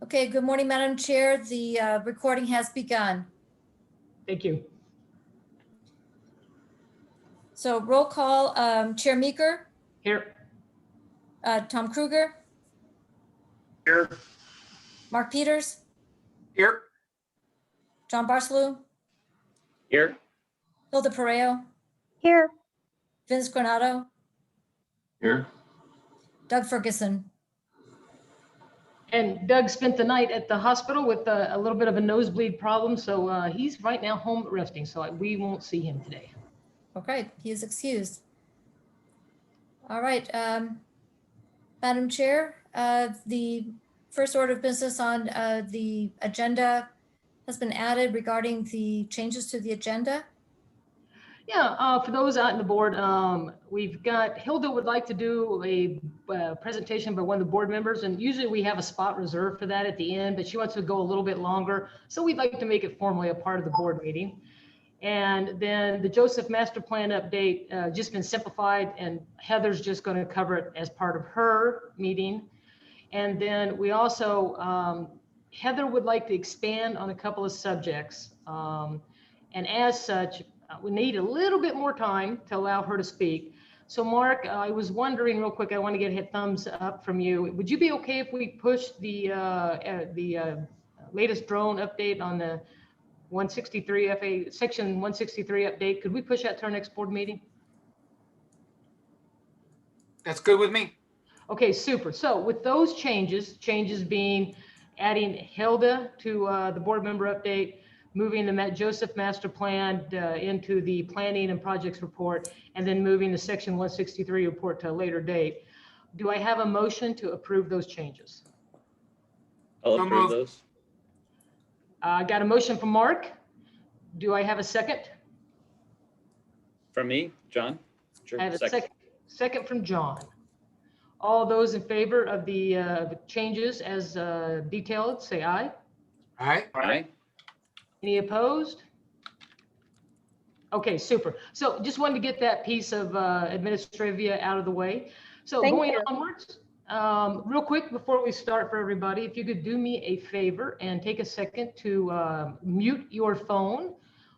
Okay, good morning, Madam Chair. The recording has begun. Thank you. So roll call, Chair Meeker, Here. Tom Kruger, Here. Mark Peters, Here. John Barcelou, Here. Hilda Pareo, Here. Vince Granado, Here. Doug Ferguson. And Doug spent the night at the hospital with a little bit of a nosebleed problem. So he's right now home resting. So we won't see him today. Okay, he is excused. All right, Madam Chair, the first order of business on the agenda has been added regarding the changes to the agenda. Yeah, for those out in the board, we've got Hilda would like to do a presentation by one of the board members, and usually we have a spot reserved for that at the end, but she wants to go a little bit longer. So we'd like to make it formally a part of the board meeting. And then the Joseph Master Plan update just been simplified, and Heather's just going to cover it as part of her meeting. And then we also, Heather would like to expand on a couple of subjects. And as such, we need a little bit more time to allow her to speak. So Mark, I was wondering real quick, I want to get a thumbs up from you. Would you be okay if we push the latest drone update on the 163 FA section 163 update? Could we push that to our next board meeting? That's good with me. Okay, super. So with those changes being adding Hilda to the board member update, moving the Joseph Master Plan into the planning and projects report, and then moving the section 163 report to a later date. Do I have a motion to approve those changes? I'll So approve moved. those. I got a motion from Mark. Do I have a second? From me, John? Sure. I have a second from John. All those in favor of the changes as detailed, say aye. Aye. Aye. Any opposed? Okay, super. So just wanted to get that piece of administrivia out of the way. So Thank going you. onwards, real quick before we start for everybody, if you could do me a favor and take a second to mute your phone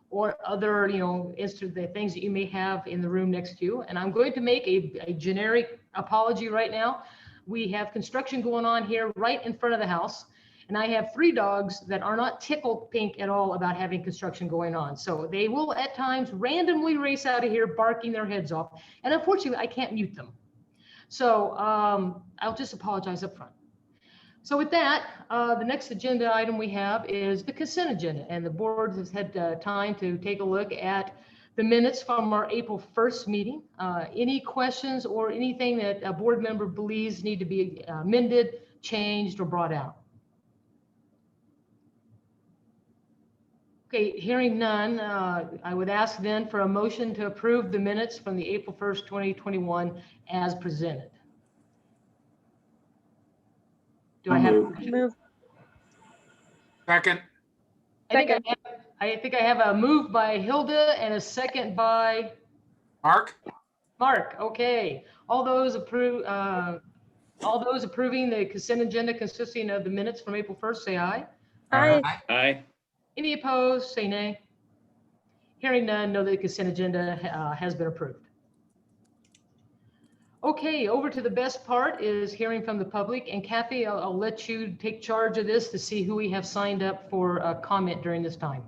or other, the things that you may have in the room next to you. And I'm going to make a generic apology right now. We have construction going on here right in front of the house. And I have 3 dogs that are not tickled pink at all about having construction going on. So they will at times randomly race out of here barking their heads off. And unfortunately, I can't mute them. So I'll just apologize up front. So with that, the next agenda item we have is the consent agenda. And the board has had time to take a look at the minutes from our April 1st meeting. Any questions or anything that a board member believes need to be amended, changed, or brought out? Okay, hearing none, I would ask then for a motion to approve the minutes from the April 1st, 2021 as presented. Do I have a motion? Move. Second. I think I have a move by Hilda and a second by Mark. Mark. Okay, all those approving the consent agenda consisting of the minutes from April 1st, say aye. Aye. Aye. Any opposed, say nay. Hearing none, know that the consent agenda has been approved. Okay, over to the best part is hearing from the public. And Kathy, I'll let you take charge of this to see who we have signed up for comment during this time.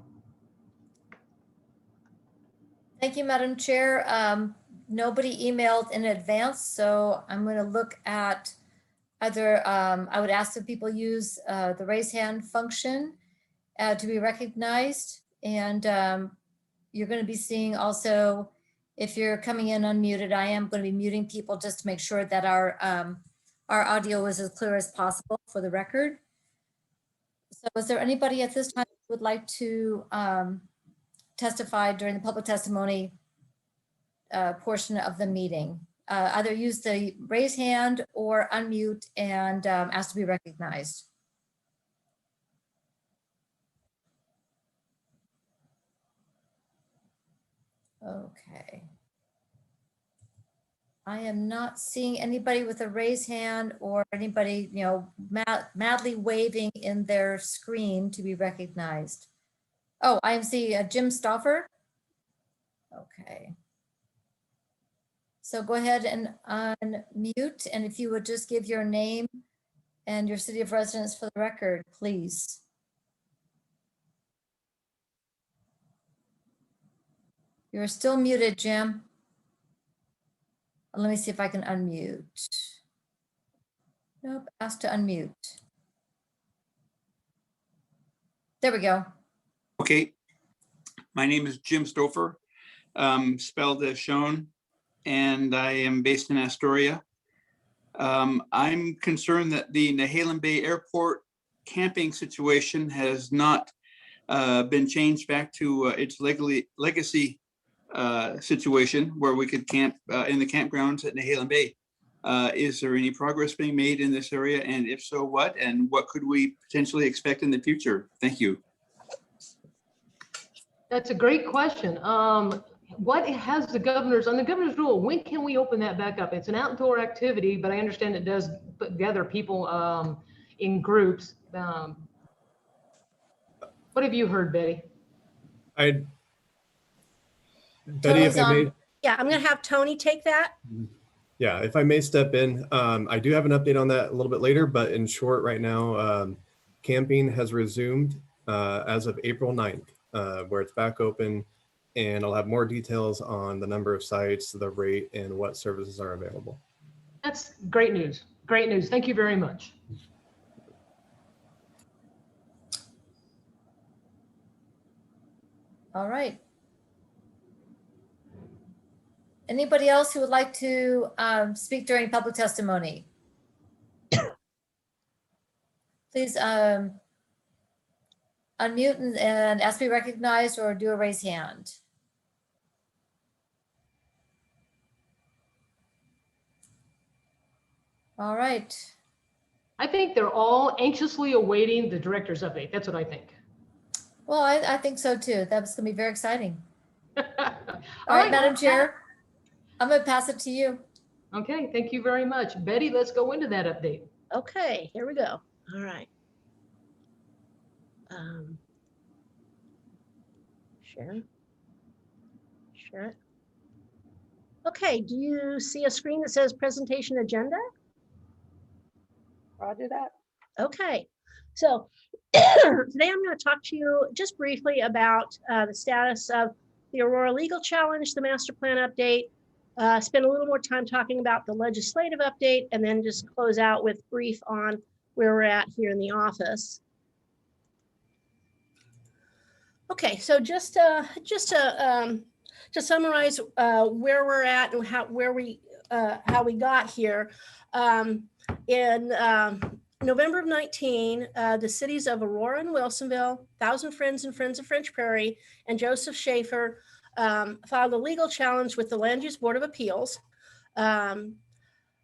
Thank you, Madam Chair. Nobody emailed in advance, so I'm going to look at either, I would ask that people use the raise hand function to be recognized. And you're going to be seeing also, if you're coming in unmuted, I am going to be muting people just to make sure that our audio is as clear as possible for the record. So is there anybody at this time who would like to testify during the public testimony portion of the meeting? Either use the raise hand or unmute and ask to be recognized. Okay. I am not seeing anybody with a raised hand or anybody, madly waving in their screen to be recognized. Oh, I see Jim Stoffer. Okay. So go ahead and unmute, and if you would just give your name and your city of residence for the record, please. You're still muted, Jim. Let me see if I can unmute. Nope, ask to unmute. There we go. Okay, my name is Jim Stouffer, spelled as shown, and I am based in Astoria. I'm concerned that the Nehalem Bay Airport camping situation has not been changed back to its legacy situation where we could camp in the campgrounds at Nehalem Bay. Is there any progress being made in this area? And if so, what? And what could we potentially expect in the future? Thank you. That's a great question. What has the governor's, on the governor's rule, when can we open that back up? It's an outdoor activity, but I understand it does gather people in groups. What have you heard, Betty? Betty, Tony's if I may, on. Yeah, I'm going to have Tony take that. yeah, if I may step in, I do have an update on that a little bit later, but in short, right now, camping has resumed as of April 9th, where it's back open, and I'll have more details on the number of sites, the rate, and what services are available. That's great news. Great news. Thank you very much. All right. Anybody else who would like to speak during public testimony? Please unmute and ask to be recognized or do a raise hand. All right. I think they're all anxiously awaiting the director's update. That's what I think. Well, I think so too. That's going to be very exciting. All All right, Madam Chair, I'm going to pass it to you. Okay, thank you very much. Betty, let's go into that update. Okay, here we go. All right. Share. Share it. Okay, do you see a screen that says presentation agenda? Roger that. Okay, so today I'm going to talk to you just briefly about the status of the Aurora Legal Challenge, the master plan update, spend a little more time talking about the legislative update, and then just close out with brief on where we're at here in the office. Okay, so just to summarize where we're at and how we got here. In November of 19, the cities of Aurora and Wilsonville, Thousand Friends and Friends of French Prairie, and Joseph Schaefer filed a legal challenge with the Land Use Board of Appeals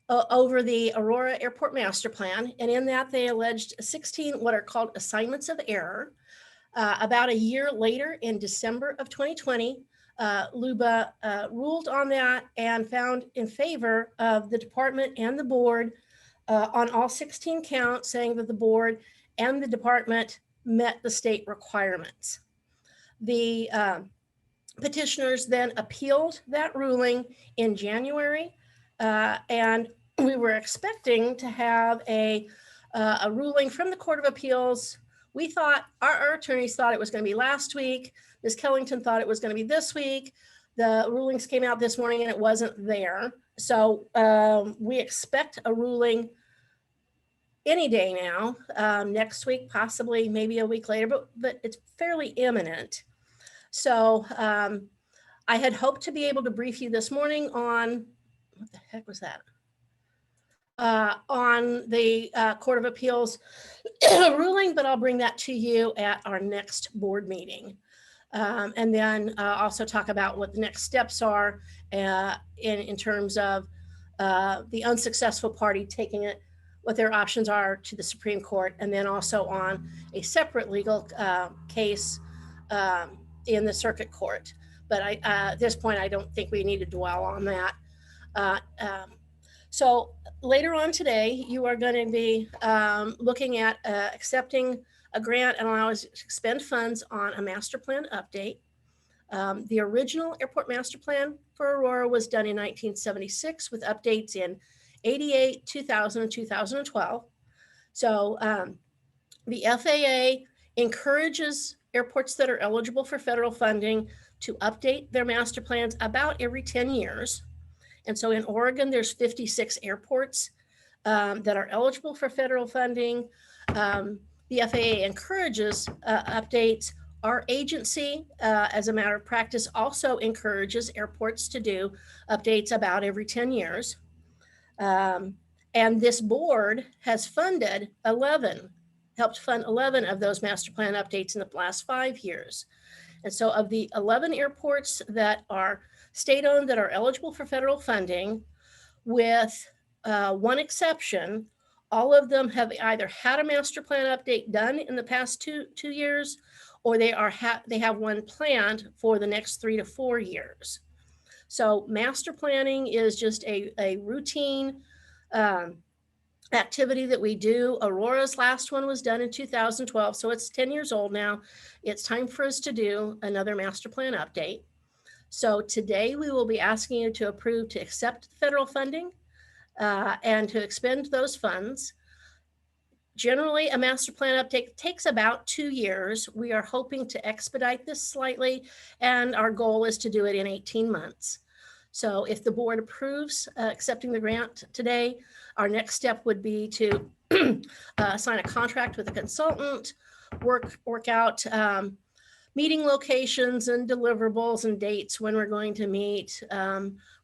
over the Aurora Airport Master Plan. And in that, they alleged 16 what are called assignments of error. About a year later, in December of 2020, LUBA ruled on that and found in favor of the department and the board on all 16 counts, saying that the board and the department met the state requirements. The petitioners then appealed that ruling in January, and we were expecting to have a ruling from the Court of Appeals. We thought, our attorneys thought it was going to be last week. Ms. Kellington thought it was going to be this week. The rulings came out this morning and it wasn't there. So we expect a ruling any day now, next week, possibly maybe a week later, but it's fairly imminent. So I had hoped to be able to brief you this morning on, what the heck was that? On the Court of Appeals ruling, but I'll bring that to you at our next board meeting. And then also talk about what the next steps are in terms of the unsuccessful party taking it, what their options are to the Supreme Court, and then also on a separate legal case in the circuit court. But at this point, I don't think we need to dwell on that. Uh, um, So later on today, you are going to be looking at accepting a grant and allow us to expend funds on a master plan update. The original airport master plan for Aurora was done in 1976 with updates in 88, 2000, and 2012. So the FAA encourages airports that are eligible for federal funding to update their master plans about every 10 years. And so in Oregon, there's 56 airports that are eligible for federal funding. The FAA encourages updates. Our agency, as a matter of practice, also encourages airports to do updates about every 10 years. And this board has helped fund 11 of those master plan updates in the last 5 years. And so of the 11 airports that are state-owned that are eligible for federal funding, with one exception, all of them have either had a master plan update done in the past two years, or they have one planned for the next 3 to 4 years. So master planning is just a routine activity that we do. Aurora's last one was done in 2012, so it's 10 years old now. It's time for us to do another master plan update. So today we will be asking you to approve to accept federal funding and to expend those funds. Generally, a master plan update takes about 2 years. We are hoping to expedite this slightly, and our goal is to do it in 18 months. So if the board approves accepting the grant today, our next step would be to sign a contract with a consultant, work out meeting locations and deliverables and dates when we're going to meet.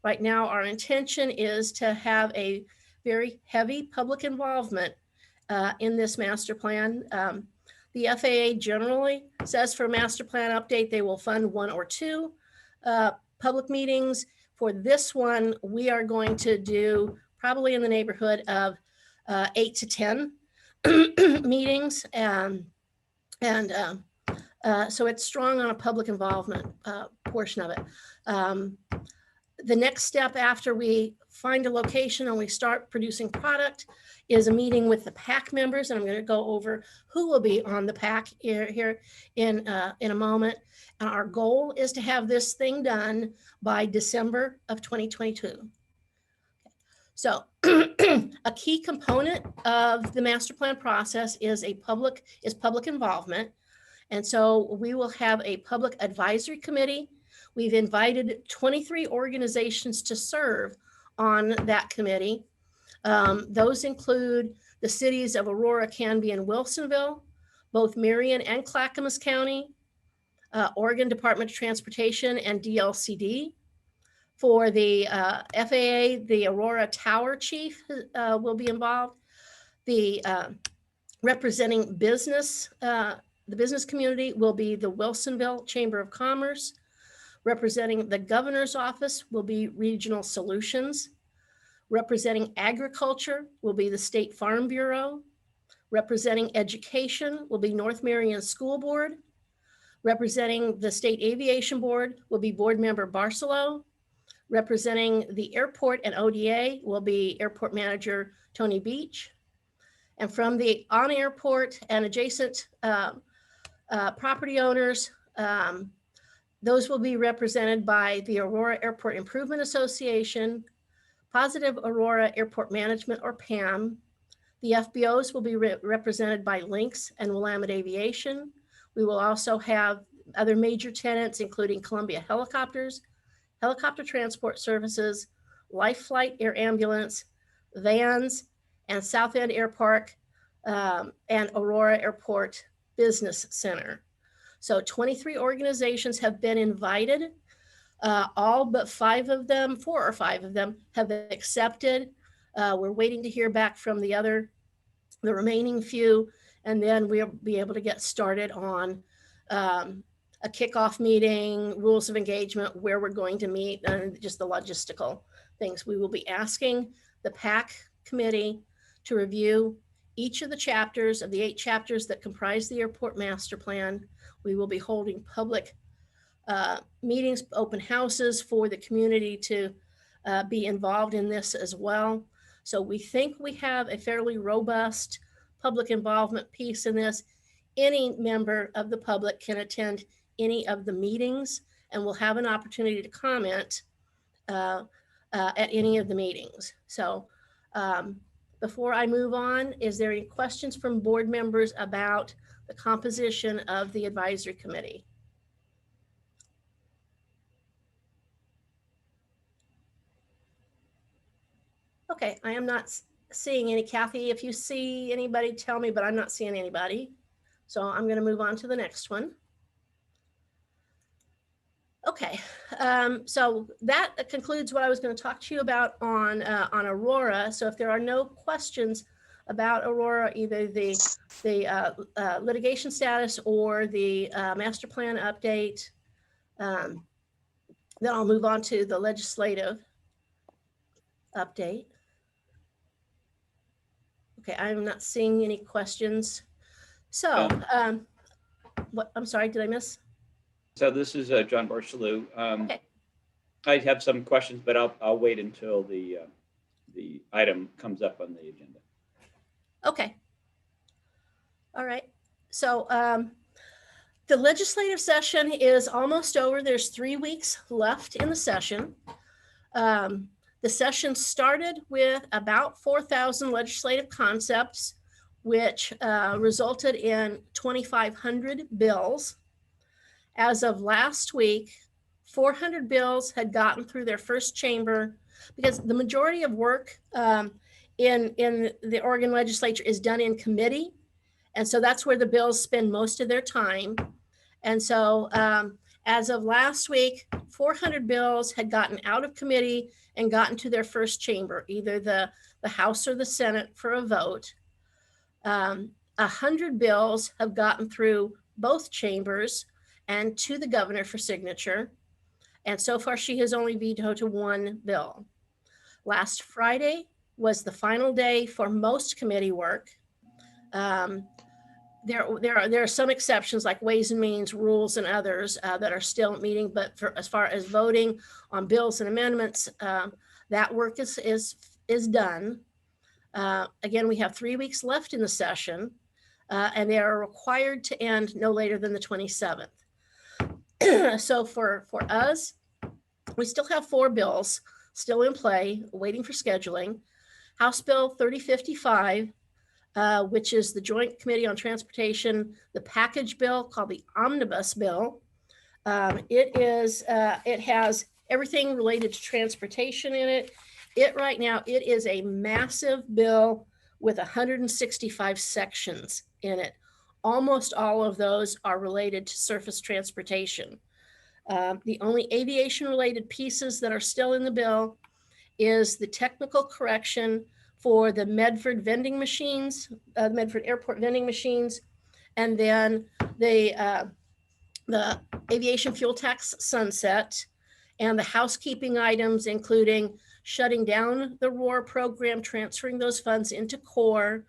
Right now, our intention is to have a very heavy public involvement in this master plan. The FAA generally says for a master plan update, they will fund 1 or 2 public meetings. For this one, we are going to do probably in the neighborhood of 8 to 10 meetings. So it's strong on a public involvement portion of it. The next step after we find a location and we start producing product is a meeting with the PAC members. And I'm going to go over who will be on the PAC here in a moment. And our goal is to have this thing done by December of 2022. So a key component of the master plan process is public involvement. And so we will have a public advisory committee. We've invited 23 organizations to serve on that committee. Those include the cities of Aurora, Canby, and Wilsonville, both Marion and Clackamas County, Oregon Department of Transportation, and DLCD. For the FAA, the Aurora Tower Chief will be involved. The representing business, the business community will be the Wilsonville Chamber of Commerce. Representing the governor's office will be Regional Solutions. Representing agriculture will be the State Farm Bureau. Representing education will be North Marion School Board. Representing the State Aviation Board will be Board Member Barcelo. Representing the airport and ODA will be Airport Manager Tony Beach. And from the on-airport and adjacent property owners, those will be represented by the Aurora Airport Improvement Association, Positive Aurora Airport Management, or PAM. The FBOs will be represented by Lynx and Willamette Aviation. We will also have other major tenants, including Columbia Helicopters, Helicopter Transport Services, Life Flight Air Ambulance, Vans, and South End Air Park, and Aurora Airport Business Center. So 23 organizations have been invited. All but 4 or 5 of them have accepted. We're waiting to hear back from the remaining few, and then we'll be able to get started on a kickoff meeting, rules of engagement, where we're going to meet, and just the logistical things. We will be asking the PAC committee to review each of the chapters of the 8 chapters that comprise the airport master plan. We will be holding public meetings, open houses for the community to be involved in this as well. So we think we have a fairly robust public involvement piece in this. Any member of the public can attend any of the meetings and will have an opportunity to comment at any of the meetings. So before I move on, is there any questions from board members about the composition of the advisory committee? Okay, I am not seeing any. Kathy, if you see anybody, tell me, but I'm not seeing anybody. So I'm going to move on to the next one. Okay, so that concludes what I was going to talk to you about on Aurora. So if there are no questions about Aurora, either the litigation status or the master plan update, then I'll move on to the legislative update. Okay, I'm not seeing any questions. So, what? I'm sorry, did I miss? So this is John Barcelou. Okay. I have some questions, but I'll wait until the item comes up on the agenda. Okay. All right. So the legislative session is almost over. There's 3 weeks left in the session. The session started with about 4,000 legislative concepts, which resulted in 2,500 bills. As of last week, 400 bills had gotten through their first chamber, because the majority of work in the Oregon legislature is done in committee. And so that's where the bills spend most of their time. And so as of last week, 400 bills had gotten out of committee and gotten to their first chamber, either the House or the Senate for a vote. 100 bills have gotten through both chambers and to the governor for signature. And so far, she has only vetoed to one bill. Last Friday was the final day for most committee work. There are some exceptions like Ways and Means, Rules, and others that are still meeting. But as far as voting on bills and amendments, that work is done. Again, we have 3 weeks left in the session, and they are required to end no later than the 27th. So for us, we still have 4 bills still in play, waiting for scheduling. House Bill 3055, which is the Joint Committee on Transportation, the package bill called the Omnibus Bill. It has everything related to transportation in it. Right now, it is a massive bill with 165 sections in it. Almost all of those are related to surface transportation. The only aviation related pieces that are still in the bill is the technical correction for the Medford vending machines, Medford Airport vending machines, and then the aviation fuel tax sunset, and the housekeeping items, including shutting down the ROAR program, transferring those funds into CORE,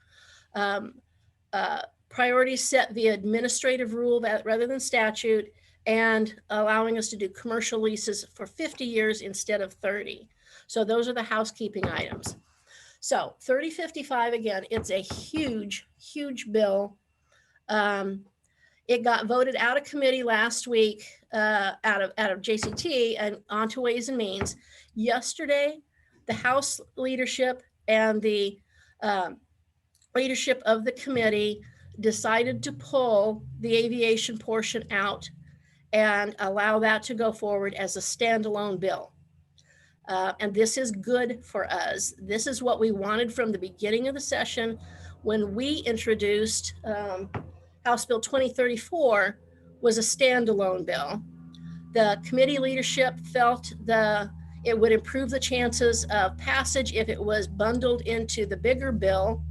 priorities set via administrative rule rather than statute, and allowing us to do commercial leases for 50 years instead of 30. So those are the housekeeping items. So 3055, again, it's a huge, huge bill. It got voted out of committee last week, out of JCT and onto Ways and Means. Yesterday, the House leadership and the leadership of the committee decided to pull the aviation portion out and allow that to go forward as a standalone bill. And this is good for us. This is what we wanted from the beginning of the session when we introduced House Bill 2034 was a standalone bill. The committee leadership felt it would improve the chances of passage if it was bundled into the bigger bill.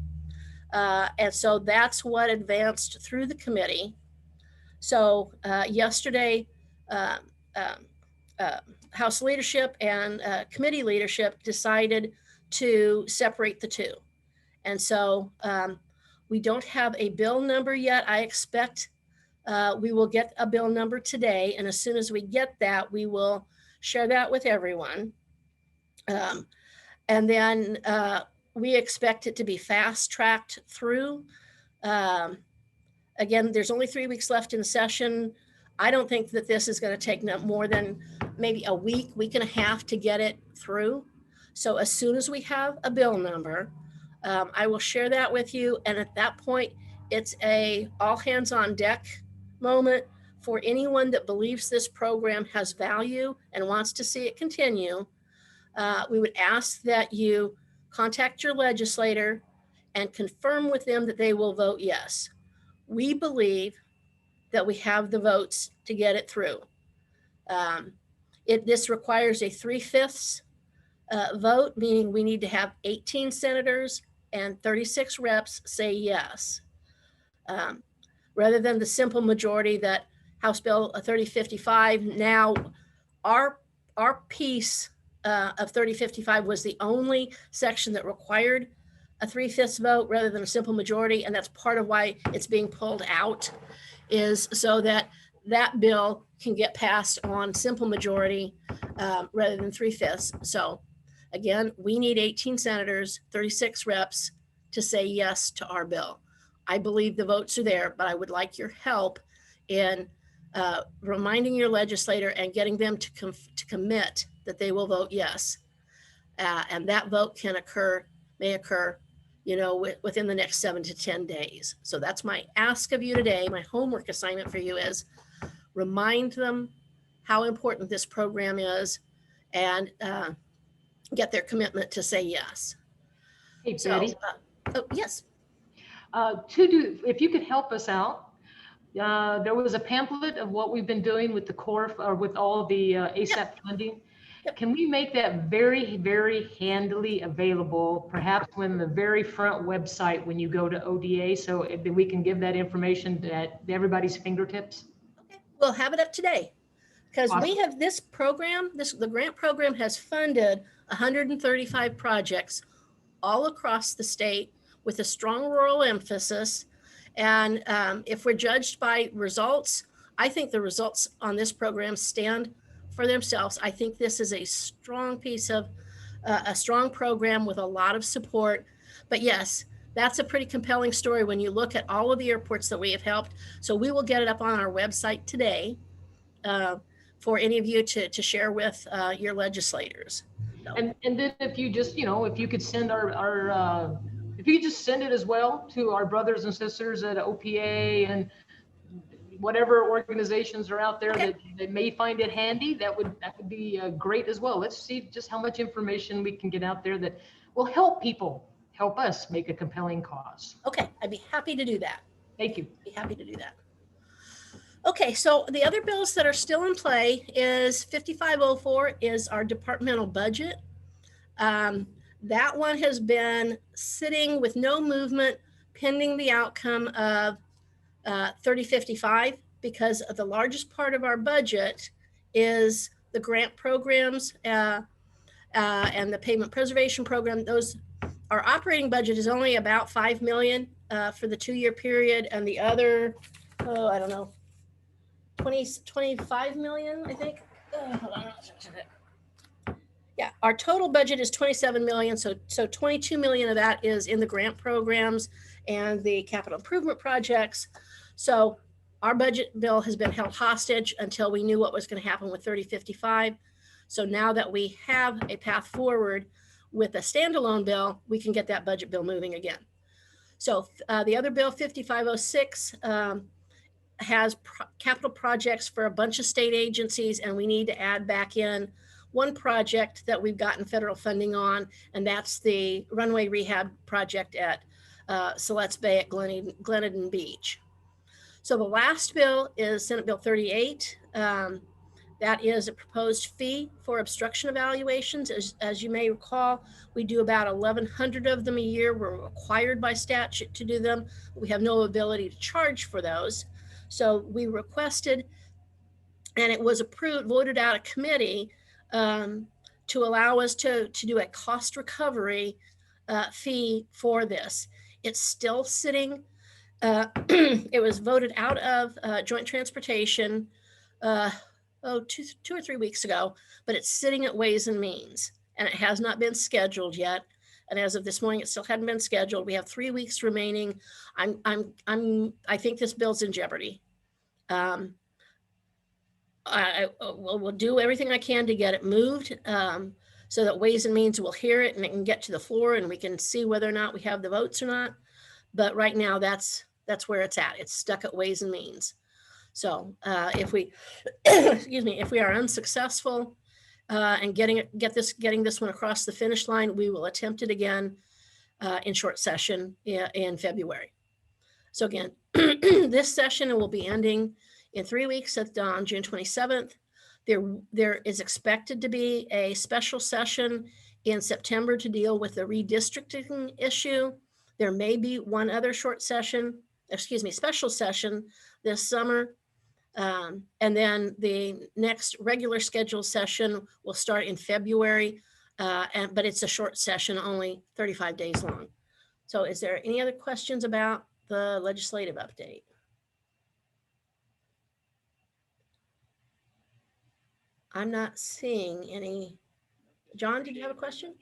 And so that's what advanced through the committee. So yesterday, House leadership and committee leadership decided to separate the two. And so we don't have a bill number yet. I expect we will get a bill number today. And as soon as we get that, we will share that with everyone. Um, and then we expect it to be fast tracked through. Again, there's only 3 weeks left in the session. I don't think that this is going to take more than maybe a week, week and a half to get it through. So as soon as we have a bill number, I will share that with you. And at that point, it's a all hands on deck moment for anyone that believes this program has value and wants to see it continue. We would ask that you contact your legislator and confirm with them that they will vote yes. We believe that we have the votes to get it through. This requires a 3/5 vote, meaning we need to have 18 senators and 36 reps say yes. Rather than the simple majority that House Bill 3055, now our piece of 3055 was the only section that required a 3/5 vote rather than a simple majority. And that's part of why it's being pulled out, is so that that bill can get passed on simple majority rather than 3/5. So again, we need 18 senators, 36 reps to say yes to our bill. I believe the votes are there, but I would like your help in reminding your legislator and getting them to commit that they will vote yes. And that vote may occur, within the next 7 to 10 days. So that's my ask of you today. My homework assignment for you is remind them how important this program is and get their commitment to say yes. Hey, So, Betty, yes. if you could help us out, there was a pamphlet of what we've been doing with the core, or with all of the ASAP funding. Yep. Can we make that very, very handily available, perhaps when the very front website when you go to ODA, so we can give that information at everybody's fingertips? Okay. We'll have it up today because we Awesome. have this program. The grant program has funded 135 projects all across the state with a strong rural emphasis. And if we're judged by results, I think the results on this program stand for themselves. I think this is a strong piece of a strong program with a lot of support. But yes, that's a pretty compelling story when you look at all of the airports that we have helped. So we will get it up on our website today for any of you to share with your legislators. So. And then if you just, if you could send if you just send it as well to our brothers and sisters at OPA and whatever organizations are out there Okay. that may find it handy, that would be great as well. Let's see just how much information we can get out there that will help us make a compelling cause. Okay, I'd be happy to do that. Thank you. Be happy to do that. Okay, so the other bills that are still in play is 5504 is our departmental budget. That one has been sitting with no movement pending the outcome of 3055 because of the largest part of our budget is the grant programs and the pavement preservation program. Our operating budget is only about 5 million for the 2-year period, and the other, I don't know, 25 million, I think. Hold on. Yeah, our total budget is 27 million. So 22 million of that is in the grant programs and the capital improvement projects. So our budget bill has been held hostage until we knew what was going to happen with 3055. So now that we have a path forward with a standalone bill, we can get that budget bill moving again. So the other bill, 5506, has capital projects for a bunch of state agencies, and we need to add back in one project that we've gotten federal funding on, and that's the runway rehab project at Siletz Bay at Glenadin Beach. So the last bill is Senate Bill 38. That is a proposed fee for obstruction evaluations. As you may recall, we do about 1,100 of them a year. We're required by statute to do them. We have no ability to charge for those. So we requested, and it was approved, voted out of committee to allow us to do a cost recovery fee for this. It's still sitting. It was voted out of joint transportation 2 or 3 weeks ago, but it's sitting at Ways and Means. and it has not been scheduled yet. And as of this morning, it still hadn't been scheduled. We have 3 weeks remaining. I think this bill's in jeopardy. We'll do everything I can to get it moved, so that Ways and Means will hear it and it can get to the floor and we can see whether or not we have the votes or not. But right now, that's where it's at. It's stuck at Ways and Means. So if we, excuse me, if we are unsuccessful and getting this one across the finish line, we will attempt it again in short session in February. So again, this session will be ending in 3 weeks on June 27th. There is expected to be a special session in September to deal with the redistricting issue. There may be one other special session this summer. And then the next regular scheduled session will start in February, but it's a short session, only 35 days long. So is there any other questions about the legislative update? I'm not seeing any. John, did you have a question?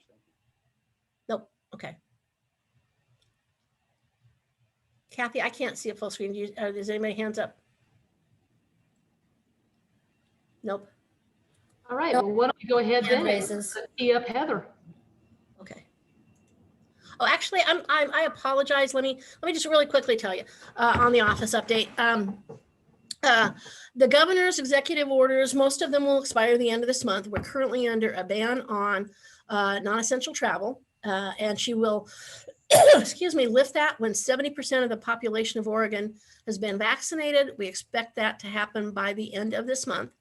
Nope. Okay. Kathy, I can't see a full screen. Is anybody hands up? Nope. All right, well, why don't we go ahead Hand then? raises. Tee up Heather. Okay. Oh, actually, I apologize. Let me just really quickly tell you on the office update. The governor's executive orders, most of them will expire the end of this month. We're currently under a ban on non-essential travel, and she will, excuse me, lift that when 70% of the population of Oregon has been vaccinated. We expect that to happen by the end of this month.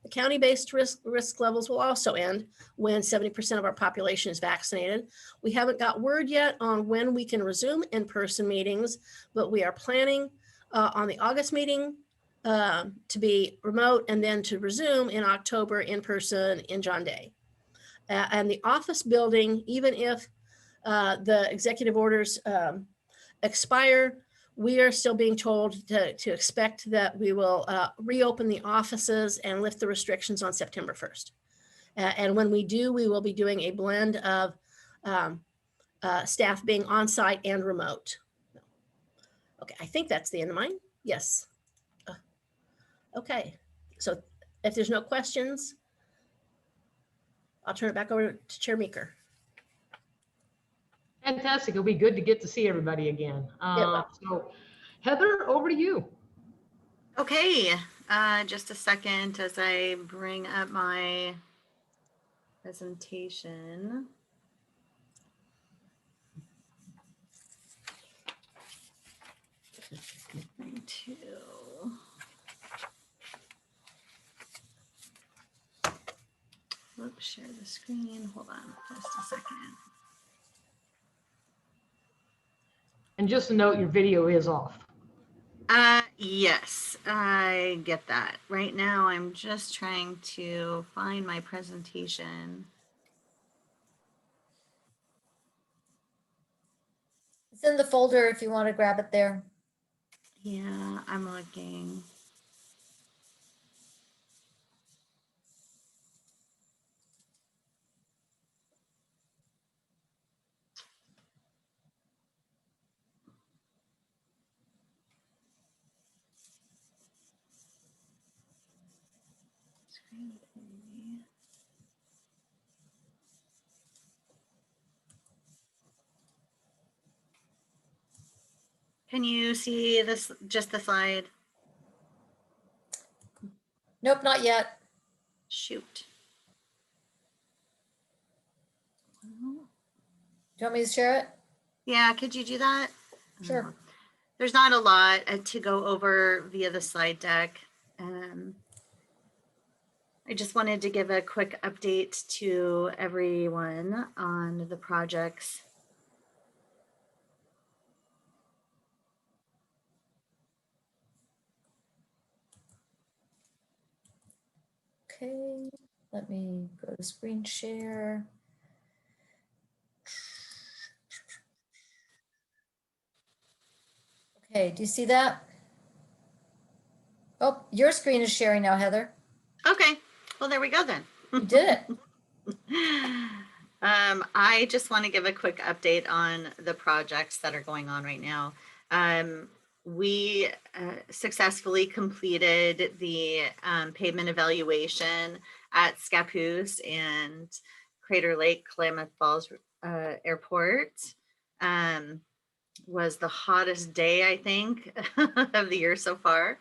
The county-based risk levels will also end when 70% of our population is vaccinated. We haven't got word yet on when we can resume in-person meetings, but we are planning on the August meeting to be remote and then to resume in October in person in John Day. And the office building, even if the executive orders expire, we are still being told to expect that we will reopen the offices and lift the restrictions on September 1st. And when we do, we will be doing a blend of staff being on site and remote. Okay, I think that's the end of mine. Yes. Okay, so if there's no questions, I'll turn it back over to Chair Meeker. Fantastic. It'll be good to get to see everybody again. So Heather, over to you. Okay, just a second as I bring up my presentation. Oops, share the screen. Hold on just a second. And just a note, your video is off. Yes, I get that. Right now, I'm just trying to find my presentation. It's in the folder if you want to grab it there. Yeah, I'm looking. Can you see this, just the slide? Nope, not yet. Shoot. Do you want me to share it? Yeah, could you do that? Sure. There's not a lot to go over via the slide deck. I just wanted to give a quick update to everyone on the projects. Okay, let me go to screen share. Okay, do you see that? Oh, your screen is sharing now, Heather. Okay, well, there we go then. You did it. I just want to give a quick update on the projects that are going on right now. We successfully completed the pavement evaluation at Scappoose and Crater Lake, Klamath Falls Airport. Was the hottest day, I think, of the year so far.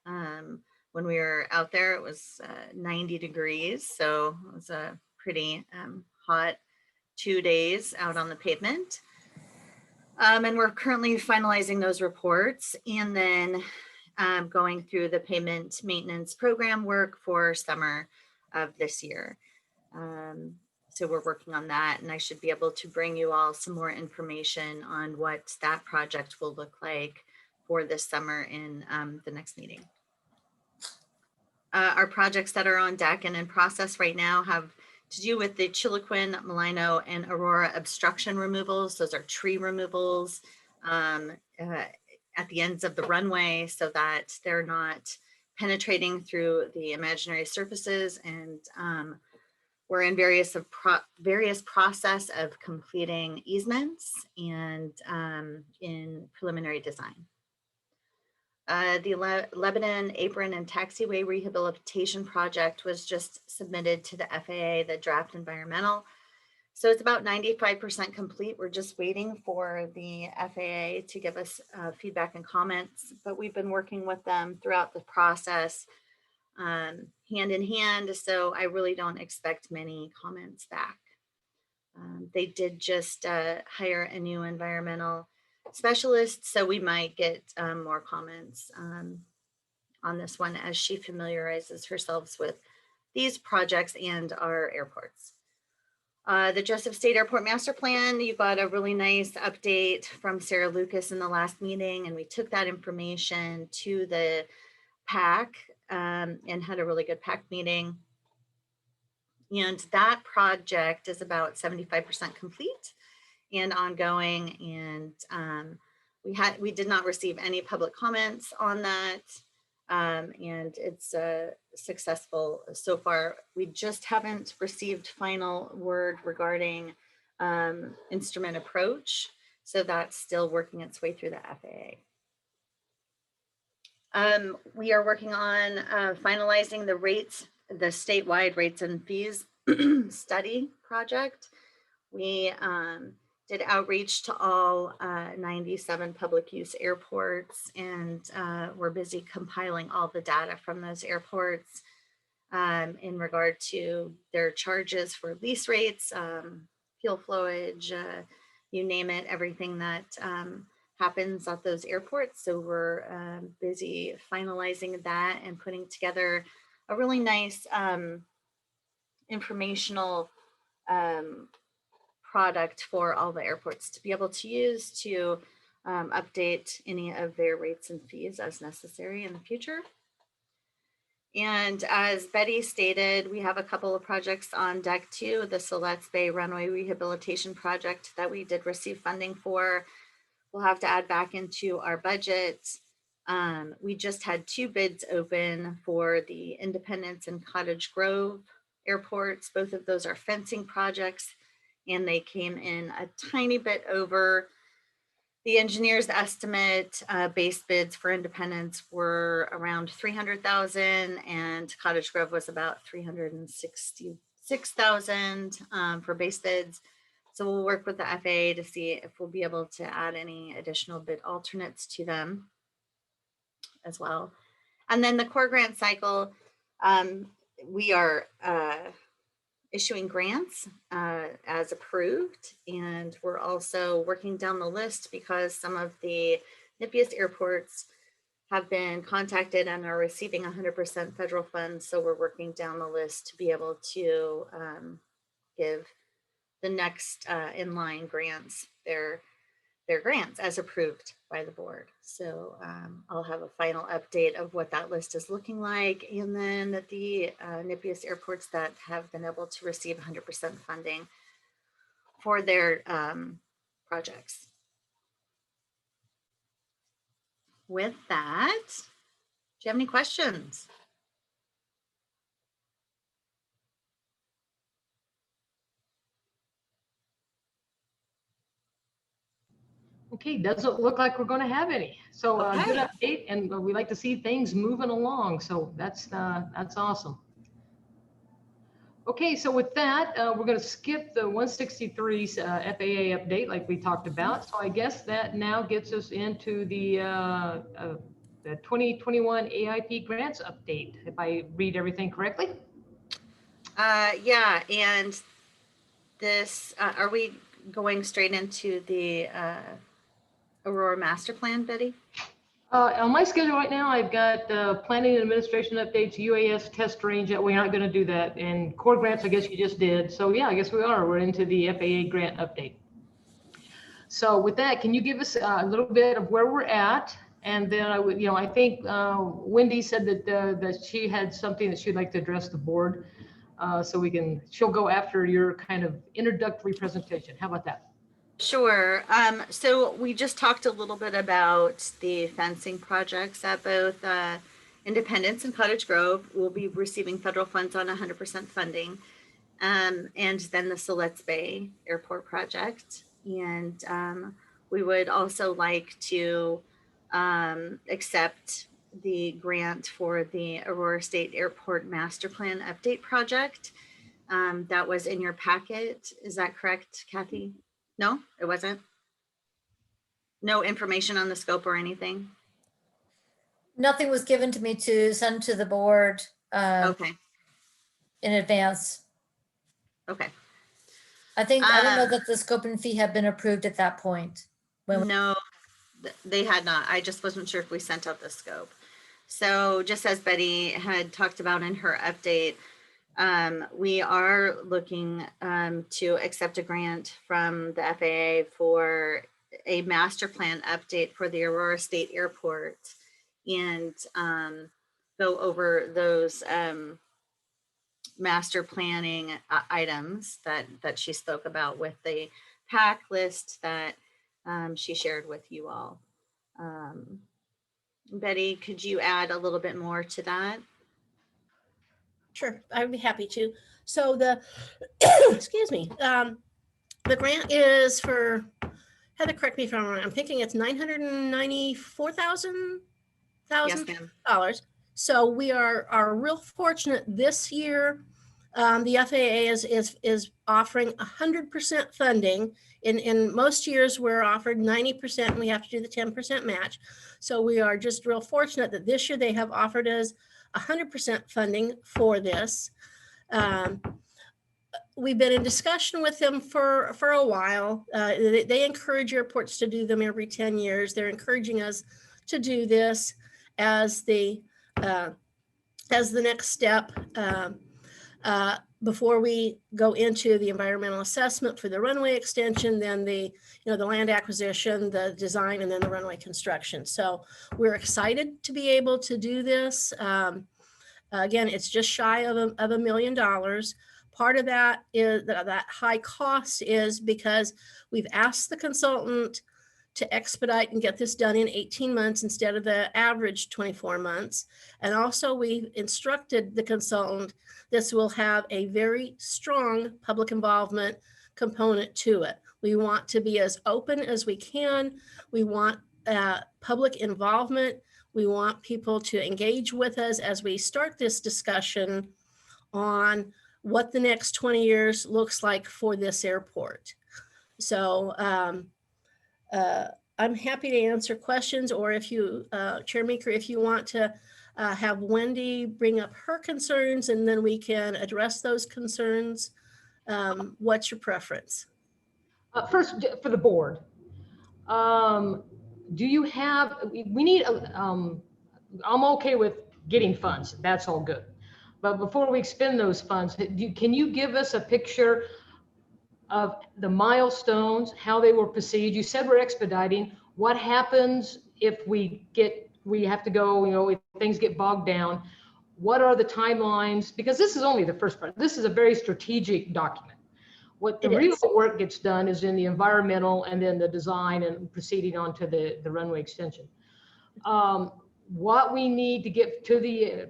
When we were out there, it was 90 degrees. So it was a pretty hot 2 days out on the pavement. And we're currently finalizing those reports and then going through the pavement maintenance program work for summer of this year. So we're working on that, and I should be able to bring you all some more information on what that project will look like for this summer in the next meeting. Our projects that are on deck and in process right now have to do with the Chiloquin, Malino, and Aurora obstruction removals. Those are tree removals at the ends of the runway so that they're not penetrating through the imaginary surfaces. And we're in various process of completing easements and in preliminary design. The Lebanon Apron and Taxiway Rehabilitation Project was just submitted to the FAA, the draft environmental. So it's about 95% complete. We're just waiting for the FAA to give us feedback and comments, but we've been working with them throughout the process hand in hand. So I really don't expect many comments back. They did just hire a new environmental specialist, so we might get more comments on this one as she familiarizes herself with these projects and our airports. The Joseph State Airport Master Plan, you got a really nice update from Sarah Lucas in the last meeting, and we took that information to the PAC and had a really good PAC meeting. And that project is about 75% complete and ongoing, and we did not receive any public comments on that, and it's successful so far. We just haven't received final word regarding instrument approach, so that's still working its way through the FAA. We are working on finalizing the rates, the statewide rates and fees study project. We did outreach to all 97 public use airports, and we're busy compiling all the data from those airports in regard to their charges for lease rates, fuel flowage, you name it, everything that happens at those airports. So we're busy finalizing that and putting together a really nice informational product for all the airports to be able to use to update any of their rates and fees as necessary in the future. And as Betty stated, we have a couple of projects on deck too. The Siletz Bay Runway Rehabilitation Project that we did receive funding for, we'll have to add back into our budget. We just had 2 bids open for the Independence and Cottage Grove airports. Both of those are fencing projects, and they came in a tiny bit over. The engineer's estimate base bids for Independence were around $300,000, and Cottage Grove was about $366,000 for base bids. So we'll work with the FAA to see if we'll be able to add any additional bid alternates to them as well. And then the core grant cycle, we are issuing grants as approved, and we're also working down the list because some of the nippiest airports have been contacted and are receiving 100% federal funds. So we're working down the list to be able to give the next in line grants their grants as approved by the board. So I'll have a final update of what that list is looking like, and then the nippiest airports that have been able to receive 100% funding for their projects. With that, do you have any questions? Okay, doesn't look like we're going to have any. So good Okay. update, and we like to see things moving along. So that's awesome. Okay, so with that, we're going to skip the 163 FAA update like we talked about. So I guess that now gets us into the 2021 AIP grants update, if I read everything correctly. Yeah, and this, are we going straight into the Aurora Master Plan, Betty? On my schedule right now, I've got planning and administration updates, UAS test range. We're not going to do that. And core grants, I guess you just did. So yeah, I guess we are. We're into the FAA grant update. So with that, can you give us a little bit of where we're at? And then I would, I think Wendy said that she had something that she'd like to address the board. So she'll go after your kind of introductory presentation. How about that? Sure. So we just talked a little bit about the fencing projects at both Independence and Cottage Grove. We'll be receiving federal funds on 100% funding. And then the Siletz Bay Airport project. And we would also like to accept the grant for the Aurora State Airport Master Plan Update Project. That was in your packet. Is that correct, Kathy? No, it wasn't. No information on the scope or anything. Nothing was given to me to send to the board Okay. in advance. Okay. I don't know that the scope and fee had been approved at that point. No, they had not. I just wasn't sure if we sent out the scope. So just as Betty had talked about in her update, we are looking to accept a grant from the FAA for a master plan update for the Aurora State Airport and go over those master planning items that she spoke about with the PAC list that she shared with you all. Betty, could you add a little bit more to that? Sure, I'd be happy to. So the, excuse me, the grant is for, Heather, correct me if I'm wrong, I'm thinking it's $994,000. Yes, ma'am. So we are real fortunate this year. The FAA is offering 100% funding. In most years, we're offered 90% and we have to do the 10% match. So we are just real fortunate that this year they have offered us 100% funding for this. We've been in discussion with them for a while. They encourage airports to do them every 10 years. They're encouraging us to do this as the next step before we go into the environmental assessment for the runway extension, then the land acquisition, the design, and then the runway construction. So we're excited to be able to do this. Again, it's just shy of $1 million. Part of that is that high cost is because we've asked the consultant to expedite and get this done in 18 months instead of the average 24 months. And also we've instructed the consultant this will have a very strong public involvement component to it. We want to be as open as we can. We want public involvement. We want people to engage with us as we start this discussion on what the next 20 years looks like for this airport. So I'm happy to answer questions, or if you, Chair Meeker, if you want to have Wendy bring up her concerns and then we can address those concerns. What's your preference? First, for the board, do you have, we need, I'm okay with getting funds. That's all good. But before we expend those funds, can you give us a picture of the milestones, how they will proceed? You said we're expediting. What happens if we have to go, if things get bogged down? What are the timelines? Because this is only the first part. This is a very strategic document. What the real work gets done is in the environmental and then the design and proceeding on to the runway extension. What we need to get to the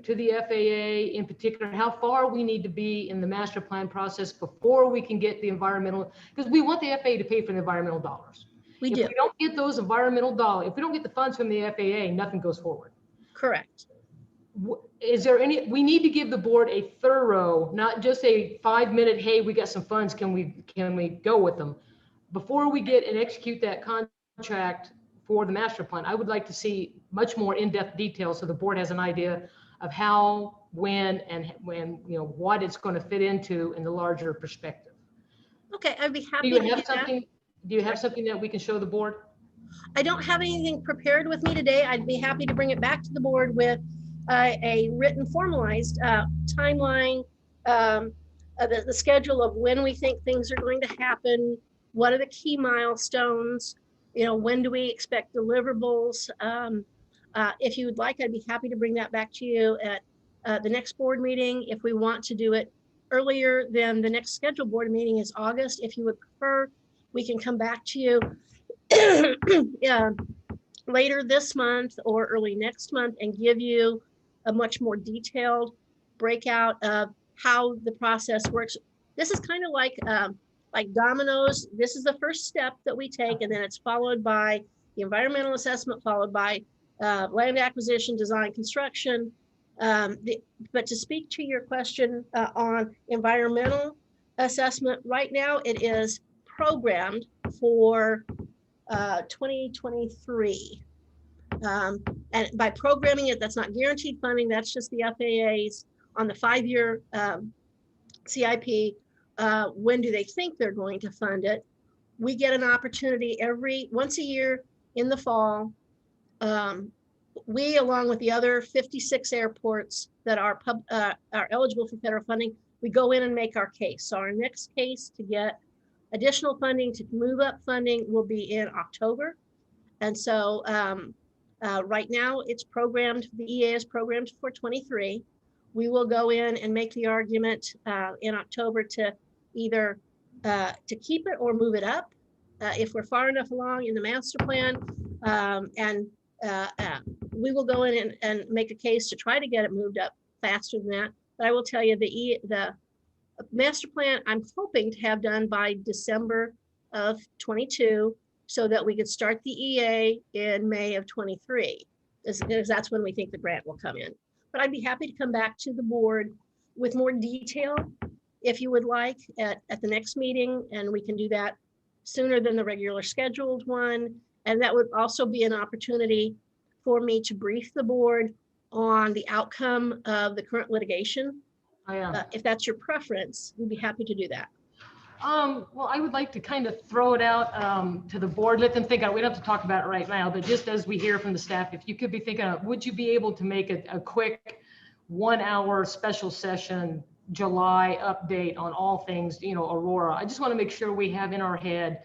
FAA in particular, how far we need to be in the master plan process before we can get the environmental, because we want the FAA to pay for the environmental dollars. We If do, we don't get those environmental dollars, if we don't get the funds from the FAA, nothing goes forward. correct. Is there any, we need to give the board a thorough, not just a 5-minute, hey, we got some funds, can we go with them? Before we get and execute that contract for the master plan, I would like to see much more in-depth details so the board has an idea of how, when, what it's going to fit into in the larger perspective. Okay, I'd be Do happy you to do have that. something, do you have something that we can show the board? I don't have anything prepared with me today. I'd be happy to bring it back to the board with a written formalized timeline, the schedule of when we think things are going to happen, what are the key milestones, when do we expect deliverables. If you would like, I'd be happy to bring that back to you at the next board meeting. If we want to do it earlier than the next scheduled board meeting is August, if you would prefer, we can come back to you yeah, later this month or early next month and give you a much more detailed breakout of how the process works. This is kind of like dominoes. This is the first step that we take, and then it's followed by the environmental assessment, followed by land acquisition, design, construction. But to speak to your question on environmental assessment, right now it is programmed for 2023. And by programming it, that's not guaranteed funding. That's just the FAA's on the 5-year CIP. When do they think they're going to fund it? We get an opportunity once a year in the fall. We, along with the other 56 airports that are eligible for federal funding, we go in and make our case. So our next case to get additional funding, to move up funding, will be in October. And so right now it's programmed, the EA is programmed for 23. We will go in and make the argument in October to either to keep it or move it up if we're far enough along in the master plan. We will go in and make a case to try to get it moved up faster than that. But I will tell you, the master plan, I'm hoping to have done by December of 22, so that we could start the EA in May of 23, because that's when we think the grant will come in. But I'd be happy to come back to the board with more detail if you would like at the next meeting, and we can do that sooner than the regular scheduled one. And that would also be an opportunity for me to brief the board on the outcome of the current litigation. If that's your preference, we'd be happy to do that. Well, I would like to kind of throw it out to the board, let them think on it. We don't have to talk about it right now, but just as we hear from the staff, if you could be thinking of, would you be able to make a quick 1-hour special session July update on all things, Aurora? I just want to make sure we have in our head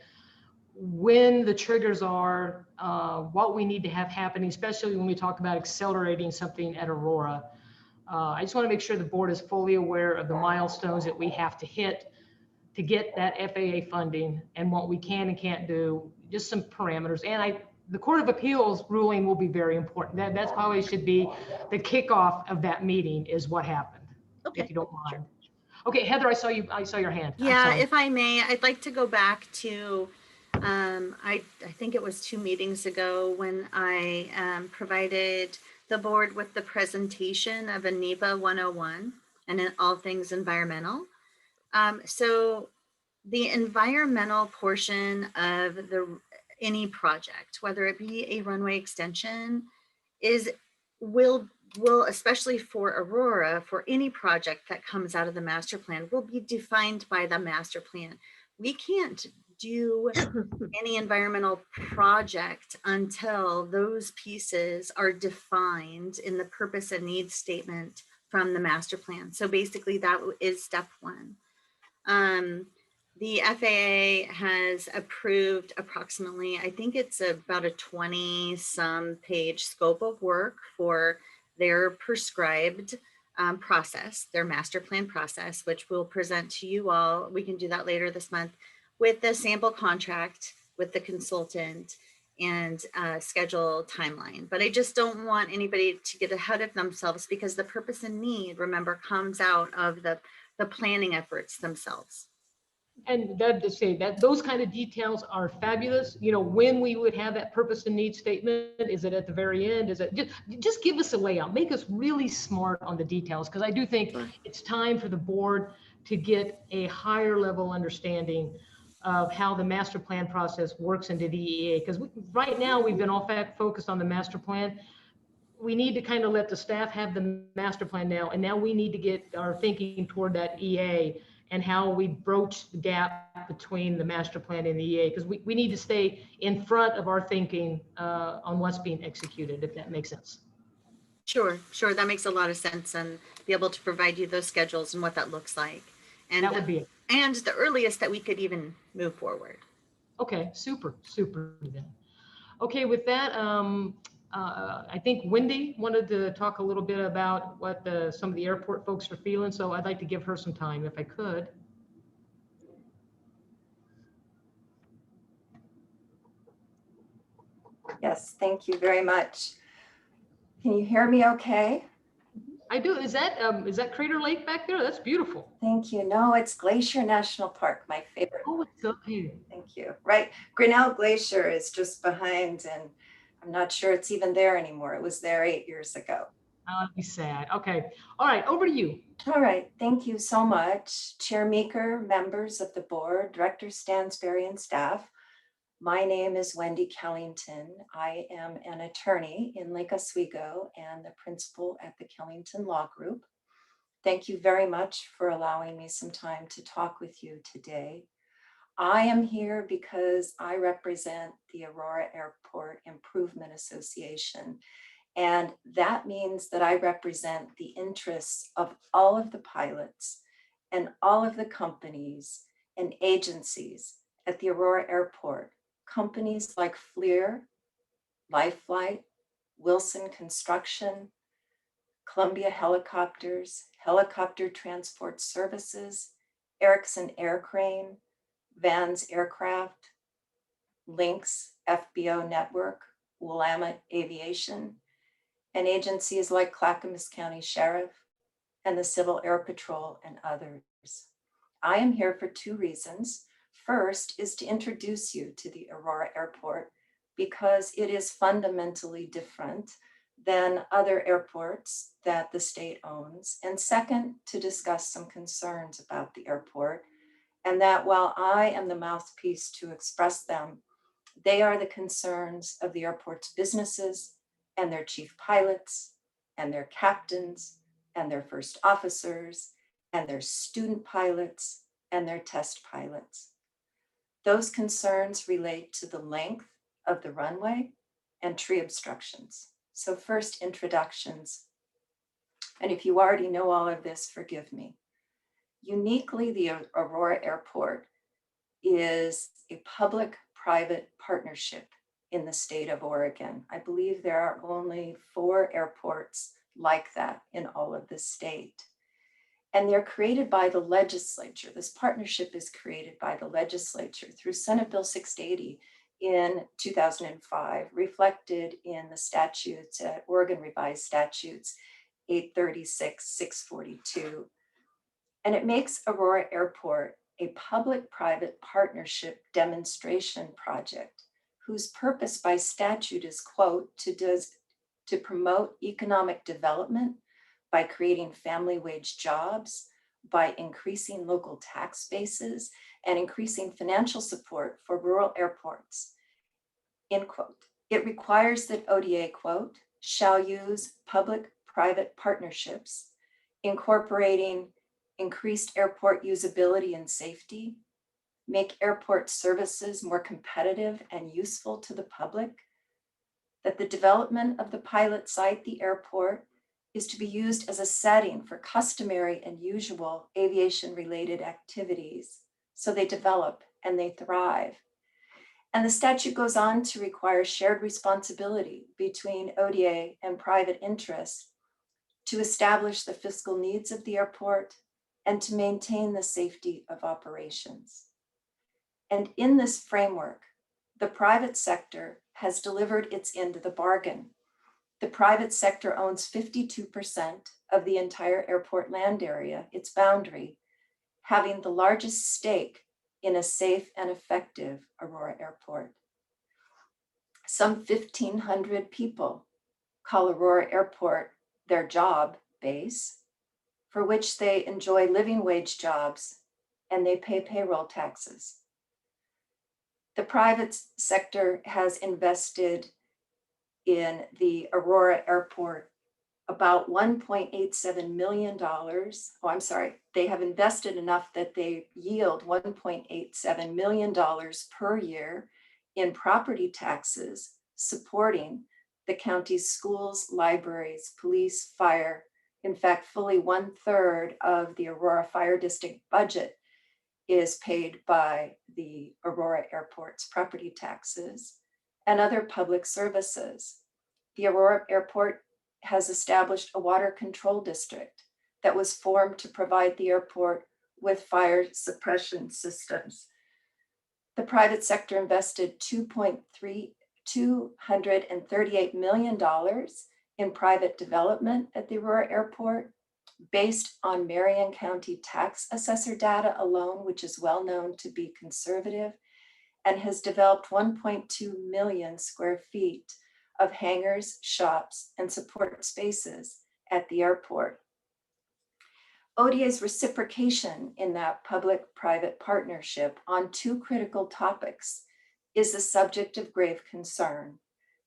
when the triggers are, what we need to have happening, especially when we talk about accelerating something at Aurora. I just want to make sure the board is fully aware of the milestones that we have to hit to get that FAA funding and what we can and can't do, just some parameters. And the Court of Appeals ruling will be very important. That's probably should be the kickoff of that meeting, is what happened, if you don't mind. Okay, Heather, I saw your hand. Yeah, if I may, I'd like to go back to, I think it was 2 meetings ago when I provided the board with the presentation of a NEPA 101 and in all things environmental. So the environmental portion of any project, whether it be a runway extension, will especially for Aurora, for any project that comes out of the master plan, will be defined by the master plan. We can't do any environmental project until those pieces are defined in the purpose and needs statement from the master plan. So basically that is step 1. The FAA has approved approximately, I think it's about a 20-some page scope of work for their prescribed process, their master plan process, which we'll present to you all. We can do that later this month with the sample contract with the consultant and schedule timeline. But I just don't want anybody to get ahead of themselves, because the purpose and need, remember, comes out of the planning efforts themselves. And that to say that those kind of details are fabulous. You know, when we would have that purpose and need statement, is it at the very end? Is it just give us a layout, make us really smart on the details. Cause I do think Sure. it's time for the board to get a higher level understanding of how the master plan process works into the EA. Cause right now we've been all focused on the master plan. We need to kind of let the staff have the master plan now. And now we need to get our thinking toward that EA and how we broach the gap between the master plan and the EA, because we need to stay in front of our thinking on what's being executed, if that makes sense. Sure, sure. That makes a lot of sense, and be able to provide you those schedules and what that looks like. And That would be it. and the earliest that we could even move forward. Okay, super, super then. Okay, with that, I think Wendy wanted to talk a little bit about what some of the airport folks are feeling, so I'd like to give her some time if I could. Yes, thank you very much. Can you hear me okay? I do. Is that Crater Lake back there? That's beautiful. Thank you. No, it's Glacier National Park, my favorite. Oh, it's okay. Thank you. Right. Grinnell Glacier is just behind, and I'm not sure it's even there anymore. It was there 8 years ago. I'll be sad. Okay. All right. Over to you. All right. Thank you so much, Chair Meeker, members of the board, Director Stansberry, and staff. My name is Wendy Kellington. I am an attorney in Lake Oswego and the principal at the Kellington Law Group. Thank you very much for allowing me some time to talk with you today. I am here because I represent the Aurora Airport Improvement Association, and that means that I represent the interests of all of the pilots and all of the companies and agencies at the Aurora Airport. Companies like FLIR, LifeFlight, Wilson Construction, Columbia Helicopters, Helicopter Transport Services, Erickson Aircrane, Vans Aircraft, Lynx, FBO Network, Willamette Aviation, and agencies like Clackamas County Sheriff and the Civil Air Patrol and others. I am here for two reasons. First is to introduce you to the Aurora Airport because it is fundamentally different than other airports that the state owns. And second, to discuss some concerns about the airport, and that while I am the mouthpiece to express them, they are the concerns of the airport's businesses and their chief pilots and their captains and their first officers and their student pilots and their test pilots. Those concerns relate to the length of the runway and tree obstructions. So first, introductions. And if you already know all of this, forgive me. Uniquely, the Aurora Airport is a public-private partnership in the state of Oregon. I believe there are only 4 airports like that in all of the state. And they're created by the legislature. This partnership is created by the legislature through Senate Bill 680 in 2005, reflected in the statutes, Oregon Revised Statutes 836, 642. And it makes Aurora Airport a public-private partnership demonstration project whose purpose by statute is, quote, to promote economic development by creating family wage jobs, by increasing local tax bases, and increasing financial support for rural airports, end quote. It requires that ODA, quote, shall use public-private partnerships, incorporating increased airport usability and safety, make airport services more competitive and useful to the public, that the development of the pilot site, the airport, is to be used as a setting for customary and usual aviation-related activities, so they develop and they thrive. And the statute goes on to require shared responsibility between ODA and private interests to establish the fiscal needs of the airport and to maintain the safety of operations. And in this framework, the private sector has delivered its end of the bargain. The private sector owns 52% of the entire airport land area, its boundary, having the largest stake in a safe and effective Aurora Airport. Some 1,500 people call Aurora Airport their job base, for which they enjoy living wage jobs and they pay payroll taxes. The private sector has invested in the Aurora Airport about $1.87 million. Oh, I'm sorry. They have invested enough that they yield $1.87 million per year in property taxes, supporting the county's schools, libraries, police, fire. In fact, fully 1/3 of the Aurora Fire District budget is paid by the Aurora Airport's property taxes and other public services. The Aurora Airport has established a water control district that was formed to provide the airport with fire suppression systems. The private sector invested $238 million in private development at the Aurora Airport, based on Marion County tax assessor data alone, which is well known to be conservative, and has developed 1.2 million square feet of hangars, shops, and support spaces at the airport. ODA's reciprocation in that public-private partnership on two critical topics is the subject of grave concern: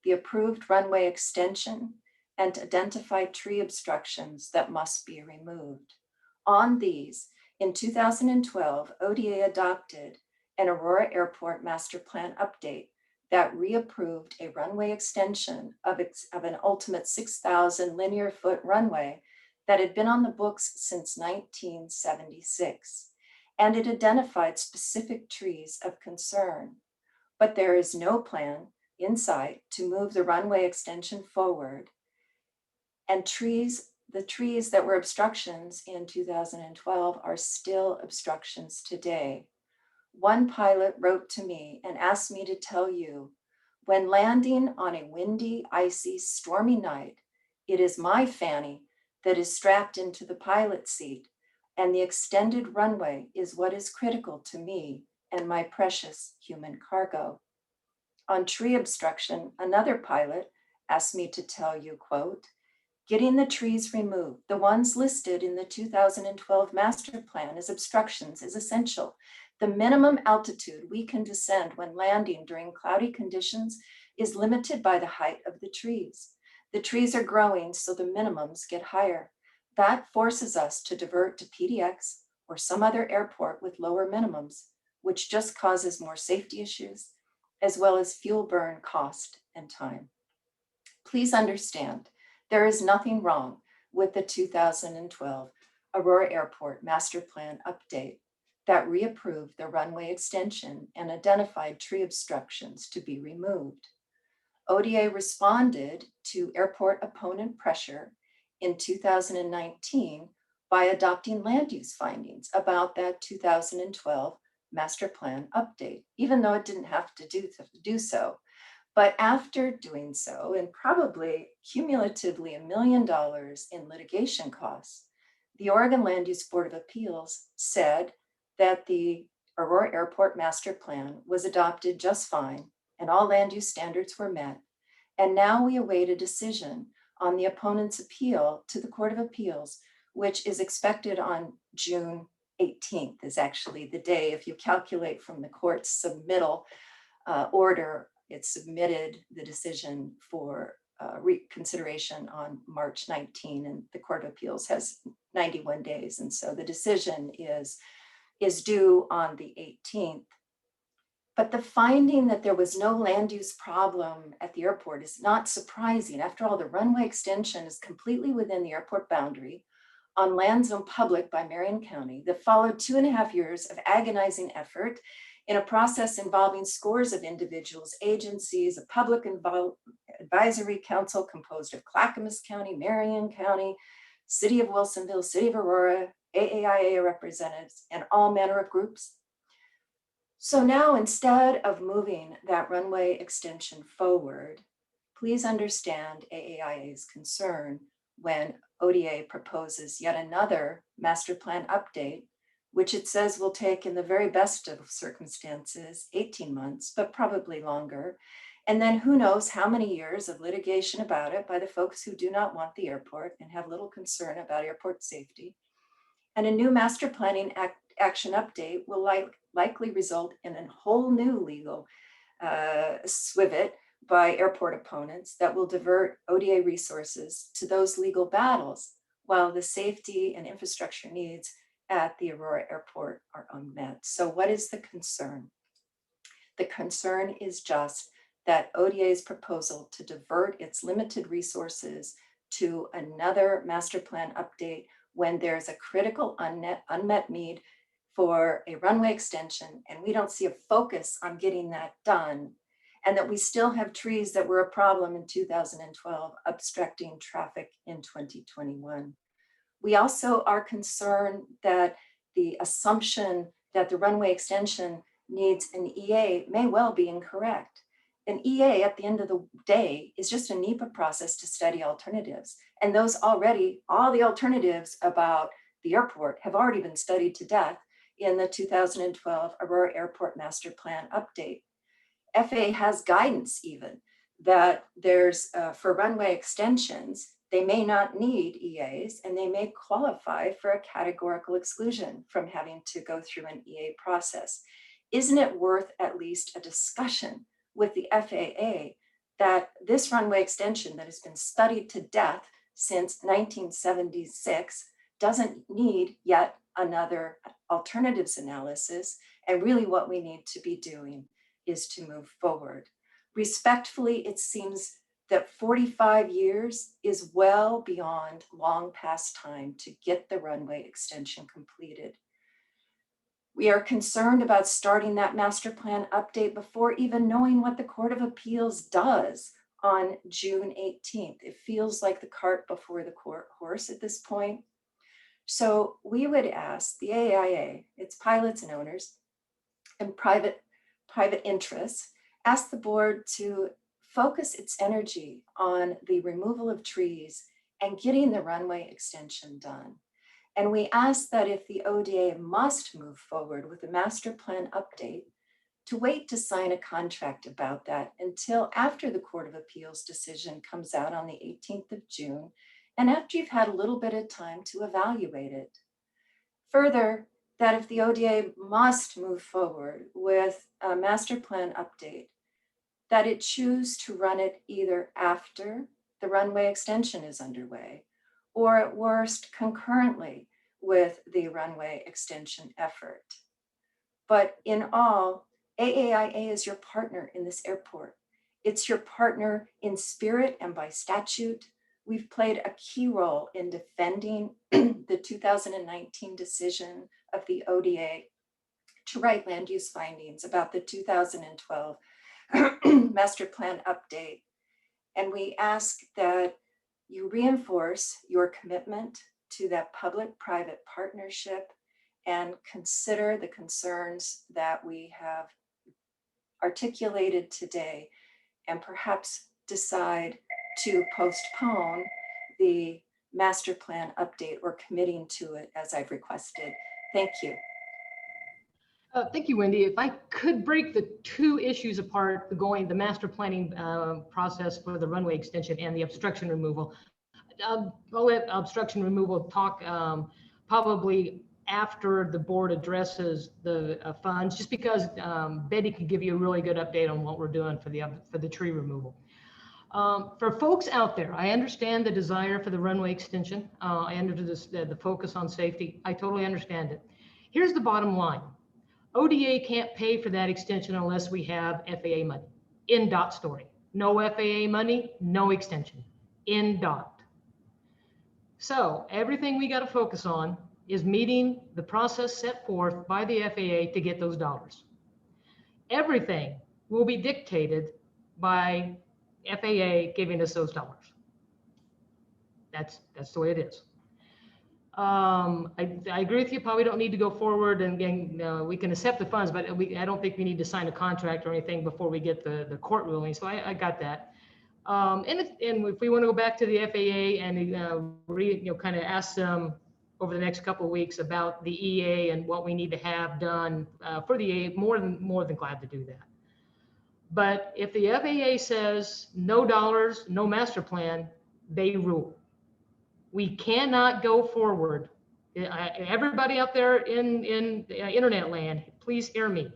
the approved runway extension and identified tree obstructions that must be removed. On these, in 2012, ODA adopted an Aurora Airport Master Plan update that reapproved a runway extension of an ultimate 6,000 linear foot runway that had been on the books since 1976. And it identified specific trees of concern. But there is no plan in sight to move the runway extension forward. And the trees that were obstructions in 2012 are still obstructions today. One pilot wrote to me and asked me to tell you, when landing on a windy, icy, stormy night, it is my fanny that is strapped into the pilot seat, and the extended runway is what is critical to me and my precious human cargo. On tree obstruction, another pilot asked me to tell you, quote, getting the trees removed, the ones listed in the 2012 master plan as obstructions, is essential. The minimum altitude we can descend when landing during cloudy conditions is limited by the height of the trees. The trees are growing, so the minimums get higher. That forces us to divert to PDX or some other airport with lower minimums, which just causes more safety issues, as well as fuel burn, cost, and time. Please understand, there is nothing wrong with the 2012 Aurora Airport Master Plan update that reapproved the runway extension and identified tree obstructions to be removed. ODA responded to airport opponent pressure in 2019 by adopting land use findings about that 2012 Master Plan update, even though it didn't have to do so. But after doing so, and probably cumulatively $1 million in litigation costs, the Oregon Land Use Board of Appeals said that the Aurora Airport Master Plan was adopted just fine and all land use standards were met. And now we await a decision on the opponent's appeal to the Court of Appeals, which is expected on June 18th, is actually the day. If you calculate from the court's submittal order, it submitted the decision for reconsideration on March 19, and the Court of Appeals has 91 days. And so the decision is due on the 18th. But the finding that there was no land use problem at the airport is not surprising. After all, the runway extension is completely within the airport boundary on land zone public by Marion County that followed 2.5 years of agonizing effort in a process involving scores of individuals, agencies, a public advisory council composed of Clackamas County, Marion County, City of Wilsonville, City of Aurora, AAIA representatives, and all manner of groups. So now, instead of moving that runway extension forward, please understand AAIA's concern when ODA proposes yet another master plan update which it says will take, in the very best of circumstances, 18 months, but probably longer. And then who knows how many years of litigation about it by the folks who do not want the airport and have little concern about airport safety. And a new master planning action update will likely result in a whole new legal swivet by airport opponents that will divert ODA resources to those legal battles while the safety and infrastructure needs at the Aurora Airport are unmet. So what is the concern? The concern is just that ODA's proposal to divert its limited resources to another master plan update when there's a critical unmet need for a runway extension, and we don't see a focus on getting that done, and that we still have trees that were a problem in 2012 obstructing traffic in 2021. We also are concerned that the assumption that the runway extension needs an EA may well be incorrect. An EA at the end of the day is just a NEPA process to study alternatives. And those already, all the alternatives about the airport have already been studied to death in the 2012 Aurora Airport Master Plan update. FAA has guidance even that there's, for runway extensions, they may not need EAs and they may qualify for a categorical exclusion from having to go through an EA process. Isn't it worth at least a discussion with the FAA that this runway extension that has been studied to death since 1976 doesn't need yet another alternatives analysis, and really what we need to be doing is to move forward. Respectfully, it seems that 45 years is well beyond long past time to get the runway extension completed. We are concerned about starting that master plan update before even knowing what the Court of Appeals does on June 18th. It feels like the cart before the horse at this point. So we would ask the AIA, its pilots and owners, and private interests, ask the board to focus its energy on the removal of trees and getting the runway extension done. And we ask that if the ODA must move forward with a master plan update, to wait to sign a contract about that until after the Court of Appeals decision comes out on the 18th of June, and after you've had a little bit of time to evaluate it. Further, that if the ODA must move forward with a master plan update, that it choose to run it either after the runway extension is underway, or at worst concurrently with the runway extension effort. But in all, AAIA is your partner in this airport. It's your partner in spirit and by statute. We've played a key role in defending the 2019 decision of the ODA to write land use findings about the 2012 master plan update. And we ask that you reinforce your commitment to that public-private partnership and consider the concerns that we have articulated today, and perhaps decide to postpone the master plan update or committing to it as I've requested. Thank you. Thank you, Wendy. If I could break the two issues apart, the master planning process for the runway extension and the obstruction removal. I'll let obstruction removal talk probably after the board addresses the funds, just because Betty can give you a really good update on what we're doing for the tree removal. For folks out there, I understand the desire for the runway extension. I understand the focus on safety. I totally understand it. Here's the bottom line. ODA can't pay for that extension unless we have FAA money. End dot story. No FAA money, no extension. End dot. So everything we got to focus on is meeting the process set forth by the FAA to get those dollars. Everything will be dictated by FAA giving us those dollars. That's the way it is. I agree with you. Probably don't need to go forward, and we can accept the funds, but I don't think we need to sign a contract or anything before we get the court ruling. So I got that. And if we want to go back to the FAA and kind of ask them over the next couple of weeks about the EA and what we need to have done for the EA. More than glad to do that. But if the FAA says no dollars, no master plan, they rule. We cannot go forward. Everybody out there in internet land, please hear me.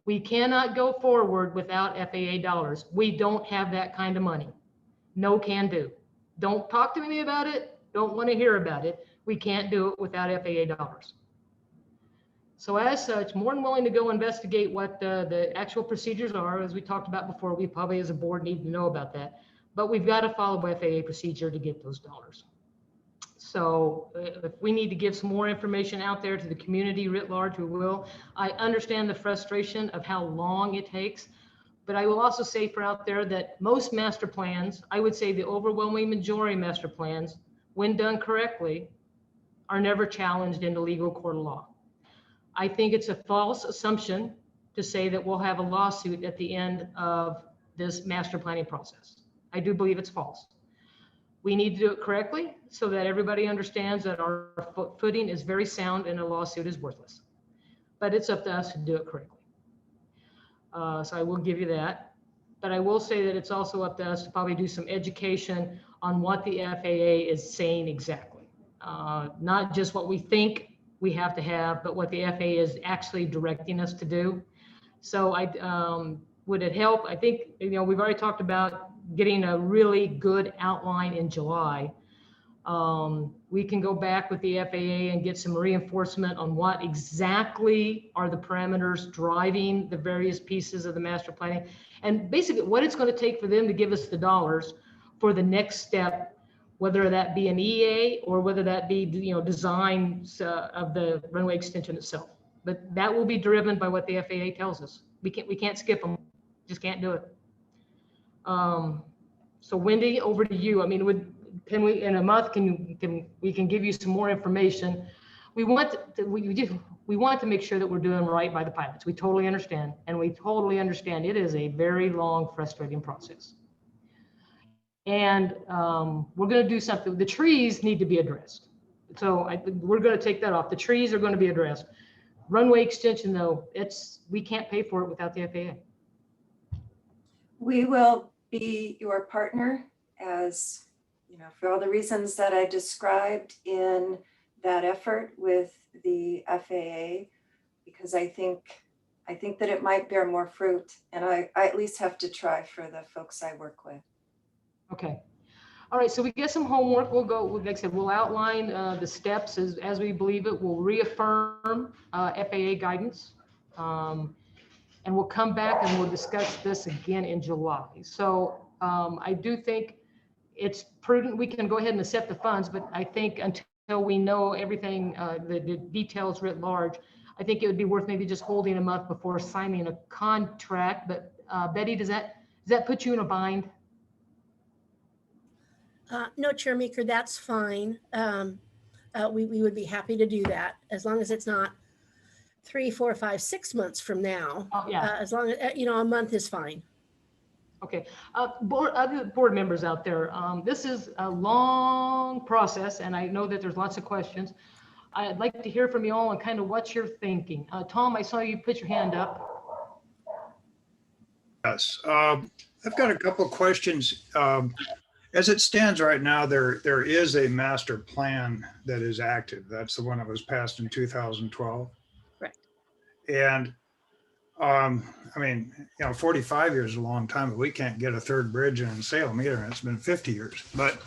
We cannot go forward without FAA dollars. We don't have that kind of money. No can do. Don't talk to me about it. Don't want to hear about it. We can't do it without FAA dollars. So as such, more than willing to go investigate what the actual procedures are. As we talked about before, we probably as a board need to know about that. But we've got to follow FAA procedure to get those dollars. So if we need to give some more information out there to the community writ large, we will. I understand the frustration of how long it takes, but I will also say for out there that most master plans, I would say the overwhelming majority of master plans, when done correctly, are never challenged into legal court of law. I think it's a false assumption to say that we'll have a lawsuit at the end of this master planning process. I do believe it's false. We need to do it correctly so that everybody understands that our footing is very sound and a lawsuit is worthless. But it's up to us to do it correctly. So I will give you that. But I will say that it's also up to us to probably do some education on what the FAA is saying exactly. Not just what we think we have to have, but what the FAA is actually directing us to do. So would it help? I think, we've already talked about getting a really good outline in July. We can go back with the FAA and get some reinforcement on what exactly are the parameters driving the various pieces of the master planning, and basically what it's going to take for them to give us the dollars for the next step, whether that be an EA or whether that be designs of the runway extension itself. But that will be driven by what the FAA tells us. We can't skip them. Just can't do it. So Wendy, over to you. I mean, can we in a month we can give you some more information? We want to make sure that we're doing right by the pilots. We totally understand, and we totally understand it is a very long, frustrating process. And we're going to do something. The trees need to be addressed. So we're going to take that off. The trees are going to be addressed. Runway extension, though, we can't pay for it without the FAA. We will be your partner, as for all the reasons that I described in that effort with the FAA, because I think that it might bear more fruit, and I at least have to try for the folks I work with. Okay. All right, so we get some homework. We'll go, like I said, we'll outline the steps as we believe it. We'll reaffirm FAA guidance. And we'll come back and we'll discuss this again in July. So I do think it's prudent. We can go ahead and accept the funds, but I think until we know everything, the details writ large, I think it would be worth maybe just holding a month before signing a contract. But Betty, does that put you in a bind? No, Chair Meeker, that's fine. We would be happy to do that as long as it's not 3, 4, 5, 6 months from now. Oh, yeah. As long as, a month is fine. Okay. Other board members out there, this is a long process, and I know that there's lots of questions. I'd like to hear from you all and kind of what you're thinking. Tom, I saw you put your hand up. Yes. I've got a couple of questions. As it stands right now, there is a master plan that is active. That's the one that was passed in 2012. Right. And I mean, 45 years is a long time, but we can't get a third bridge in Salem either. And it's been 50 years. But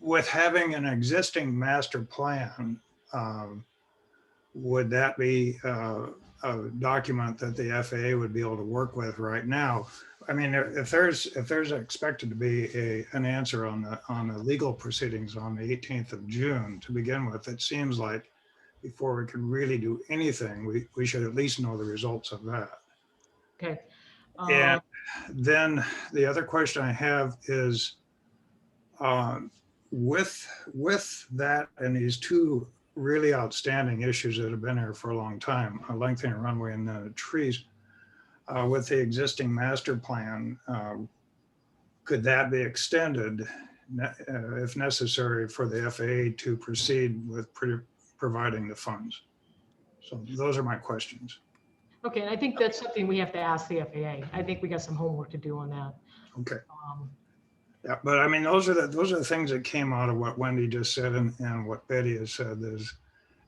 with having an existing master plan, would that be a document that the FAA would be able to work with right now? I mean, if there's expected to be an answer on the legal proceedings on the 18th of June to begin with, it seems like before we can really do anything, we should at least know the results of that. Okay. And then the other question I have is with that and these two really outstanding issues that have been here for a long time, a lengthening runway and the trees, with the existing master plan, could that be extended if necessary for the FAA to proceed with providing the funds? So those are my questions. Okay, and I think that's something we have to ask the FAA. I think we got some homework to do on that. Okay. Yeah, but I mean, those are the things that came out of what Wendy just said and what Betty has said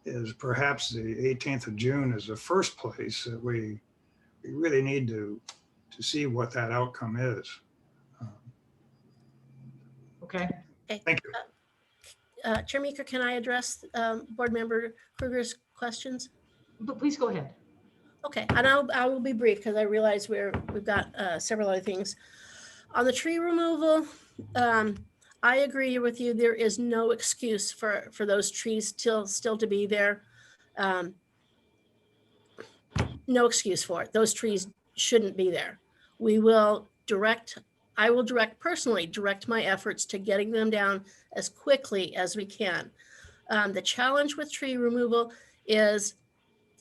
is perhaps the 18th of June is the first place that we really need to see what that outcome is. Okay. Thank you. Chair Meeker, can I address Board Member Kruger's questions? But please go ahead. Okay, and I will be brief because I realize we've got several other things. On the tree removal, I agree with you. There is no excuse for those trees still to be there. No excuse for it. Those trees shouldn't be there. I will personally direct my efforts to getting them down as quickly as we can. The challenge with tree removal is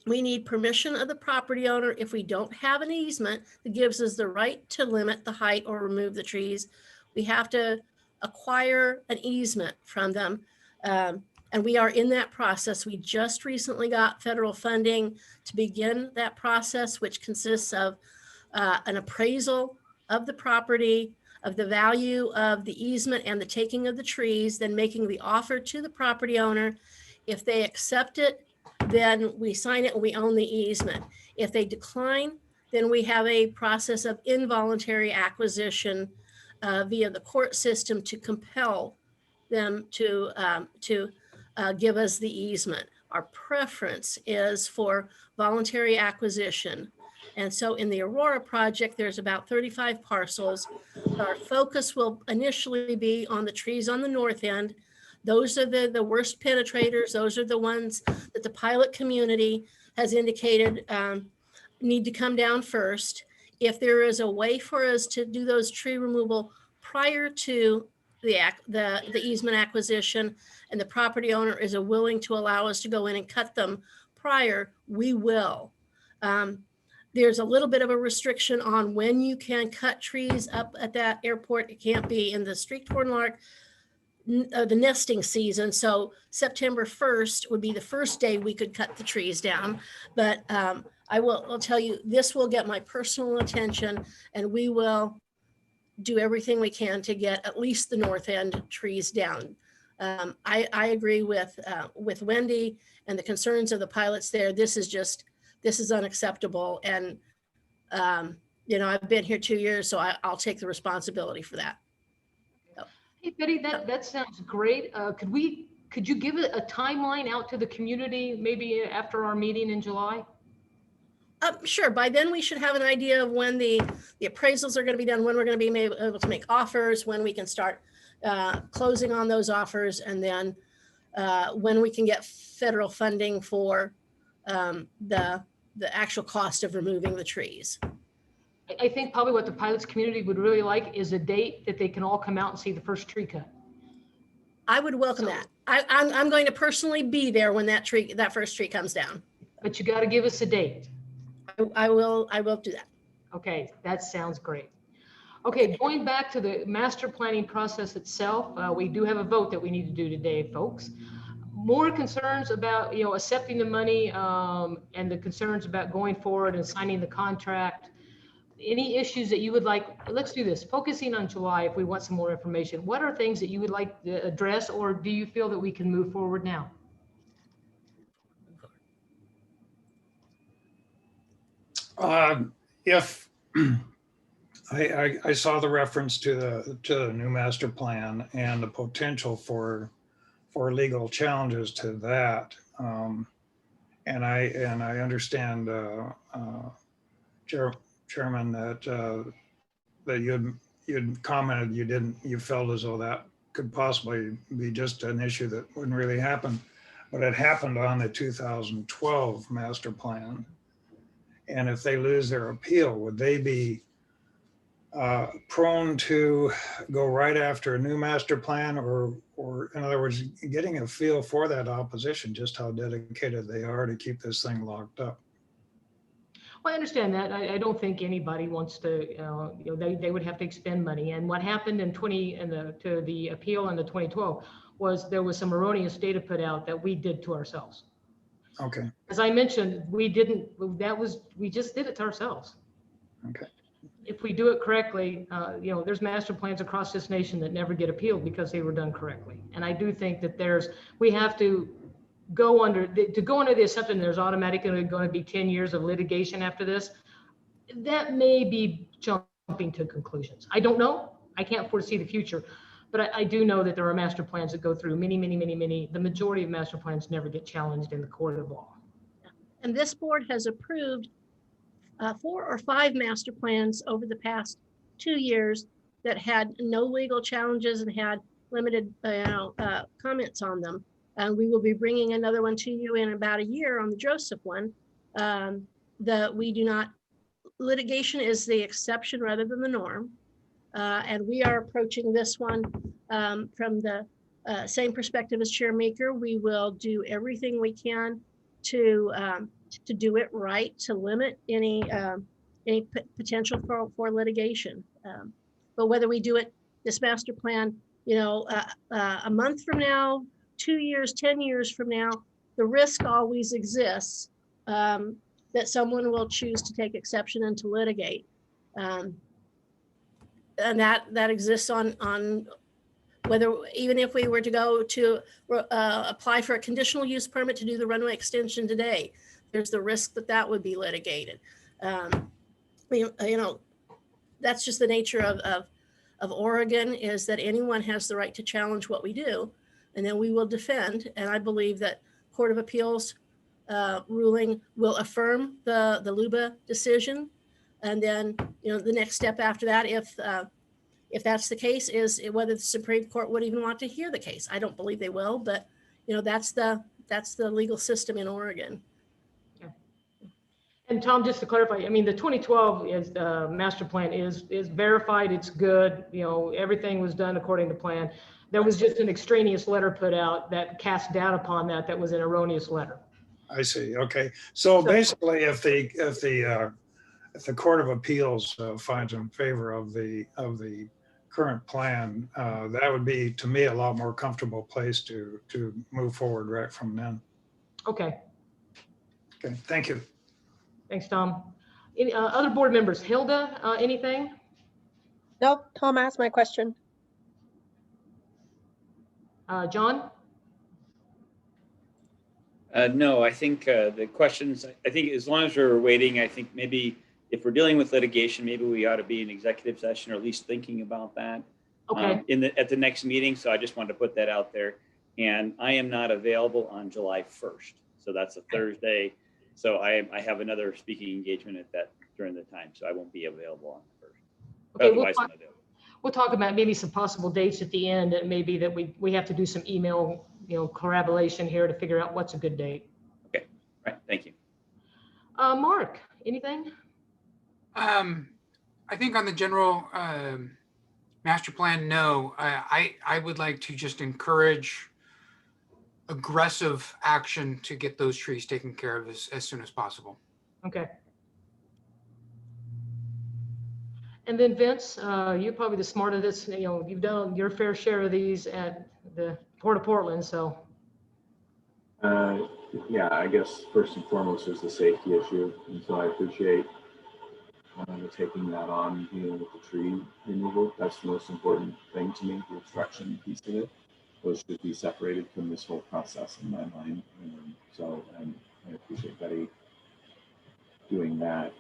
we need permission of the property owner. If we don't have an easement that gives us the right to limit the height or remove the trees, we have to acquire an easement from them. And we are in that process. We just recently got federal funding to begin that process, which consists of an appraisal of the property, of the value of the easement and the taking of the trees, then making the offer to the property owner. If they accept it, then we sign it and we own the easement. If they decline, then we have a process of involuntary acquisition via the court system to compel them to give us the easement. Our preference is for voluntary acquisition. And so in the Aurora project, there's about 35 parcels. Our focus will initially be on the trees on the north end. Those are the worst penetrators. Those are the ones that the pilot community has indicated need to come down first. If there is a way for us to do those tree removal prior to the easement acquisition and the property owner is willing to allow us to go in and cut them prior, we will. There's a little bit of a restriction on when you can cut trees up at that airport. It can't be in the streaked hornlark, the nesting season. So September 1st would be the first day we could cut the trees down. But I'll tell you, this will get my personal attention and we will do everything we can to get at least the north end trees down. I agree with Wendy and the concerns of the pilots there. This is unacceptable. And, I've been here 2 years, so I'll take the responsibility for that. Hey, Betty, that sounds great. Could you give a timeline out to the community, maybe after our meeting in July? Sure. By then we should have an idea of when the appraisals are going to be done, when we're going to be able to make offers, when we can start closing on those offers, and then when we can get federal funding for the actual cost of removing the trees. I think probably what the pilots community would really like is a date that they can all come out and see the first tree cut. I would welcome that. I'm going to personally be there when that first tree comes down. But you got to give us a date. I will do that. Okay, that sounds great. Okay, going back to the master planning process itself, we do have a vote that we need to do today, folks. More concerns about, accepting the money and the concerns about going forward and signing the contract. Any issues that you would like, let's do this, focusing on July if we want some more information. What are things that you would like to address, or do you feel that we can move forward now? If I saw the reference to the new master plan and the potential for legal challenges to that, and I understand, Chairman, that you'd commented you felt as though that could possibly be just an issue that wouldn't really happen, but it happened on the 2012 master plan. And if they lose their appeal, would they be prone to go right after a new master plan, or in other words, getting a feel for that opposition, just how dedicated they are to keep this thing locked up? Well, I understand that. I don't think anybody wants to, they would have to expend money. And what happened to the appeal in the 2012 was there was some erroneous data put out that we did to ourselves. Okay, As I mentioned, we just did it to ourselves. okay. If we do it correctly, there's master plans across this nation that never get appealed because they were done correctly. And I do think that we have to go under the assumption there's automatically going to be 10 years of litigation after this. That may be jumping to conclusions. I don't know. I can't foresee the future. But I do know that there are master plans that go through many. The majority of master plans never get challenged in the court of law. And this board has approved 4 or 5 master plans over the past 2 years that had no legal challenges and had limited comments on them. And we will be bringing another one to you in about a year on the Joseph one. Litigation is the exception rather than the norm. And we are approaching this one from the same perspective as Chair Maker. We will do everything we can to do it right, to limit any potential for litigation. But whether we do it, this master plan, a month from now, 2 years, 10 years from now, the risk always exists that someone will choose to take exception and to litigate. And that exists on whether, even if we were to go to apply for a conditional use permit to do the runway extension today, there's the risk that would be litigated. That's just the nature of Oregon, is that anyone has the right to challenge what we do, and then we will defend. And I believe that Court of Appeals ruling will affirm the LUBA decision. And then, the next step after that, if that's the case, is whether the Supreme Court would even want to hear the case. I don't believe they will, but that's the legal system in Oregon. Yeah. And Tom, just to clarify, the 2012 is master plan is verified. It's good. Everything was done according to plan. There was just an extraneous letter put out that cast doubt upon that was an erroneous letter. I see. Okay. So basically, if the Court of Appeals finds in favor of the current plan, that would be, to me, a lot more comfortable place to move forward right from then. Okay. Okay. Thank you. Thanks, Tom. Any other board members? Hilda, anything? Nope. Tom asked my question. John? No, I think the questions, I think as long as we're waiting, I think maybe if we're dealing with litigation, maybe we ought to be in executive session, or at least thinking about that Okay. at the next meeting. So I just wanted to put that out there. And I am not available on July 1st. So that's a Thursday. So I have another speaking engagement during the time. So I won't be available on the 1st. Okay, Otherwise, I'm available. We'll talk about maybe some possible dates at the end, and maybe that we have to do some email, collaboration here to figure out what's a good date. Okay, right. Thank you. Mark, anything? I think on the general master plan, no. I would like to just encourage aggressive action to get those trees taken care of as soon as possible. Okay. And then Vince, you're probably the smart of this. You've done your fair share of these at the Port of Portland, so. Yeah, I guess first and foremost is the safety issue, and so I appreciate taking that on, dealing with the tree removal. That's the most important thing to me, the obstruction piece of it. Those should be separated from this whole process in my mind. I appreciate Betty doing that.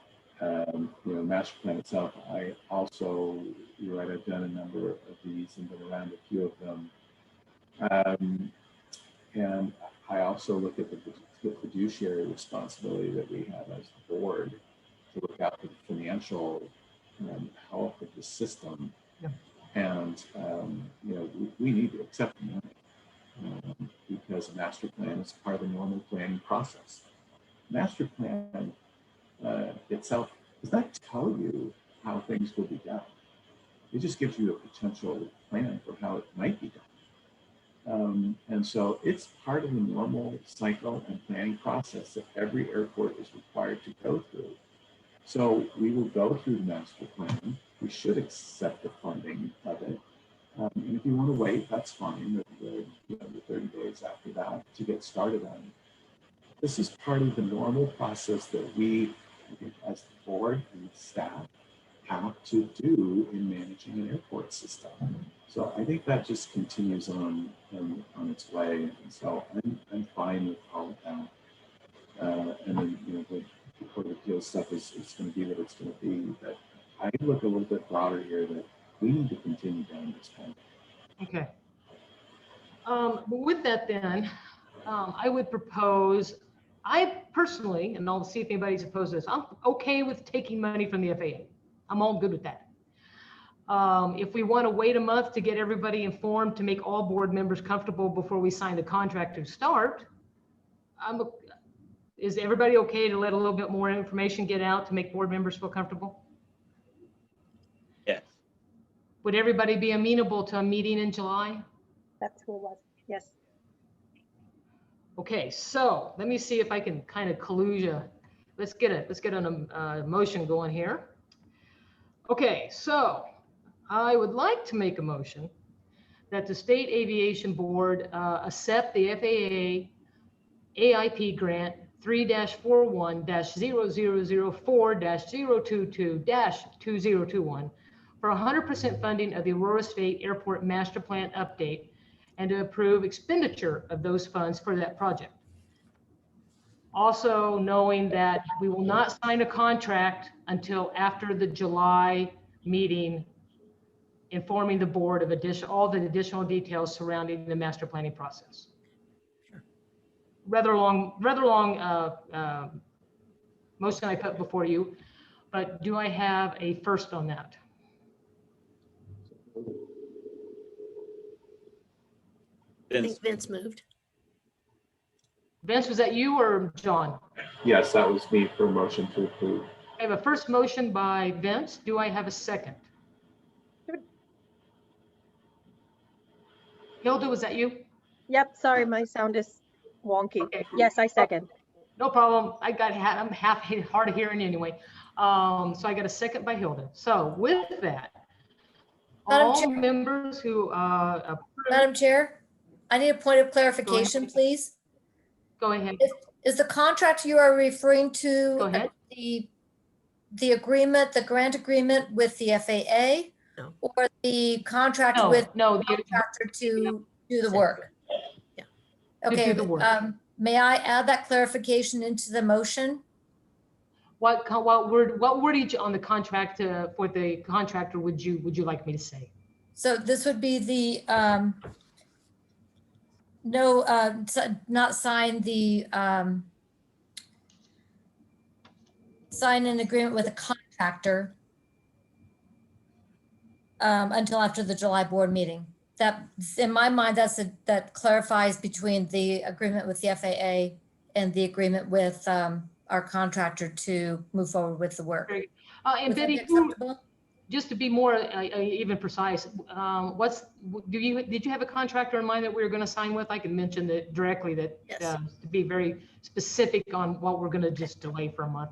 Master plan itself, I also, you're right, I've done a number of these and been around a few of them. And I also look at the fiduciary responsibility that we have as the board to look out for the financial health of the system. Yeah. And, we need to accept the money because a master plan is part of the normal planning process. Master plan itself does not tell you how things will be done. It just gives you a potential plan for how it might be done. And so it's part of the normal cycle and planning process that every airport is required to go through. So we will go through the master plan. We should accept the funding of it. And if you want to wait, that's fine. The 30 days after that to get started on it. This is part of the normal process that we, I think, as the board and staff, have to do in managing an airport system. So I think that just continues on its way. And so I'm fine with all of that. And then, the Court of Appeals stuff is going to be what it's going to be. But I look a little bit broader here that we need to continue down this path. Okay. But with that then, I would propose, I personally, and I'll see if anybody's opposed to this, I'm okay with taking money from the FAA. I'm all good with that. If we want to wait a month to get everybody informed, to make all board members comfortable before we sign the contract to start, is everybody okay to let a little bit more information get out to make board members feel comfortable? Yes. Would everybody be amenable to a meeting in July? That's who it was. Yes. Okay, so let me see if I can kind of collude you. Let's get a motion going here. Okay, so I would like to make a motion that the State Aviation Board accept the FAA AIP grant 3-41-0004-022-2021 for 100% funding of the Aurora State Airport Master Plan update and to approve expenditure of those funds for that project. Also knowing that we will not sign a contract until after the July meeting, informing the board of all the additional details surrounding the master planning process. Rather long motion I put before you, but do I have a first on that? I think Vince moved. Vince, was that you or John? Yes, that was me for a motion to approve. I have a first motion by Vince. Do I have a second? Hilda, was that you? Yep, sorry, my sound is wonky. Okay. Yes, I second. No problem. I'm half hard of hearing anyway. So I got a second by Hilda. So with that, Madam all Chair. members who Madam Chair, I need a point of clarification, please. go ahead. Is the contract you are referring to Go ahead. the agreement, the grant agreement with the FAA? No. Or the contract No, with no, the contractor to do the work? Yeah. To Okay, do the work. may I add that clarification into the motion? What wordage on the contract for the contractor would you like me to say? So this would be the, not sign the, sign an agreement with a contractor until after the July board meeting. That, in my mind, that clarifies between the agreement with the FAA and the agreement with our contractor to move forward with the work. And Would that be Betty, acceptable? just to be more even precise, did you have a contractor in mind that we were going to sign with? I can mention that directly, that Yes. to be very specific on what we're going to just delay for a month.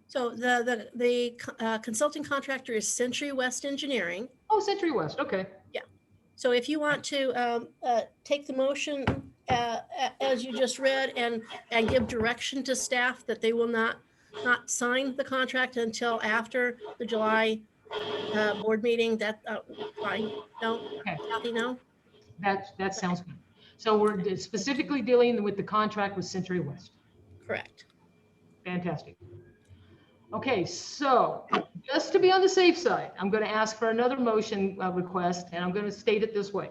So the consulting contractor is Century West Engineering. Oh, Century West. Okay. So if you want to take the motion as you just read and give direction to staff that they will not sign the contract until after the July board meeting, that fine. No, Okay. Kathy, no. That sounds good. So we're specifically dealing with the contract with Century West. Correct. Fantastic. Okay, so just to be on the safe side, I'm going to ask for another motion request, and I'm going to state it this way.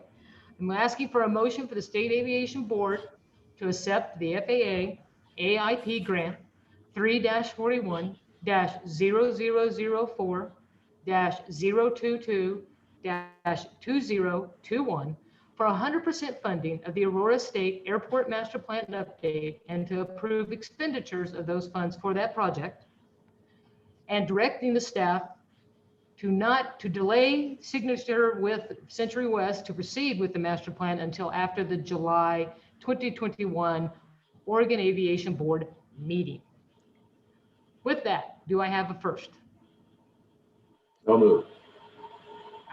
I'm asking for a motion for the State Aviation Board to accept the FAA AIP grant 3-41-000-022-2021 for 100% funding of the Aurora State Airport Master Plan update and to approve expenditures of those funds for that project, and directing the staff to delay signature with Century West to proceed with the master plan until after the July 2021 Oregon Aviation Board meeting. With that, Do I have a first? So moved.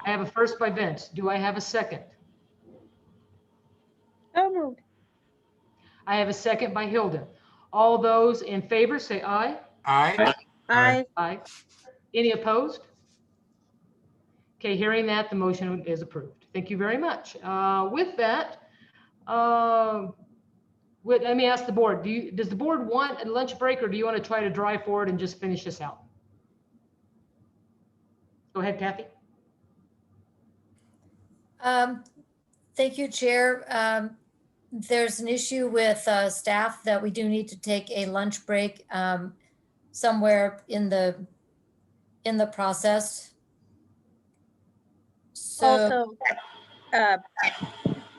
I have a first by Vince. Do I have a second? So moved. I have a second by Hilda. All those in favor say aye. Aye. Aye. Aye. Any opposed? Okay, hearing that, the motion is approved. Thank you very much. With that, let me ask the board, does the board want a lunch break, or do you want to try to drive forward and just finish this out? Go ahead, Kathy. Thank you, Chair. There's an issue with staff that we do need to take a lunch break somewhere in the process. So, Also,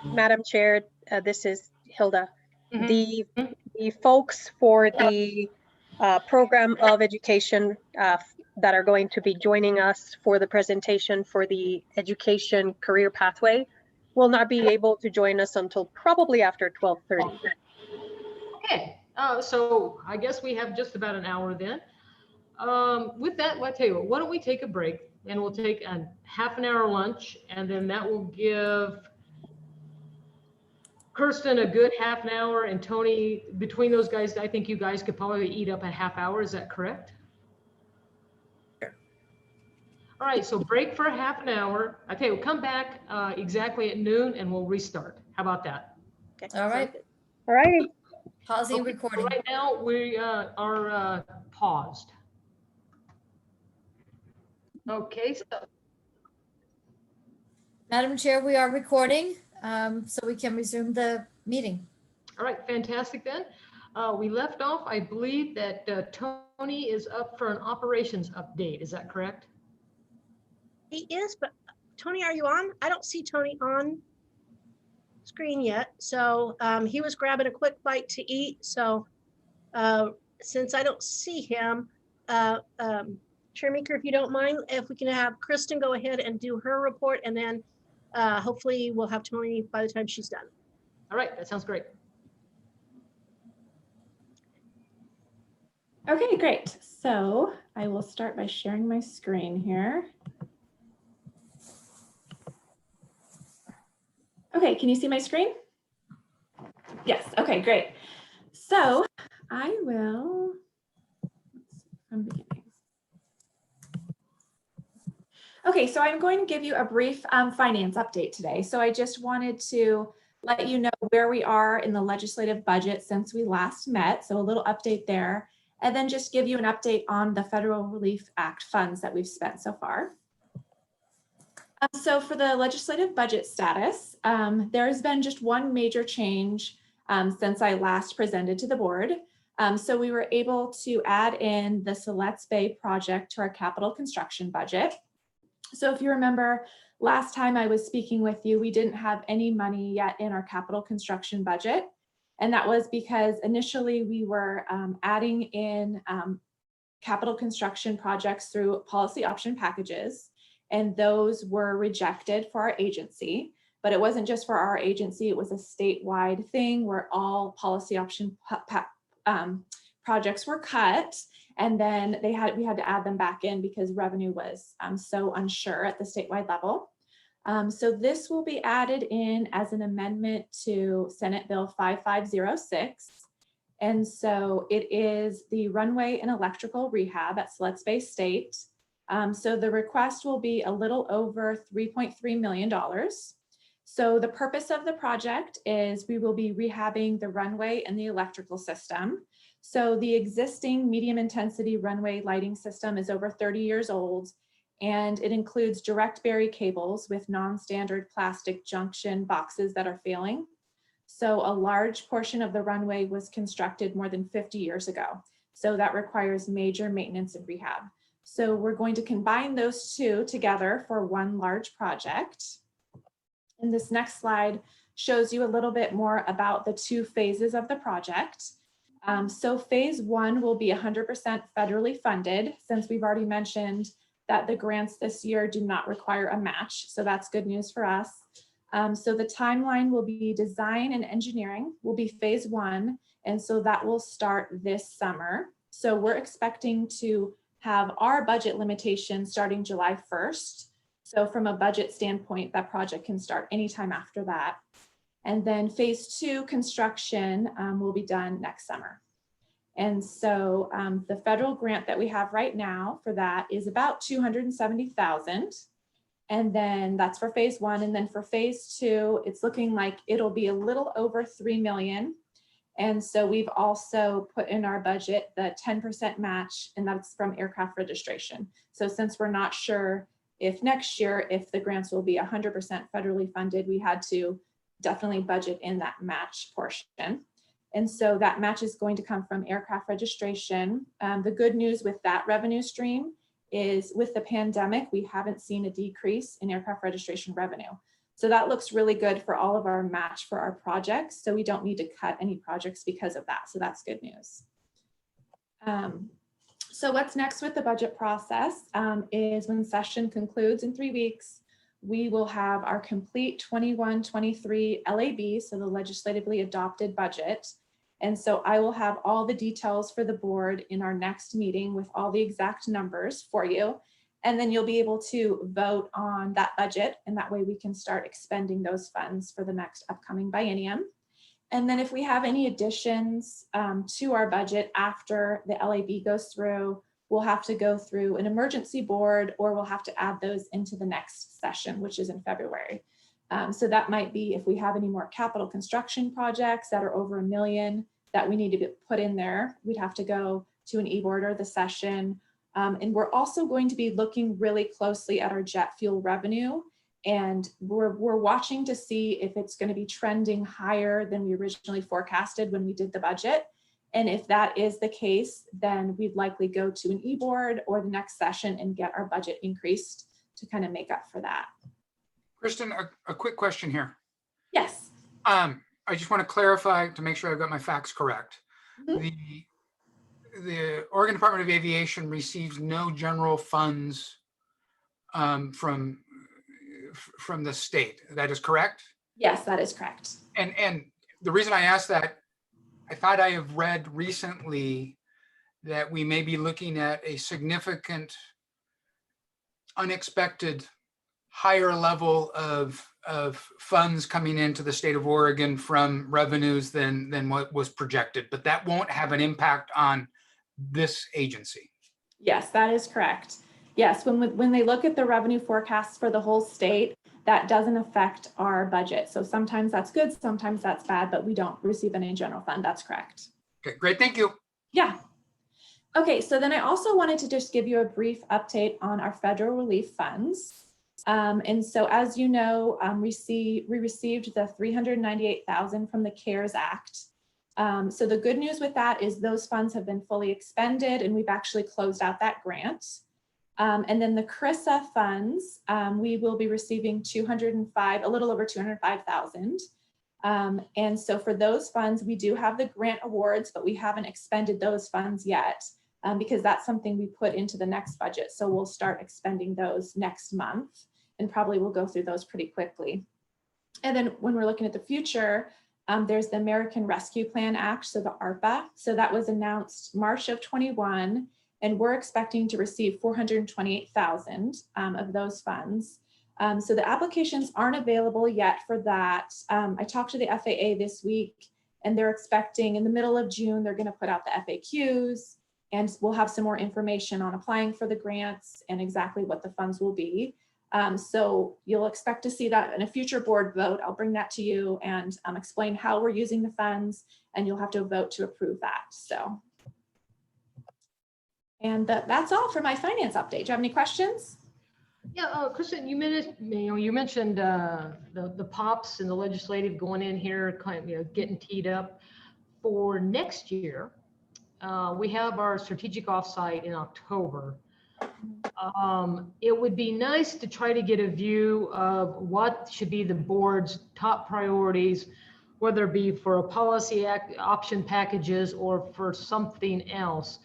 Madam Chair, this is Hilda. Mhm. The folks for the program of education that are going to be joining us for the presentation for the education career pathway will not be able to join us until probably after 12:30. Okay, so I guess we have just about an hour then. With that, I'll tell you what, why don't we take a break, and we'll take a half an hour lunch, and then that will give Kirsten a good half an hour, and Tony, between those guys, I think you guys could probably eat up a half hour. Is that correct? Sure. All right, so break for a half an hour. Okay, we'll come back exactly at noon and we'll restart. How about that? Okay. all right, All righty. pausing Okay, so recording. right now we are paused. Okay, so Madam Chair, we are recording, so we can resume the meeting. all right, fantastic then. We left off, I believe that Tony is up for an operations update. Is that correct? He is, but Tony, are you on? I don't see Tony on screen yet. So he was grabbing a quick bite to eat. So since I don't see him, Chairmaker, if you don't mind, if we can have Kristen go ahead and do her report, and then hopefully we'll have Tony by the time she's done. All right, that sounds great. Okay, great. So I will start by sharing my screen here. Okay, can you see my screen? Yes, okay, great. So I will, from beginning. Okay, so I'm going to give you a brief finance update today. So I just wanted to let you know where we are in the legislative budget since we last met. So a little update there, and then just give you an update on the Federal Relief Act funds that we've spent so far. So for the legislative budget status, there has been just one major change since I last presented to the board. So we were able to add in the Siletz Bay project to our capital construction budget. So if you remember, last time I was speaking with you, we didn't have any money yet in our capital construction budget. And that was because initially we were adding in capital construction projects through policy option packages, and those were rejected for our agency. But it wasn't just for our agency, it was a statewide thing where all policy option projects were cut. And then we had to add them back in because revenue was so unsure at the statewide level. So this will be added in as an amendment to Senate Bill 5506. And so it is the runway and electrical rehab at Siletz Bay State. So the request will be a little over $3.3 million. So the purpose of the project is we will be rehabbing the runway and the electrical system. So the existing medium intensity runway lighting system is over 30 years old, and it includes direct bury cables with non-standard plastic junction boxes that are failing. So a large portion of the runway was constructed more than 50 years ago. So that requires major maintenance and rehab. So we're going to combine those two together for one large project. And this next slide shows you a little bit more about the two phases of the project. So phase one will be 100% federally funded, since we've already mentioned that the grants this year do not require a match. So that's good news for us. So the timeline will be design and engineering will be phase one. And so that will start this summer. So we're expecting to have our budget limitation starting July 1st. So from a budget standpoint, that project can start anytime after that. And then phase 2 construction will be done next summer. And so the federal grant that we have right now for that is about $270,000. And then that's for phase 1. And then for phase 2, it's looking like it'll be a little over 3 million. And so we've also put in our budget the 10% match, and that's from aircraft registration. So since we're not sure if next year, if the grants will be 100% federally funded, we had to definitely budget in that match portion. And so that match is going to come from aircraft registration. The good news with that revenue stream is with the pandemic, we haven't seen a decrease in aircraft registration revenue. So that looks really good for all of our match for our projects. So we don't need to cut any projects because of that. So that's good news. So what's next with the budget process is when session concludes in 3 weeks, we will have our complete 21-23 LAB, so the legislatively adopted budget. And so I will have all the details for the board in our next meeting with all the exact numbers for you. And then you'll be able to vote on that budget. And that way we can start expending those funds for the next upcoming biennium. And then if we have any additions to our budget after the LAB goes through, we'll have to go through an emergency board, or we'll have to add those into the next session, which is in February. So that might be if we have any more capital construction projects that are over $1 million that we need to be put in there, we'd have to go to an e-board or the session. And we're also going to be looking really closely at our jet fuel revenue. And we're watching to see if it's going to be trending higher than we originally forecasted when we did the budget. And if that is the case, then we'd likely go to an e-board or the next session and get our budget increased to kind of make up for that. Kristen, a quick question here. Yes. I just want to clarify to make sure I've got my facts correct. Mhm. The Oregon Department of Aviation receives no general funds from the state. That is correct? Yes, that is correct. And the reason I asked that, I thought I have read recently that we may be looking at a significant, unexpected, higher level of funds coming into the state of Oregon from revenues than what was projected, but that won't have an impact on this agency. Yes, that is correct. Yes, when they look at the revenue forecasts for the whole state, that doesn't affect our budget. So sometimes that's good, sometimes that's bad, but we don't receive any general fund. That's correct. Okay, great. Thank you. Yeah. Okay, so then I also wanted to just give you a brief update on our federal relief funds. And so as you know, we received the $398,000 from the CARES Act. So the good news with that is those funds have been fully expended and we've actually closed out that grant. And then the CRISA funds, we will be receiving a little over $205,000. And so for those funds, we do have the grant awards, but we haven't expended those funds yet because that's something we put into the next budget. So we'll start expending those next month and probably we'll go through those pretty quickly. And then when we're looking at the future, there's the American Rescue Plan Act, so the ARPA. So that was announced March of 21, and we're expecting to receive $428,000 of those funds. So the applications aren't available yet for that. I talked to the FAA this week, and they're expecting in the middle of June, they're going to put out the FAQs, and we'll have some more information on applying for the grants and exactly what the funds will be. So you'll expect to see that in a future board vote. I'll bring that to you and explain how we're using the funds, and you'll have to vote to approve that. So, and that's all for my finance update. Do you have any questions? Yeah, Kristen, you mentioned the POPs and the legislative going in here, kind of, getting teed up for next year. We have our strategic offsite in October. It would be nice to try to get a view of what should be the board's top priorities, whether it be for a policy option packages or for something else.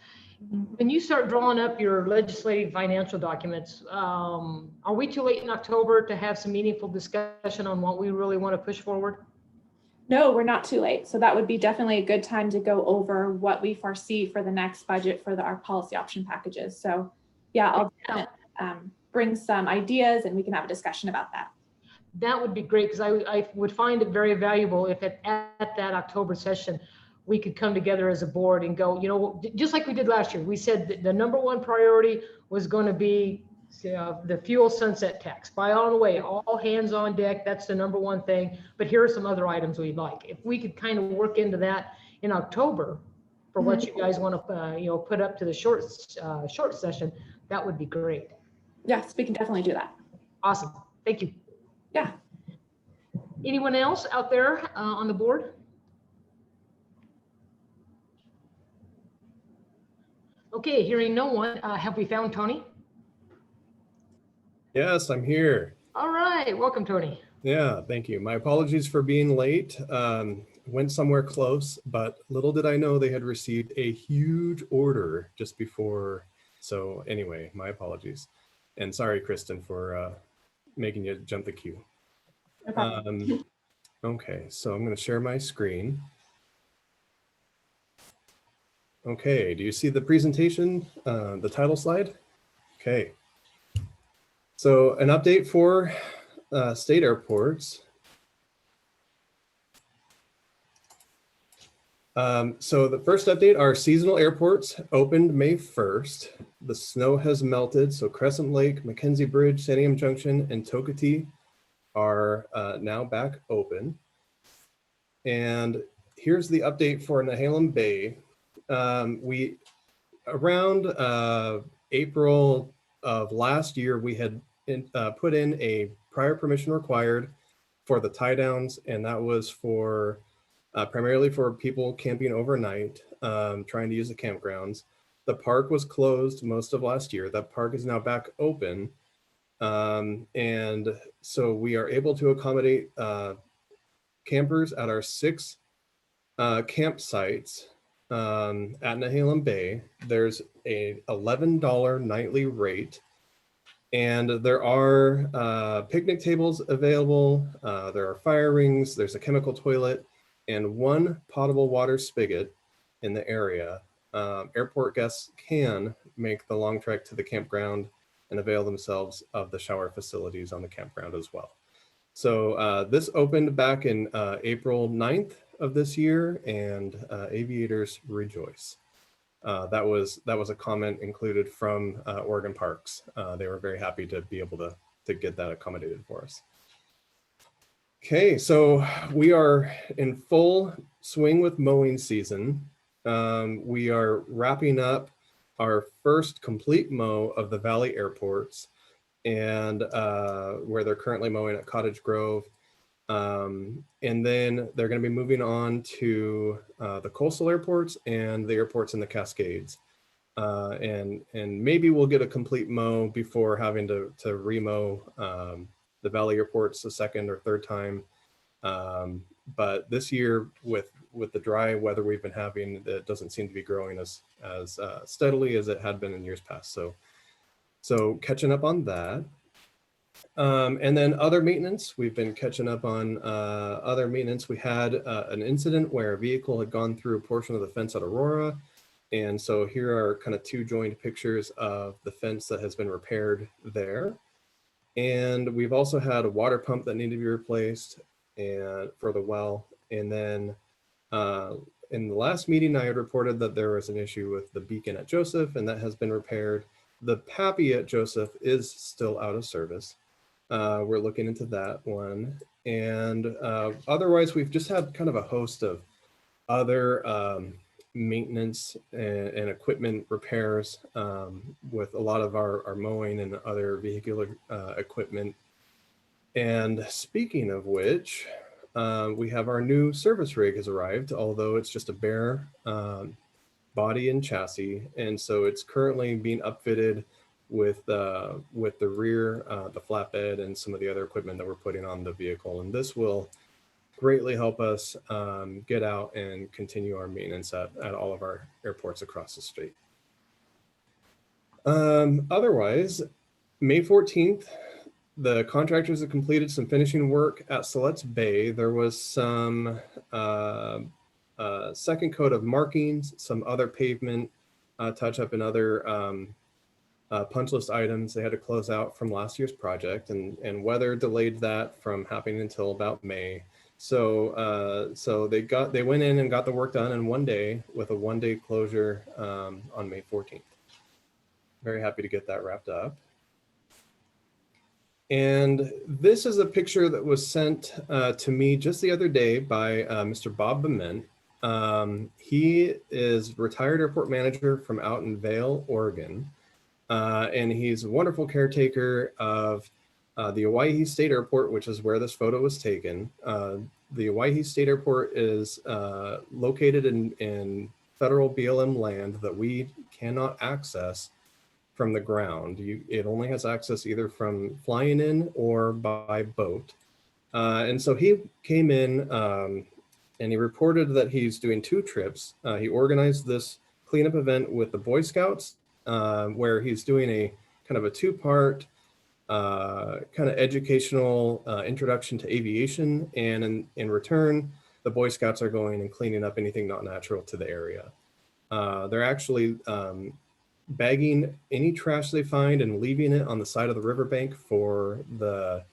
When you start drawing up your legislative financial documents, are we too late in October to have some meaningful discussion on what we really want to push forward? No, we're not too late. So that would be definitely a good time to go over what we foresee for the next budget for our policy option packages. So yeah, I'll bring some ideas and we can have a discussion about that. That would be great, because I would find it very valuable if at that October session, we could come together as a board and go, just like we did last year. We said that the number one priority was going to be the fuel sunset tax. By all the way, all hands on deck. That's the number one thing. But here are some other items we'd like. If we could kind of work into that in October for what you guys want to, put up to the short session, that would be great. Yes, we can definitely do that. Awesome. Thank you. Yeah. Anyone else out there on the board? Okay, hearing no one, have we found Tony? Yes, I'm here. All right, welcome, Tony. Yeah, thank you. My apologies for being late. Went somewhere close, but little did I know they had received a huge order just before. So anyway, my apologies. And sorry, Kristen, for making you jump the queue. No problem. Okay, so I'm going to share my screen. Okay, do you see the presentation, the title slide? Okay. So an update for state airports. So the first update, our seasonal airports opened May 1st. The snow has melted, so Crescent Lake, Mackenzie Bridge, Santiam Junction, and Tokatee are now back open. And here's the update for Nehalem Bay. We around April of last year, we had put in a prior permission required for the tie downs, and that was for primarily for people camping overnight, trying to use the campgrounds. The park was closed most of last year. That park is now back open. And so we are able to accommodate campers at our 6 campsites at Nehalem Bay. There's a $11 nightly rate, and there are picnic tables available. There are fire rings, there's a chemical toilet, and 1 potable water spigot in the area. Airport guests can make the long trek to the campground and avail themselves of the shower facilities on the campground as well. So this opened back in April 9th of this year, and aviators rejoice. That was a comment included from Oregon Parks. They were very happy to be able to get that accommodated for us. Okay, so we are in full swing with mowing season. We are wrapping up our first complete mow of the Valley airports, and where they're currently mowing at Cottage Grove. And then they're going to be moving on to the coastal airports and the airports in the Cascades. And maybe we'll get a complete mow before having to remow the Valley airports the second or third time. But this year, with the dry weather we've been having, it doesn't seem to be growing as steadily as it had been in years past. So catching up on that. And then other maintenance, we've been catching up on other maintenance. We had an incident where a vehicle had gone through a portion of the fence at Aurora. And so here are kind of 2 joined pictures of the fence that has been repaired there. And we've also had a water pump that needed to be replaced and for the well. And then in the last meeting, I had reported that there was an issue with the beacon at Joseph, and that has been repaired. The PAPI at Joseph is still out of service. We're looking into that one. And otherwise, we've just had kind of a host of other maintenance and equipment repairs with a lot of our mowing and other vehicular equipment. And speaking of which, we have our new service rig has arrived, although it's just a bare body and chassis. And so it's currently being upfitted with the rear, the flatbed, and some of the other equipment that we're putting on the vehicle. And this will greatly help us get out and continue our maintenance at all of our airports across the state. Otherwise, May 14th, the contractors have completed some finishing work at Siletz Bay. There was some second coat of markings, some other pavement touch up and other punch list items they had to close out from last year's project, and weather delayed that from happening until about May. So they went in and got the work done in one day with a one-day closure on May 14th. Very happy to get that wrapped up. And this is a picture that was sent to me just the other day by Mr. Bob Bement. He is retired airport manager from out in Vail, Oregon. And he's a wonderful caretaker of the Hawaii State Airport, which is where this photo was taken. The Hawaii State Airport is located in federal BLM land that we cannot access from the ground. It only has access either from flying in or by boat. And so he came in and he reported that he's doing 2 trips. He organized this cleanup event with the Boy Scouts, where he's doing a kind of a 2-part kind of educational introduction to aviation. And in return, the Boy Scouts are going and cleaning up anything not natural to the area. They're actually bagging any trash they find and leaving it on the side of the riverbank for the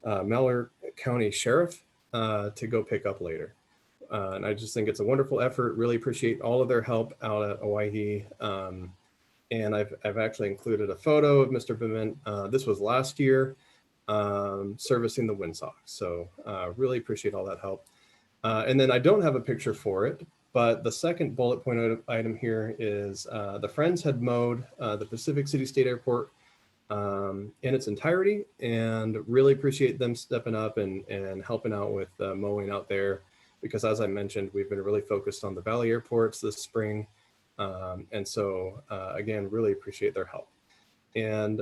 Malheur County Sheriff to go pick up later. And I just think it's a wonderful effort. Really appreciate all of their help out at Hawaii. And I've actually included a photo of Mr. Bement. This was last year, servicing the Windsock. So really appreciate all that help. And then I don't have a picture for it, but the second bullet point item here is the Friends had mowed the Pacific City State Airport in its entirety, and really appreciate them stepping up and helping out with mowing out there. Because as I mentioned, we've been really focused on the Valley airports this spring. And so again, really appreciate their help. And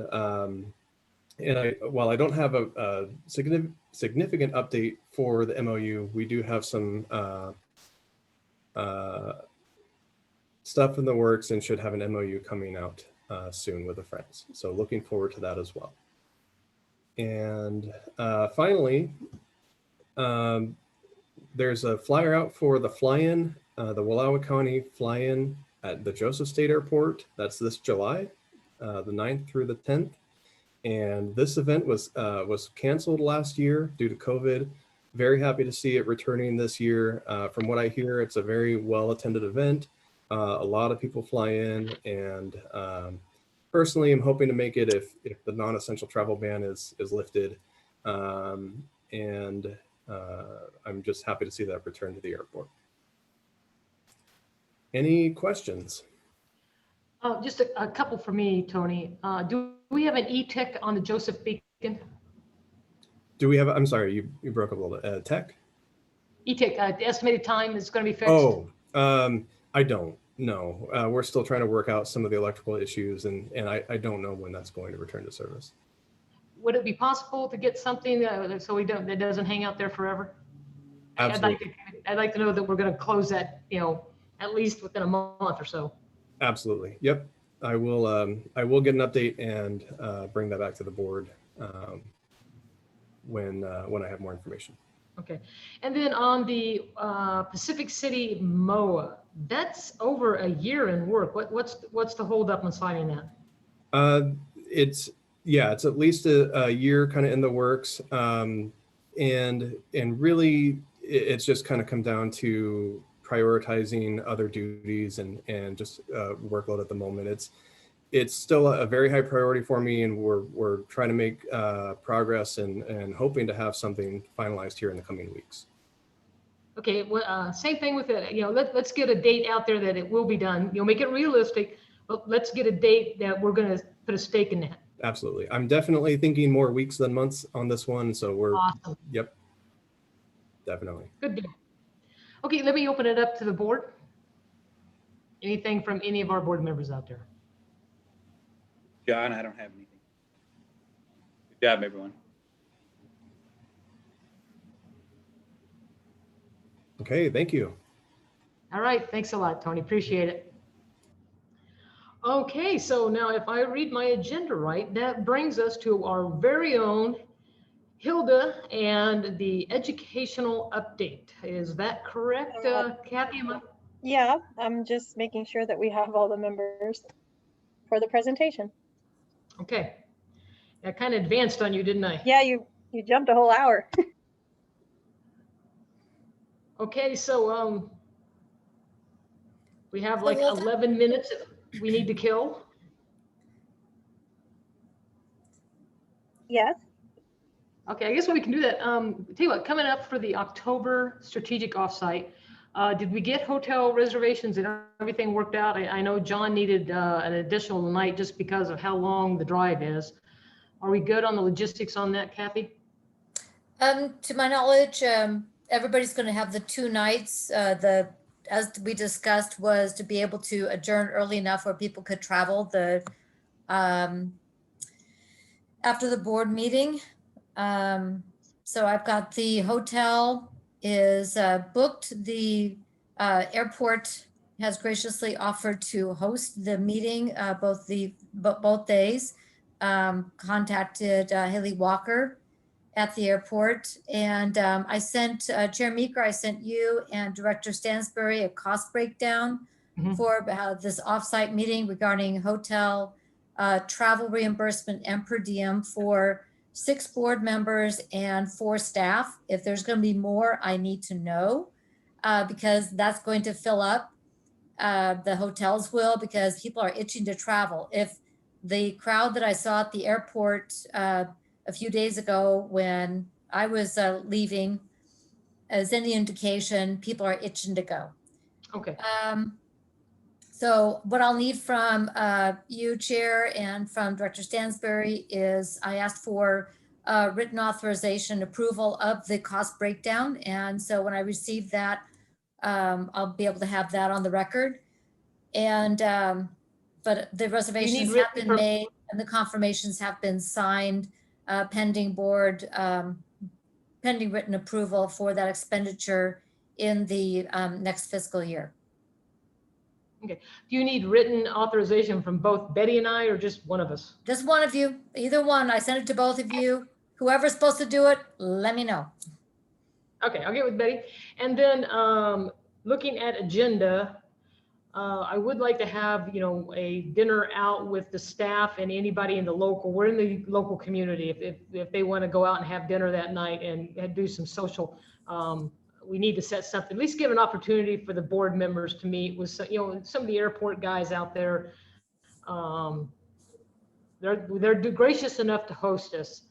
while I don't have a significant update for the MOU, we do have some stuff in the works and should have an MOU coming out soon with the Friends. So looking forward to that as well. And finally, there's a flyer out for the fly-in, the Wallowa County fly-in at the Joseph State Airport. That's this July, the 9th through the 10th. And this event was canceled last year due to COVID. Very happy to see it returning this year. From what I hear, it's a very well-attended event. A lot of people fly in, and personally, I'm hoping to make it if the non-essential travel ban is lifted. And I'm just happy to see that return to the airport. Any questions? Just a couple for me, Tony. Do we have an e-tick on the Joseph Beacon? Do we have, I'm sorry, you broke up a little bit. Tech? E-tick, the estimated time is going to be fixed? Oh, I don't know. We're still trying to work out some of the electrical issues, and I don't know when that's going to return to service. Would it be possible to get something so that doesn't hang out there forever? Absolutely. I'd like to know that we're going to close that, at least within a month or so. Absolutely. Yep. I will get an update and bring that back to the board when I have more information. Okay. And then on the Pacific City MOA, that's over a year in work. What's the holdup on signing that? It's at least a year kind of in the works. And really it's just kind of come down to prioritizing other duties and just workload at the moment. It's still a very high priority for me, and we're trying to make progress and hoping to have something finalized here in the coming weeks. Okay, well, same thing with it. Let's get a date out there that it will be done. Make it realistic, but let's get a date that we're going to put a stake in that. Absolutely. I'm definitely thinking more weeks than months on this one. So we're awesome. Yep. Definitely. Good deal. Okay, let me open it up to the board. Anything from any of our board members out there? John, I don't have anything. Good job, everyone. Okay, thank you. All right, thanks a lot, Tony. Appreciate it. Okay, so now if I read my agenda right, that brings us to our very own Hilda and the educational update. Is that correct, Kathy? Yeah, I'm just making sure that we have all the members for the presentation. Okay. I kind of advanced on you, didn't I? Yeah, you jumped a whole hour. Okay, so we have like 11 minutes we need to kill. Yes. Okay, I guess we can do that. Tell you what, coming up for the October strategic offsite, did we get hotel reservations and everything worked out? I know John needed an additional night just because of how long the drive is. Are we good on the logistics on that, Kathy? To my knowledge, everybody's going to have the 2 nights. As we discussed, was to be able to adjourn early enough where people could travel after the board meeting. So I've got the hotel is booked. The airport has graciously offered to host the meeting both days. Contacted Haley Walker at the airport, and I sent Chair Meeker, I sent you and Director Stansbury a cost breakdown for this offsite meeting regarding hotel, travel reimbursement and per diem for 6 board members and 4 staff. If there's going to be more, I need to know because that's going to fill up. The hotels will, because people are itching to travel. If the crowd that I saw at the airport a few days ago when I was leaving as any indication, people are itching to go. Okay. So what I'll need from you, Chair, and from Director Stansbury is I asked for written authorization approval of the cost breakdown. And so when I receive that, I'll be able to have that on the record. And but the reservations have been made and the confirmations have been signed pending board, pending written approval for that expenditure in the next fiscal year. Okay. Do you need written authorization from both Betty and I, or just one of us? Just one of you, either one. I sent it to both of you. Whoever's supposed to do it, let me know. Okay, I'll get with Betty. And then looking at agenda, I would like to have, a dinner out with the staff and anybody in the local. We're in the local community. If they want to go out and have dinner that night and do some social, we need to set something, at least give an opportunity for the board members to meet with, some of the airport guys out there. They're gracious enough to host us.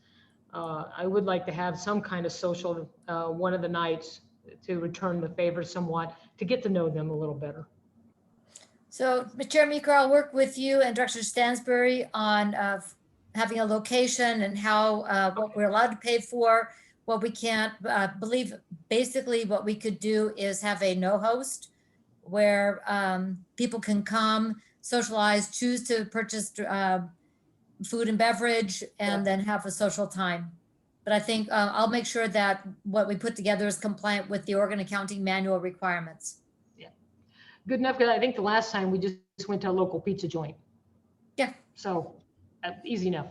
I would like to have some kind of social one of the nights to return the favor somewhat, to get to know them a little better. So, Chair Meeker, I'll work with you and Director Stansbury on having a location and how what we're allowed to pay for, what we can't. Believe basically what we could do is have a no host where people can come, socialize, choose to purchase food and beverage, and then have a social time. But I think I'll make sure that what we put together is compliant with the Oregon Accounting Manual requirements. Yeah, good enough. Because I think the last time we just went to a local pizza joint. Yeah. So easy enough.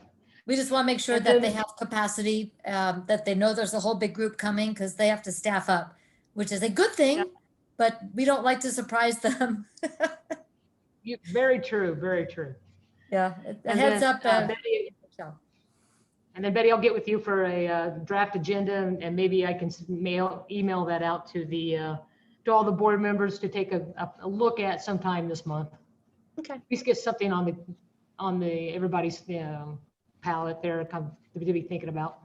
We just want to make sure that they have capacity, that they know there's a whole big group coming, because they have to staff up, which is a good thing, but we don't like to surprise them. Very true, very true. Yeah, a heads up. Betty, and then Betty, I'll get with you for a draft agenda, and maybe I can email that out to to all the board members to take a look at sometime this month. Okay. At least get something on the everybody's palette there to be thinking about.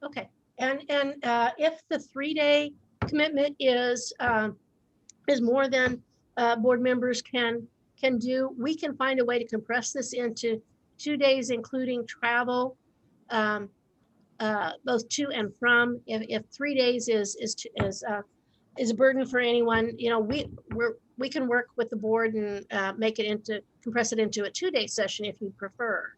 Okay. And if the 3-day commitment is more than board members can do, we can find a way to compress this into 2 days, including travel, both to and from. If 3 days is a burden for anyone, we can work with the board and compress it into a 2-day session if you prefer.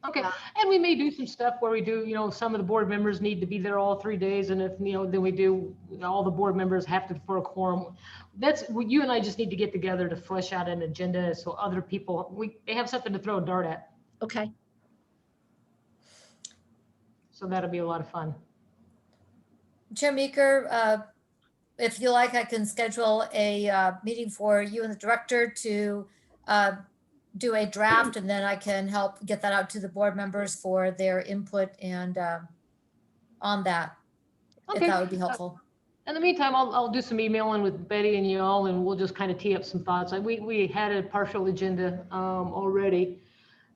Okay, and we may do some stuff where we do, some of the board members need to be there all 3 days, and if, then we do, all the board members have to, for a quorum. You and I just need to get together to flesh out an agenda so other people, they have something to throw a dart at. Okay. So that'll be a lot of fun. Chair Meeker, if you like, I can schedule a meeting for you and the director to do a draft, and then I can help get that out to the board members for their input and on that, if Okay. that would be helpful. In the meantime, I'll do some emailing with Betty and y'all, and we'll just kind of tee up some thoughts. We had a partial agenda already.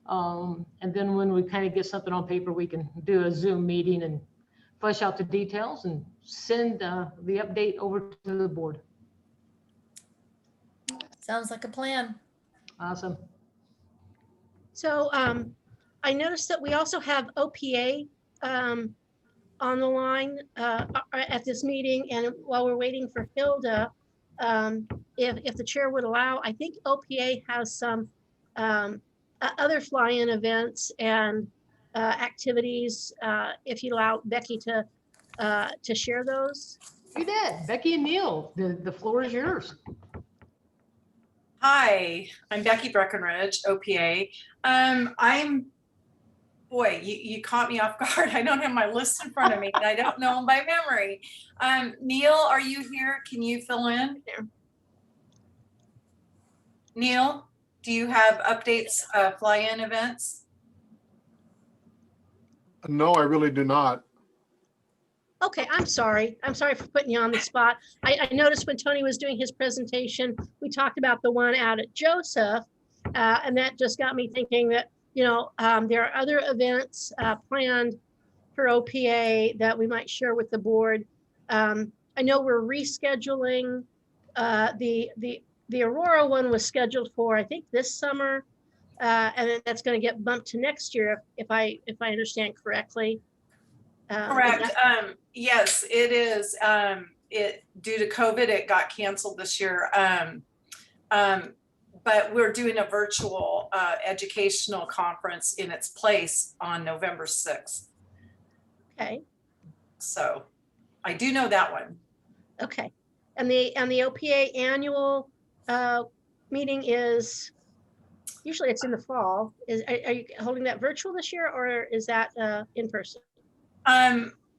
And then when we kind of get something on paper, we can do a Zoom meeting and flesh out the details and send the update over to the board. Sounds like a plan. Awesome. So I noticed that we also have OPA on the line at this meeting. And while we're waiting for Hilda, if the chair would allow, I think OPA has some other fly-in events and activities. If you allow Becky to share those. You did. Becky and Neil, the floor is yours. Hi, I'm Becky Breckenridge, OPA. Boy, you caught me off guard. I don't have my list in front of me and I don't know them by memory. Neil, are you here? Can you fill in? Neil, do you have updates, fly-in events? No, I really do not. Okay, I'm sorry. I'm sorry for putting you on the spot. I noticed when Tony was doing his presentation, we talked about the one out at Joseph, and that just got me thinking that, you know, there are other events planned for OPA that we might share with the board. I know we're rescheduling the Aurora one was scheduled for, I think, this summer, and then that's going to get bumped to next year if I understand correctly. Correct. Yes, it is. Due to COVID, it got canceled this year. But we're doing a virtual educational conference in its place on November 6th. Okay. So I do know that one. Okay. And the OPA annual meeting is, usually it's in the fall. Are you holding that virtual this year, or is that in person?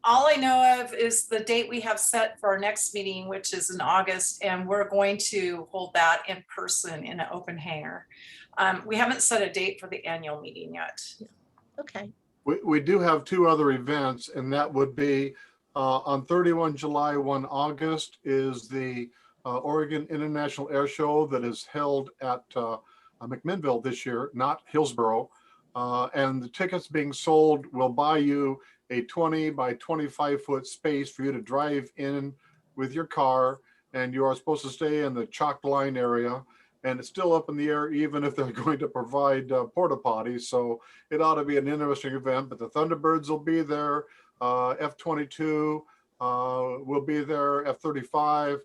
All I know of is the date we have set for our next meeting, which is in August, and we're going to hold that in person in an open hangar. We haven't set a date for the annual meeting yet. Okay. We do have two other events, and that would be on 31 July, 1 August is the Oregon International Air Show that is held at McMinnville this year, not Hillsboro. And the tickets being sold will buy you a 20 by 25 foot space for you to drive in with your car, and you are supposed to stay in the chalk line area, and it's still up in the air even if they're going to provide porta potties. So it ought to be an interesting event. But the Thunderbirds will be there, F-22 will be there, F-35,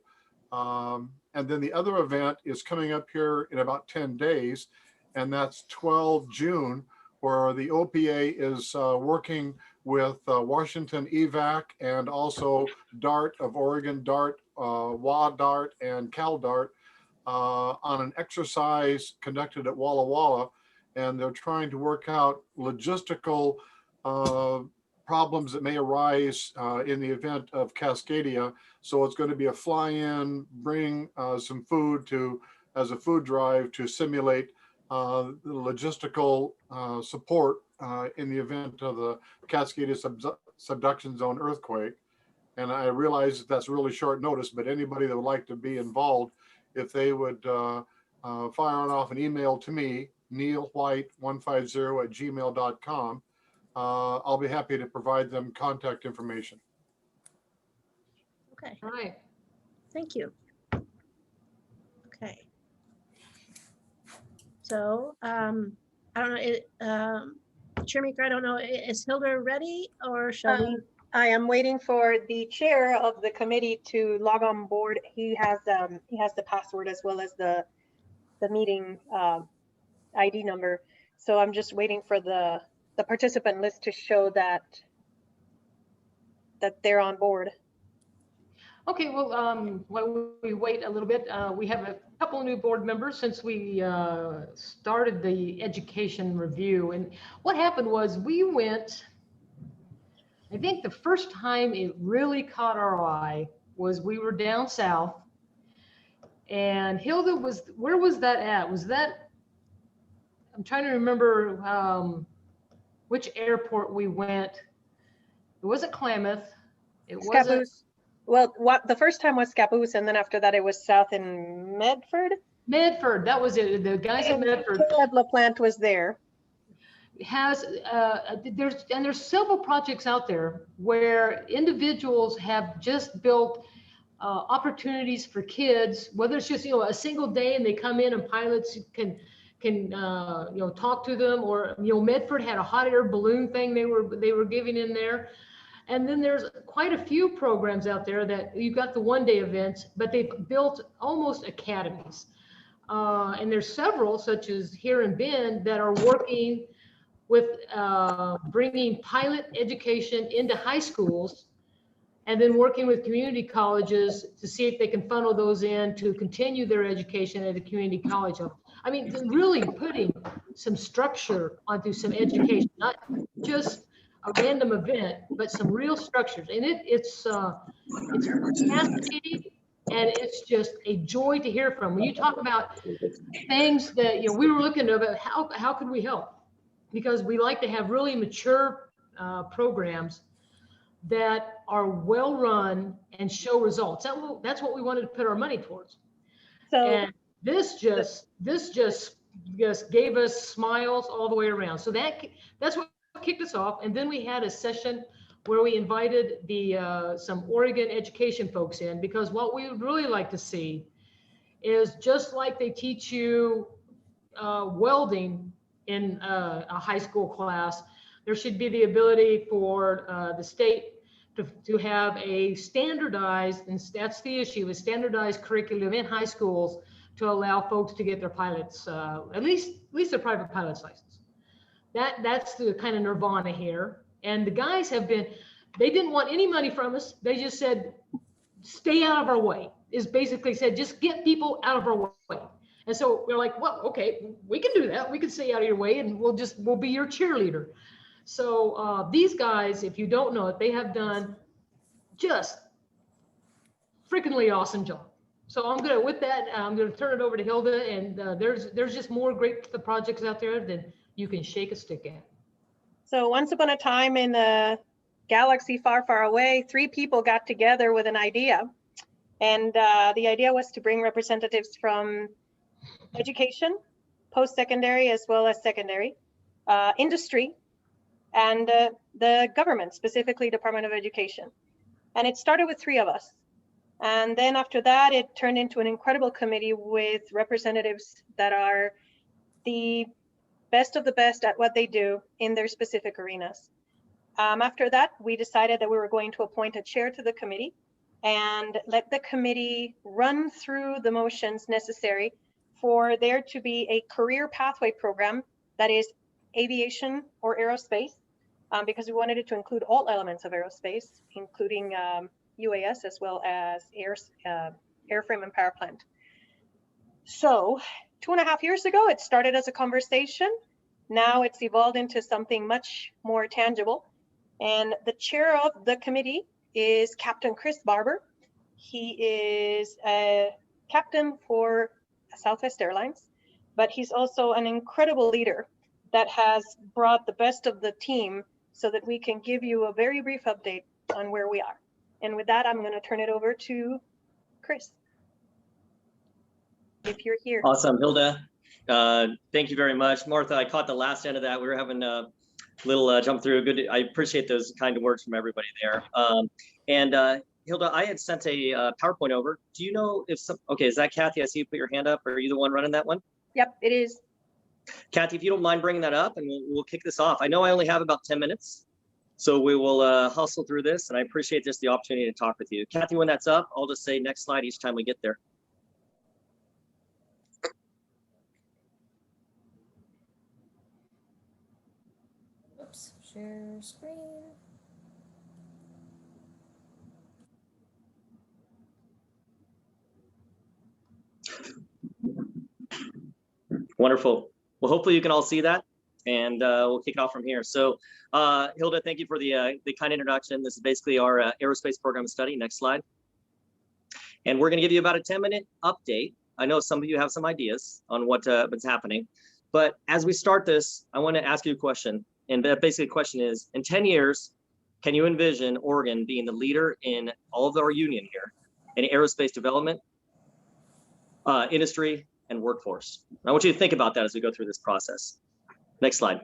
and then the other event is coming up here in about 10 days, and that's 12 June, where the OPA is working with Washington EVAC and also DART of Oregon, DART, WA-DART, and CalDART on an exercise conducted at Walla Walla. And they're trying to work out logistical problems that may arise in the event of Cascadia. So it's going to be a fly-in, bring some food as a food drive to simulate the logistical support in the event of the Cascadia subduction zone earthquake. And I realize that that's really short notice, but anybody that would like to be involved, if they would fire on off an email to me, neilwhite150@gmail.com, I'll be happy to provide them contact information. Okay. All right. Thank you. Okay. So I don't know, Chair Meeker, I don't know, is Hilda ready, or shall we? I am waiting for the chair of the committee to log on board. He has the password as well as the meeting ID number. So I'm just waiting for the participant list to show that they're on board. Okay, well, while we wait a little bit, we have a couple of new board members since we started the education review. And what happened was we went I think the first time it really caught our eye was we were down south, and Hilda where was that at? Was that, I'm trying to remember which airport we went. It wasn't Klamath. It wasn't. Scappoose. Well, the first time was Scappoose, and then after that it was south in Medford. Medford, that was it. The guys at Medford. Puebla plant was there. Has there's several projects out there where individuals have just built opportunities for kids, whether it's just, a single day and they come in and pilots can talk to them, or Medford had a hot air balloon thing they were giving in there. And then there's quite a few programs out there that you've got the one-day events, but they've built almost academies. And there's several, such as here in Bend, that are working with bringing pilot education into high schools, and then working with community colleges to see if they can funnel those in to continue their education at a community college. I mean, really putting some structure onto some education, not just a random event, but some real structures. And it's fascinating, and it's just a joy to hear from. When you talk about things that, we were looking at, how could we help? Because we like to have really mature programs that are well run and show results. That's what we wanted to put our money towards. So and this just gave us smiles all the way around. So that's what kicked us off. And then we had a session where we invited some Oregon education folks in, because what we would really like to see is, just like they teach you welding in a high school class, there should be the ability for the state to have a standardized, and that's the issue, a standardized curriculum in high schools to allow folks to get their pilots, at least their private pilot's license. That's the kind of nirvana here. And the guys they didn't want any money from us. They just said, stay out of our way, is basically said, just get people out of our way. And so we're like, well, okay, we can do that. We can stay out of your way, and we'll be your cheerleader. So these guys, if you don't know it, they have done just freakingly awesome job. So I'm gonna turn it over to Hilda, and there's just more great projects out there than you can shake a stick at. So once upon a time in a galaxy far, far away, 3 people got together with an idea. And the idea was to bring representatives from education, post-secondary as well as secondary, industry, and the government, specifically Department of Education. And it started with 3 of us. And then after that, it turned into an incredible committee with representatives that are the best of the best at what they do in their specific arenas. After that, we decided that we were going to appoint a chair to the committee and let the committee run through the motions necessary for there to be a career pathway program that is aviation or aerospace, because we wanted it to include all elements of aerospace, including UAS as well as airframe and power plant. So 2.5 years ago, it started as a conversation. Now it's evolved into something much more tangible. And the chair of the committee is Captain Chris Barber. He is a captain for Southwest Airlines, but he's also an incredible leader that has brought the best of the team so that we can give you a very brief update on where we are. And with that, I'm going to turn it over to Chris, if you're here. Awesome, Hilda. Thank you very much. Martha, I caught the last end of that. We were having a little jump through. Good. I appreciate those kind of words from everybody there. Hilda, I had sent a PowerPoint over. Do you know if okay, is that Kathy? I see you put your hand up. Are you the one running that one? Yep, it is. Kathy, if you don't mind bringing that up, and we'll kick this off. I know I only have about 10 minutes, so we will hustle through this, and I appreciate just the opportunity to talk with you. Kathy, when that's up, I'll just say next slide each time we get there. Oops, share screen. Wonderful. Well, hopefully you can all see that. and we'll kick off from here. So Hilda, thank you for the kind introduction. This is basically our aerospace program study. Next slide. And we're going to give you about a 10-minute update. I know some of you have some ideas on what's happening, but as we start this, I want to ask you a question. And basically the question is, in 10 years, can you envision Oregon being the leader in all of our union here in aerospace development, industry, and workforce? I want you to think about that as we go through this process. Next slide.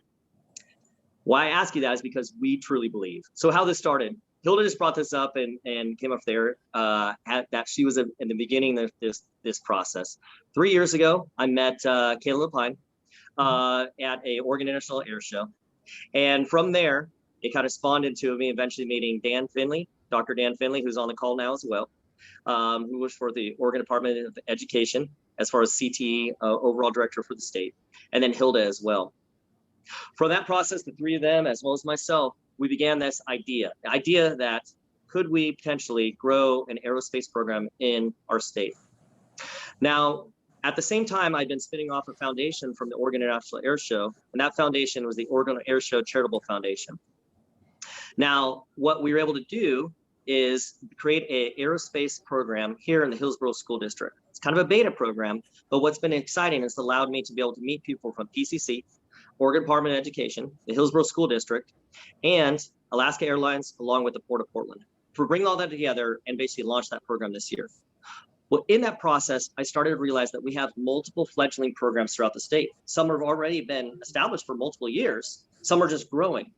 Why I ask you that is because we truly believe. So how this started, Hilda just brought this up and came up there that she was in the beginning of this process. 3 years ago, I met Kayla Lapine at a Oregon International Air Show. And from there, it kind of spawned into me eventually meeting Dan Finley, Dr. Dan Finley, who's on the call now as well, who was for the Oregon Department of Education, as far as CTE, overall director for the state, and then Hilda as well. For that process, the three of them, as well as myself, we began this idea, the idea that could we potentially grow an aerospace program in our state? Now, at the same time, I'd been spinning off a foundation from the Oregon International Air Show, and that foundation was the Oregon Air Show Charitable Foundation. Now, what we were able to do is create an aerospace program here in the Hillsborough School District. It's kind of a beta program, but what's been exciting is allowed me to be able to meet people from PCC, Oregon Department of Education, the Hillsborough School District, and Alaska Airlines, along with the Port of Portland, to bring all that together and basically launch that program this year. Well, in that process, I started to realize that we have multiple fledgling programs throughout the state. Some have already been established for multiple years. Some are just growing.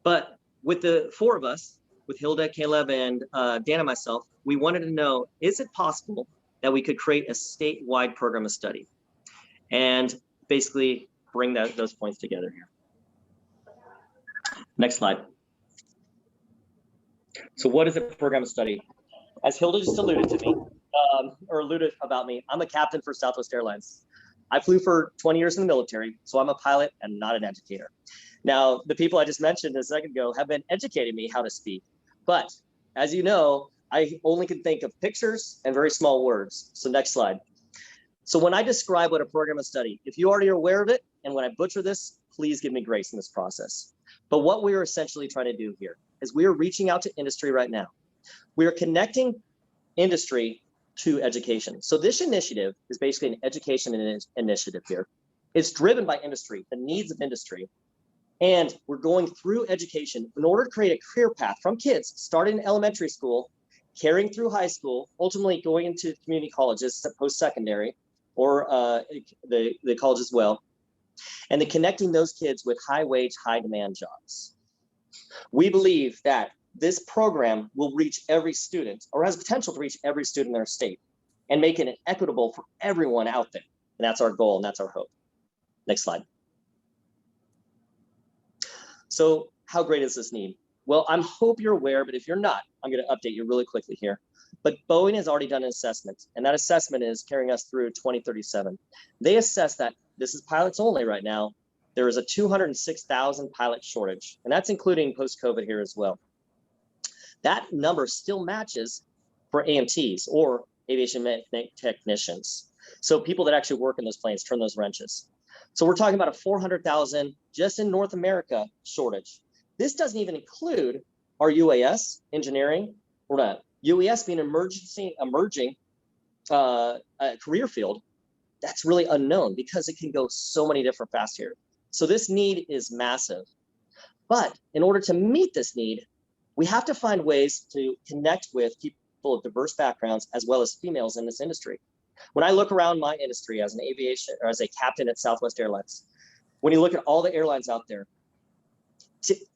But with the four of us, with Hilda, Caleb, and Dan and myself, we wanted to know, is it possible that we could create a statewide program of study and basically bring those points together here? Next slide. So what is a program of study? As Hilda just alluded to me, or alluded about me, I'm a captain for Southwest Airlines. I flew for 20 years in the military, so I'm a pilot and not an educator. Now, the people I just mentioned a second ago have been educating me how to speak. But as you know, I only can think of pictures and very small words. So next slide. So when I describe what a program of study, if you already are aware of it, and when I butcher this, please give me grace in this process. But what we are essentially trying to do here is we are reaching out to industry right now. We are connecting industry to education. So this initiative is basically an education initiative here. It's driven by industry, the needs of industry. And we're going through education in order to create a career path from kids starting in elementary school, carrying through high school, ultimately going into community colleges, post-secondary, or the college as well. And then connecting those kids with high wage, high demand jobs. We believe that this program will reach every student, or has potential to reach every student in our state, and make it equitable for everyone out there. And that's our goal, and that's our hope. Next slide. So how great is this need? Well, I hope you're aware, but if you're not, I'm going to update you really quickly here. But Boeing has already done an assessment, and that assessment is carrying us through 2037. They assess that this is pilots only right now. There is a 206,000 pilot shortage, and that's including post-COVID here as well. That number still matches for AMTs, or aviation technicians. So people that actually work in those planes, turn those wrenches. So we're talking about a 400,000 just in North America shortage. This doesn't even include our UAS engineering, or not. UAS being an emerging career field that's really unknown because it can go so many different paths here. So this need is massive. But in order to meet this need, we have to find ways to connect with people of diverse backgrounds as well as females in this industry. When I look around my industry as an aviation, or as a captain at Southwest Airlines, when you look at all the airlines out there,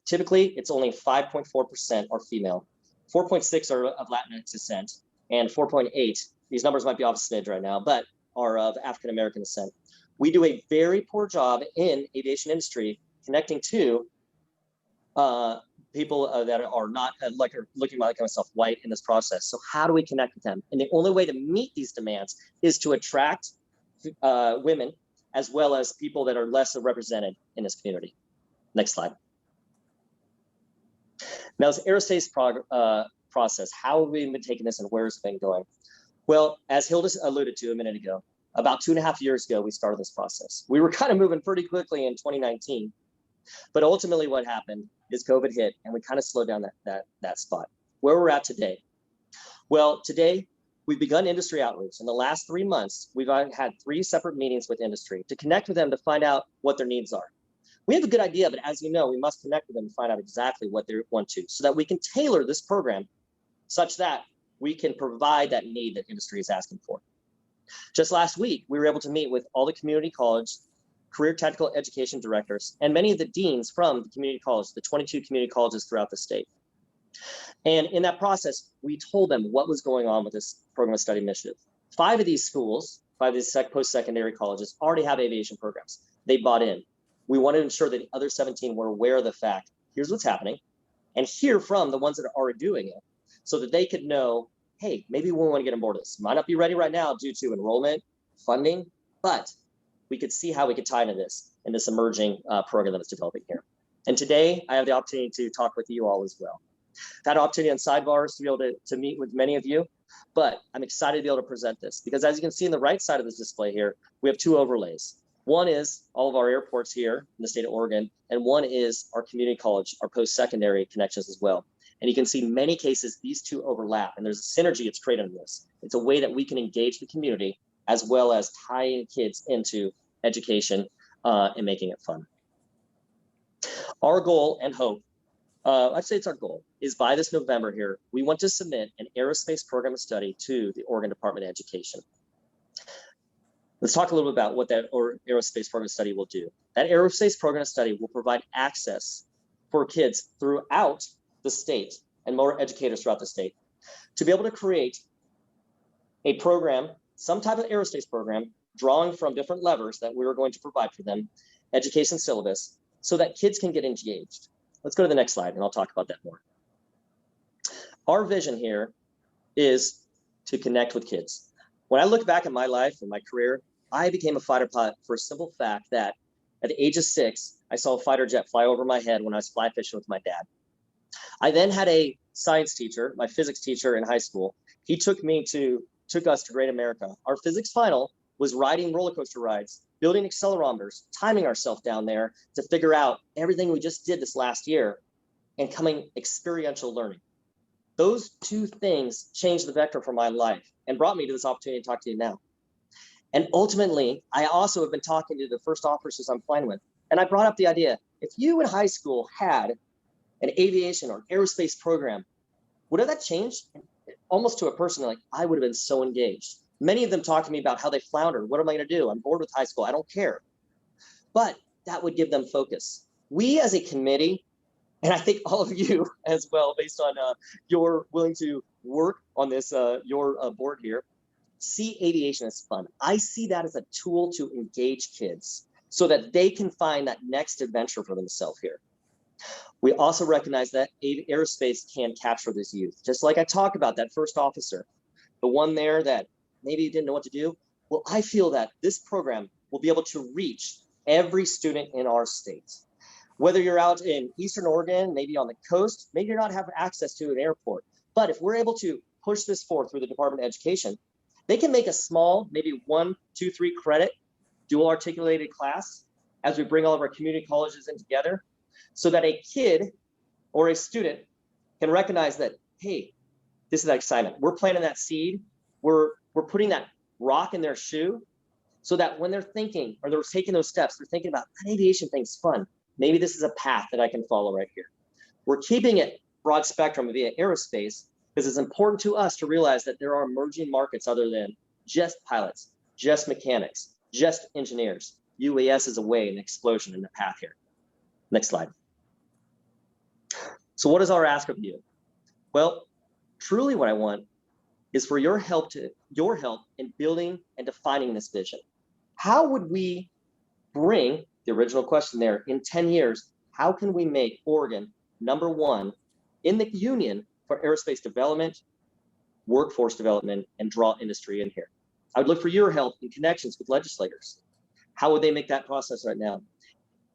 typically it's only 5.4% are female, 4.6 are of Latinx descent, and 4.8, these numbers might be off a smidge right now, but are of African American descent. We do a very poor job in aviation industry connecting to people that are not looking like myself, white in this process. So how do we connect with them? And the only way to meet these demands is to attract women as well as people that are less represented in this community. Next slide. Now, this aerospace process, how have we been taking this and where has it been going? Well, as Hilda alluded to a minute ago, About 2.5 years ago, we started this process. We were kind of moving pretty quickly in 2019, but ultimately what happened is COVID hit and we kind of slowed down that spot. Where we're at today. Well, today we've begun industry outreach. In the last 3 months, we've had 3 separate meetings with industry to connect with them to find out what their needs are. We have a good idea, but as you know, we must connect with them to find out exactly what they want to, so that we can tailor this program such that we can provide that need that industry is asking for. Just last week, we were able to meet with all the community college, career technical education directors, and many of the deans from the community college, the 22 community colleges throughout the state. And in that process, we told them what was going on with this program of study initiative. 5 of these schools, 5 of these post-secondary colleges already have aviation programs. They bought in. We wanted to ensure that the other 17 were aware of the fact, here's what's happening, and hear from the ones that are already doing it, so that they could know, hey, maybe we want to get on board with this. Might not be ready right now due to enrollment, funding, but we could see how we could tie into this emerging program that is developing here. And today, I have the opportunity to talk with you all as well. I've had an opportunity on sidebars to be able to meet with many of you, but I'm excited to be able to present this because as you can see in the right side of this display here, we have 2 overlays. One is all of our airports here in the state of Oregon, and one is our community college, our post-secondary connections as well. And you can see many cases, these 2 overlap, and there's a synergy that's created in this. It's a way that we can engage the community as well as tying kids into education and making it fun. Our goal and hope, I'd say it's our goal, is by this November here, we want to submit an aerospace program of study to the Oregon Department of Education. Let's talk a little bit about what that aerospace program of study will do. That aerospace program of study will provide access for kids throughout the state and more educators throughout the state to be able to create a program, some type of aerospace program, drawing from different levers that we're going to provide for them, education syllabus, so that kids can get engaged. Let's go to the next slide and I'll talk about that more. Our vision here is to connect with kids. When I look back at my life and my career, I became a fighter pilot for a simple fact that at the age of 6, I saw a fighter jet fly over my head when I was fly fishing with my dad. I then had a science teacher, my physics teacher in high school. He took us to Great America. Our physics final was riding roller coaster rides, building accelerometers, timing ourselves down there to figure out everything we just did this last year and coming experiential learning. Those 2 things changed the vector for my life and brought me to this opportunity to talk to you now. And ultimately, I also have been talking to the first officers I'm flying with. And I brought up the idea, if you in high school had an aviation or aerospace program, would have that changed? Almost to a person, like I would have been so engaged. Many of them talk to me about how they floundered. What am I going to do? I'm bored with high school. I don't care. But that would give them focus. We as a committee, and I think all of you as well, based on your willing to work on this, your board here, see aviation as fun. I see that as a tool to engage kids so that they can find that next adventure for themselves here. We also recognize that aerospace can capture this youth. Just like I talked about that first officer, the one there that maybe didn't know what to do. Well, I feel that this program will be able to reach every student in our state. Whether you're out in Eastern Oregon, maybe on the coast, maybe you're not having access to an airport. But if we're able to push this forward through the Department of Education, they can make a small, maybe 1, 2, 3 credit, dual articulated class as we bring all of our community colleges in together so that a kid or a student can recognize that, hey, this is that excitement. We're planting that seed. We're putting that rock in their shoe so that when they're thinking or they're taking those steps, they're thinking about that aviation thing's fun. Maybe this is a path that I can follow right here. We're keeping it broad spectrum via aerospace because it's important to us to realize that there are emerging markets other than just pilots, just mechanics, just engineers. UAS is a way, an explosion in the path here. Next slide. So what is our ask of you? Well, truly what I want is for your help in building and defining this vision. How would we bring the original question there in 10 years? How can we make Oregon #1 in the union for aerospace development, workforce development, and draw industry in here? I would look for your help in connections with legislators. How would they make that process right now?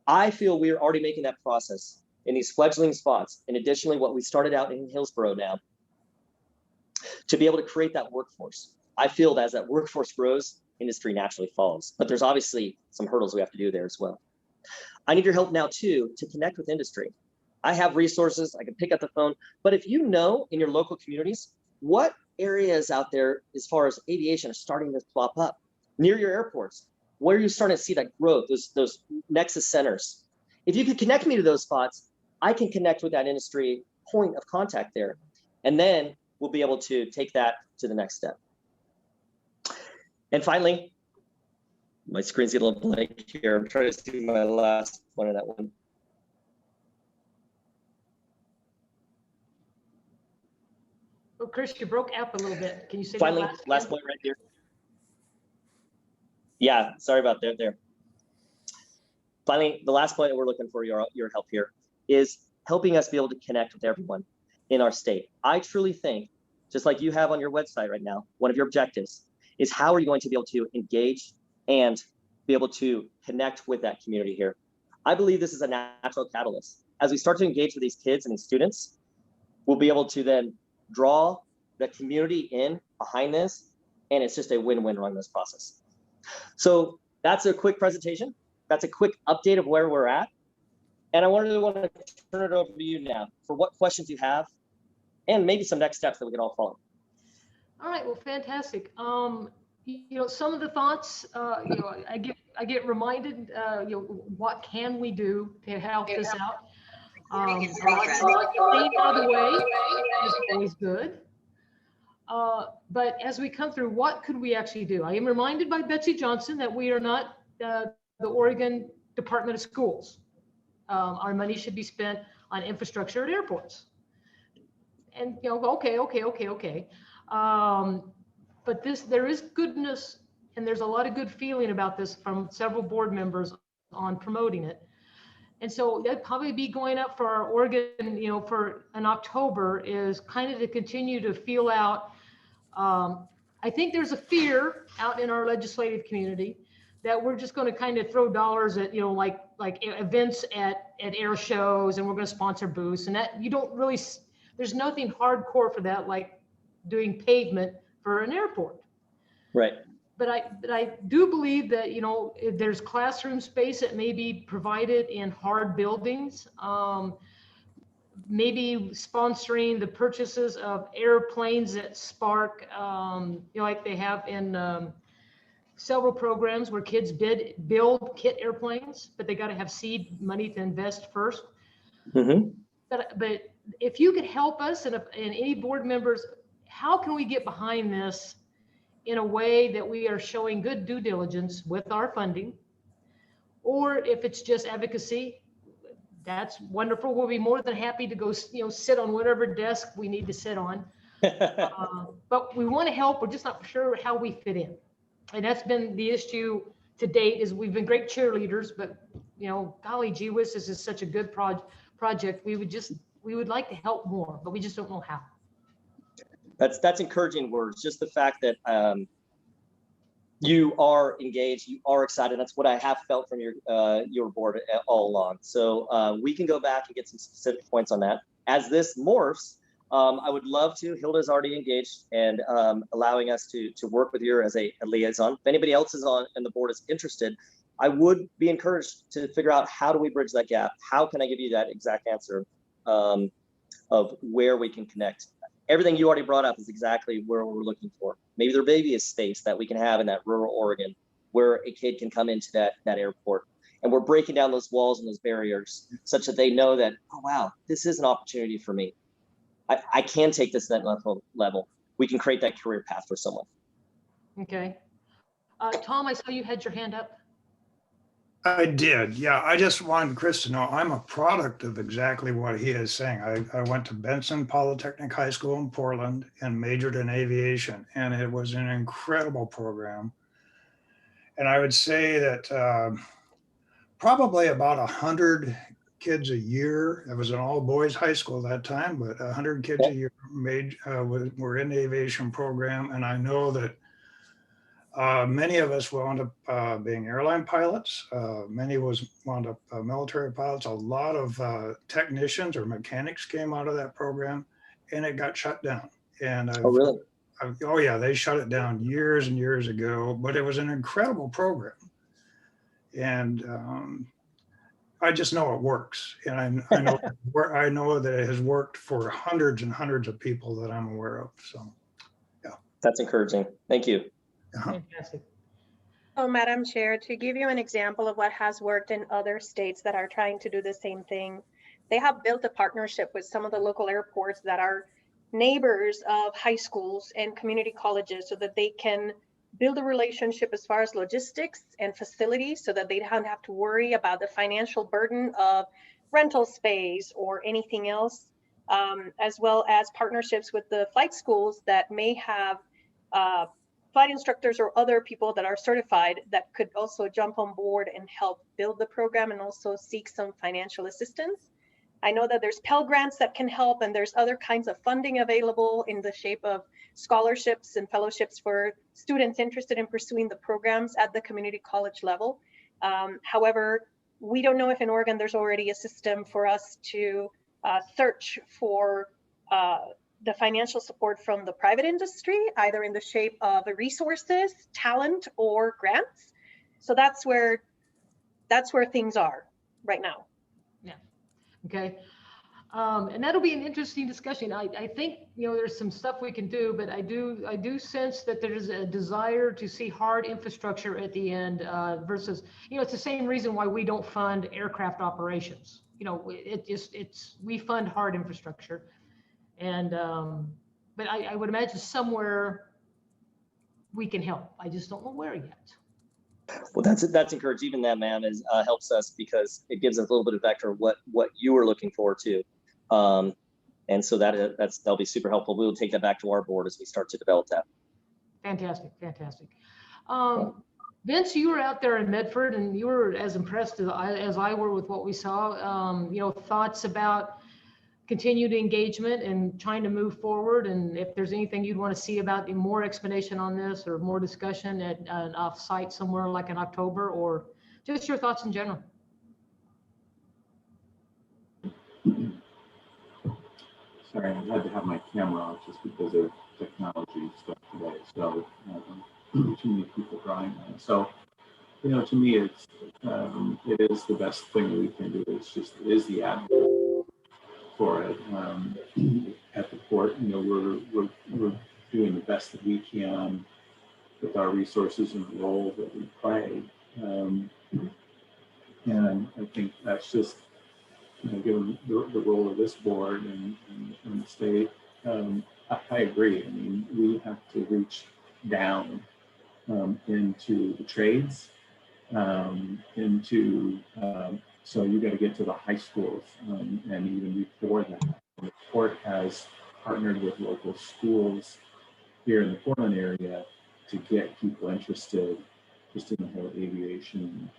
I feel we are already making that process in these fledgling spots, and additionally what we started out in Hillsborough now, to be able to create that workforce. I feel that as that workforce grows, industry naturally follows. But there's obviously some hurdles we have to do there as well. I need your help now too to connect with industry. I have resources, I can pick up the phone, but if you know in your local communities, what areas out there as far as aviation are starting to plop up near your airports, where are you starting to see that growth, those nexus centers? If you could connect me to those spots, I can connect with that industry point of contact there. And then we'll be able to take that to the next step. And finally, my screen's getting a little blank here. I'm trying to see my last one of that one. Oh, Chris, you broke up a little bit. Can you say Finally, that last point right here. Yeah, sorry about that there. Finally, the last point that we're looking for your help here is helping us be able to connect with everyone in our state. I truly think, just like you have on your website right now, one of your objectives is how are you going to be able to engage and be able to connect with that community here. I believe this is a natural catalyst. As we start to engage with these kids and these students, we'll be able to then draw the community in behind this, and it's just a win-win run this process. So that's a quick presentation. That's a quick update of where we're at. And I want to turn it over to you now for what questions you have and maybe some next steps that we can all follow. All right, well, fantastic. Some of the thoughts, I get reminded, what can we do to help this out? I like to stay out of the way, is always good. But as we come through, what could we actually do? I am reminded by Betsy Johnson that we are not the Oregon Department of Schools. Our money should be spent on infrastructure at airports. And okay. But there is goodness, and there's a lot of good feeling about this from several board members on promoting it. And so that'd probably be going up for our Oregon, for an October, is kind of to continue to feel out. I think there's a fear out in our legislative community that we're just going to kind of throw dollars at, like events at air shows, and we're going to sponsor booths, and that you don't really, there's nothing hardcore for that, like doing pavement for an airport. Right. But I do believe that, if there's classroom space that may be provided in hard buildings, maybe sponsoring the purchases of airplanes that spark, like they have in several programs where kids build kit airplanes, but they got to have seed money to invest first. Mm-hmm. But if you could help us and any board members, how can we get behind this in a way that we are showing good due diligence with our funding? Or if it's just advocacy, that's wonderful. We'll be more than happy to go, sit on whatever desk we need to sit on. But we want to help. We're just not sure how we fit in. And that's been the issue to date, is we've been great cheerleaders, but golly gee whiz, this is such a good project. We would like to help more, but we just don't know how. That's encouraging words. Just the fact that you are engaged, you are excited. That's what I have felt from your board all along. So we can go back and get some specific points on that. As this morphs, I would love to. Hilda's already engaged and allowing us to work with you as a liaison. If anybody else is on and the board is interested, I would be encouraged to figure out, how do we bridge that gap? How can I give you that exact answer of where we can connect? Everything you already brought up is exactly where we're looking for. Maybe there may be a space that we can have in that rural Oregon where a kid can come into that airport, and we're breaking down those walls and those barriers such that they know that, oh wow, this is an opportunity for me. I can take this to that level. We can create that career path for someone. Okay. Tom, I saw you had your hand up. I did, yeah. I just wanted Chris to know I'm a product of exactly what he is saying. I went to Benson Polytechnic High School in Portland and majored in aviation, and it was an incredible program. And I would say that probably about 100 kids a year, it was an all boys high school at that time, but 100 kids a year were in the aviation program. And I know that many of us wound up being airline pilots. Many wound up military pilots. A lot of technicians or mechanics came out of that program, and it got shut down. And oh, really? Oh yeah, they shut it down years and years ago, but it was an incredible program. And I just know it works. And I know that it has worked for hundreds and hundreds of people that I'm aware of. So, yeah. That's encouraging. Thank you. Fantastic. So, Madam Chair, to give you an example of what has worked in other states that are trying to do the same thing, they have built a partnership with some of the local airports that are neighbors of high schools and community colleges so that they can build a relationship as far as logistics and facilities so that they don't have to worry about the financial burden of rental space or anything else, as well as partnerships with the flight schools that may have flight instructors or other people that are certified that could also jump on board and help build the program and also seek some financial assistance. I know that there's Pell Grants that can help, and there's other kinds of funding available in the shape of scholarships and fellowships for students interested in pursuing the programs at the community college level. However, we don't know if in Oregon there's already a system for us to search for the financial support from the private industry, either in the shape of resources, talent, or grants. So that's where things are right now. Yeah. Okay. And that'll be an interesting discussion. I think, there's some stuff we can do, but I do sense that there's a desire to see hard infrastructure at the end versus, it's the same reason why we don't fund aircraft operations. We fund hard infrastructure. And, but I would imagine somewhere we can help. I just don't know where yet. Well, that's encouraging. Even that, ma'am, helps us because it gives us a little bit of vector of what you were looking forward to. And so that'll be super helpful. We'll take that back to our board as we start to develop that. Fantastic, fantastic. Vince, you were out there in Medford and you were as impressed as I were with what we saw. Thoughts about continued engagement and trying to move forward, and if there's anything you'd want to see about more explanation on this or more discussion at an off-site somewhere like in October, or just your thoughts in general. Sorry, I had to have my camera off just because of technology stuff today. So too many people drawing on it. So, to me, it is the best thing that we can do. It is the advocate for it at the port. We're doing the best that we can with our resources and the role that we play. And I think that's just, given the role of this board and the state, I agree. I mean, we have to reach down into the trades, so you got to get to the high schools, and even before that, the port has partnered with local schools here in the Portland area to get people interested just in the whole aviation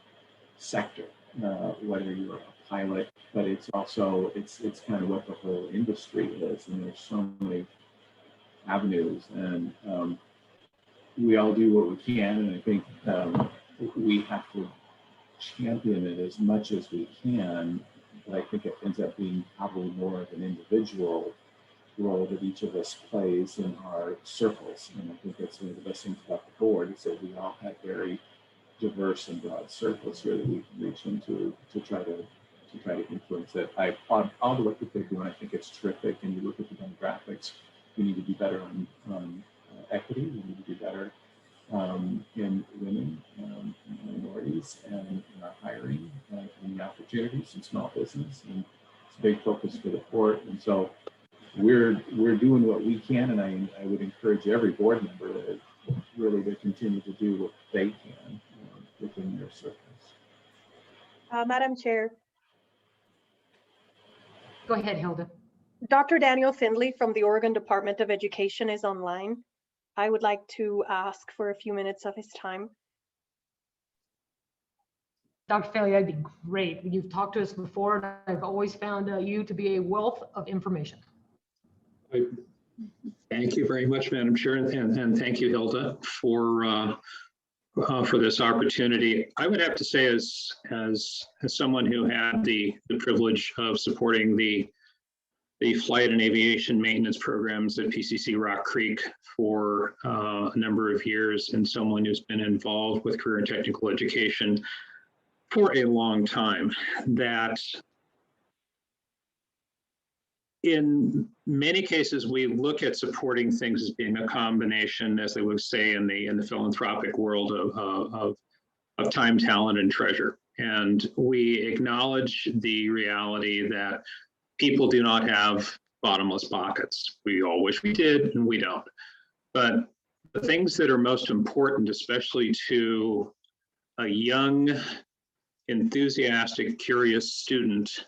sector, whether you're a pilot, but it's also, it's kind of what the whole industry is, and there's so many avenues, and we all do what we can, and I think we have to champion it as much as we can, but I think it ends up being probably more of an individual role that each of us plays in our circles, and I think that's one of the best things about the board is that we all have very diverse and broad circles here that we can reach into to try to influence it. I applaud all the work that they're doing. I think it's terrific, and you look at the demographics, we need to do better on equity, we need to do better in women and minorities and in our hiring and the opportunities in small business, and it's a big focus for the port. And so we're doing what we can, and I would encourage every board member to continue to do what they can within their circles. Madam Chair. Go ahead, Hilda. Dr. Daniel Findley from the Oregon Department of Education is online. I would like to ask for a few minutes of his time. Dr. Findley, that'd be great. You've talked to us before, and I've always found you to be a wealth of information. Thank you very much, Madam Chair, and thank you, Hilda, for this opportunity. I would have to say, as someone who had the privilege of supporting the the flight and aviation maintenance programs at PCC Rock Creek for a number of years, and someone who's been involved with career and technical education for a long time, that in many cases, we look at supporting things as being a combination, as they would say in the philanthropic world, of time, talent, and treasure. And we acknowledge the reality that people do not have bottomless pockets. We all wish we did, and we don't. But the things that are most important, especially to a young, enthusiastic, curious student,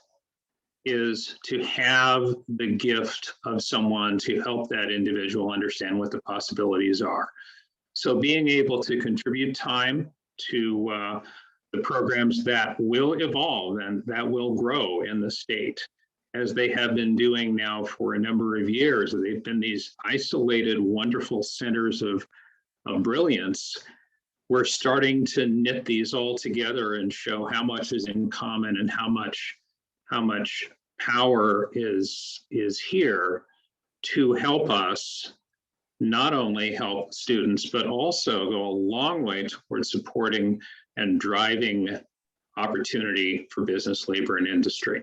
is to have the gift of someone to help that individual understand what the possibilities are. So being able to contribute time to the programs that will evolve and that will grow in the state, as they have been doing now for a number of years. They've been these isolated, wonderful centers of brilliance. We're starting to knit these all together and show how much is in common and how much power is here to help us not only help students, but also go a long way towards supporting and driving opportunity for business, labor, and industry.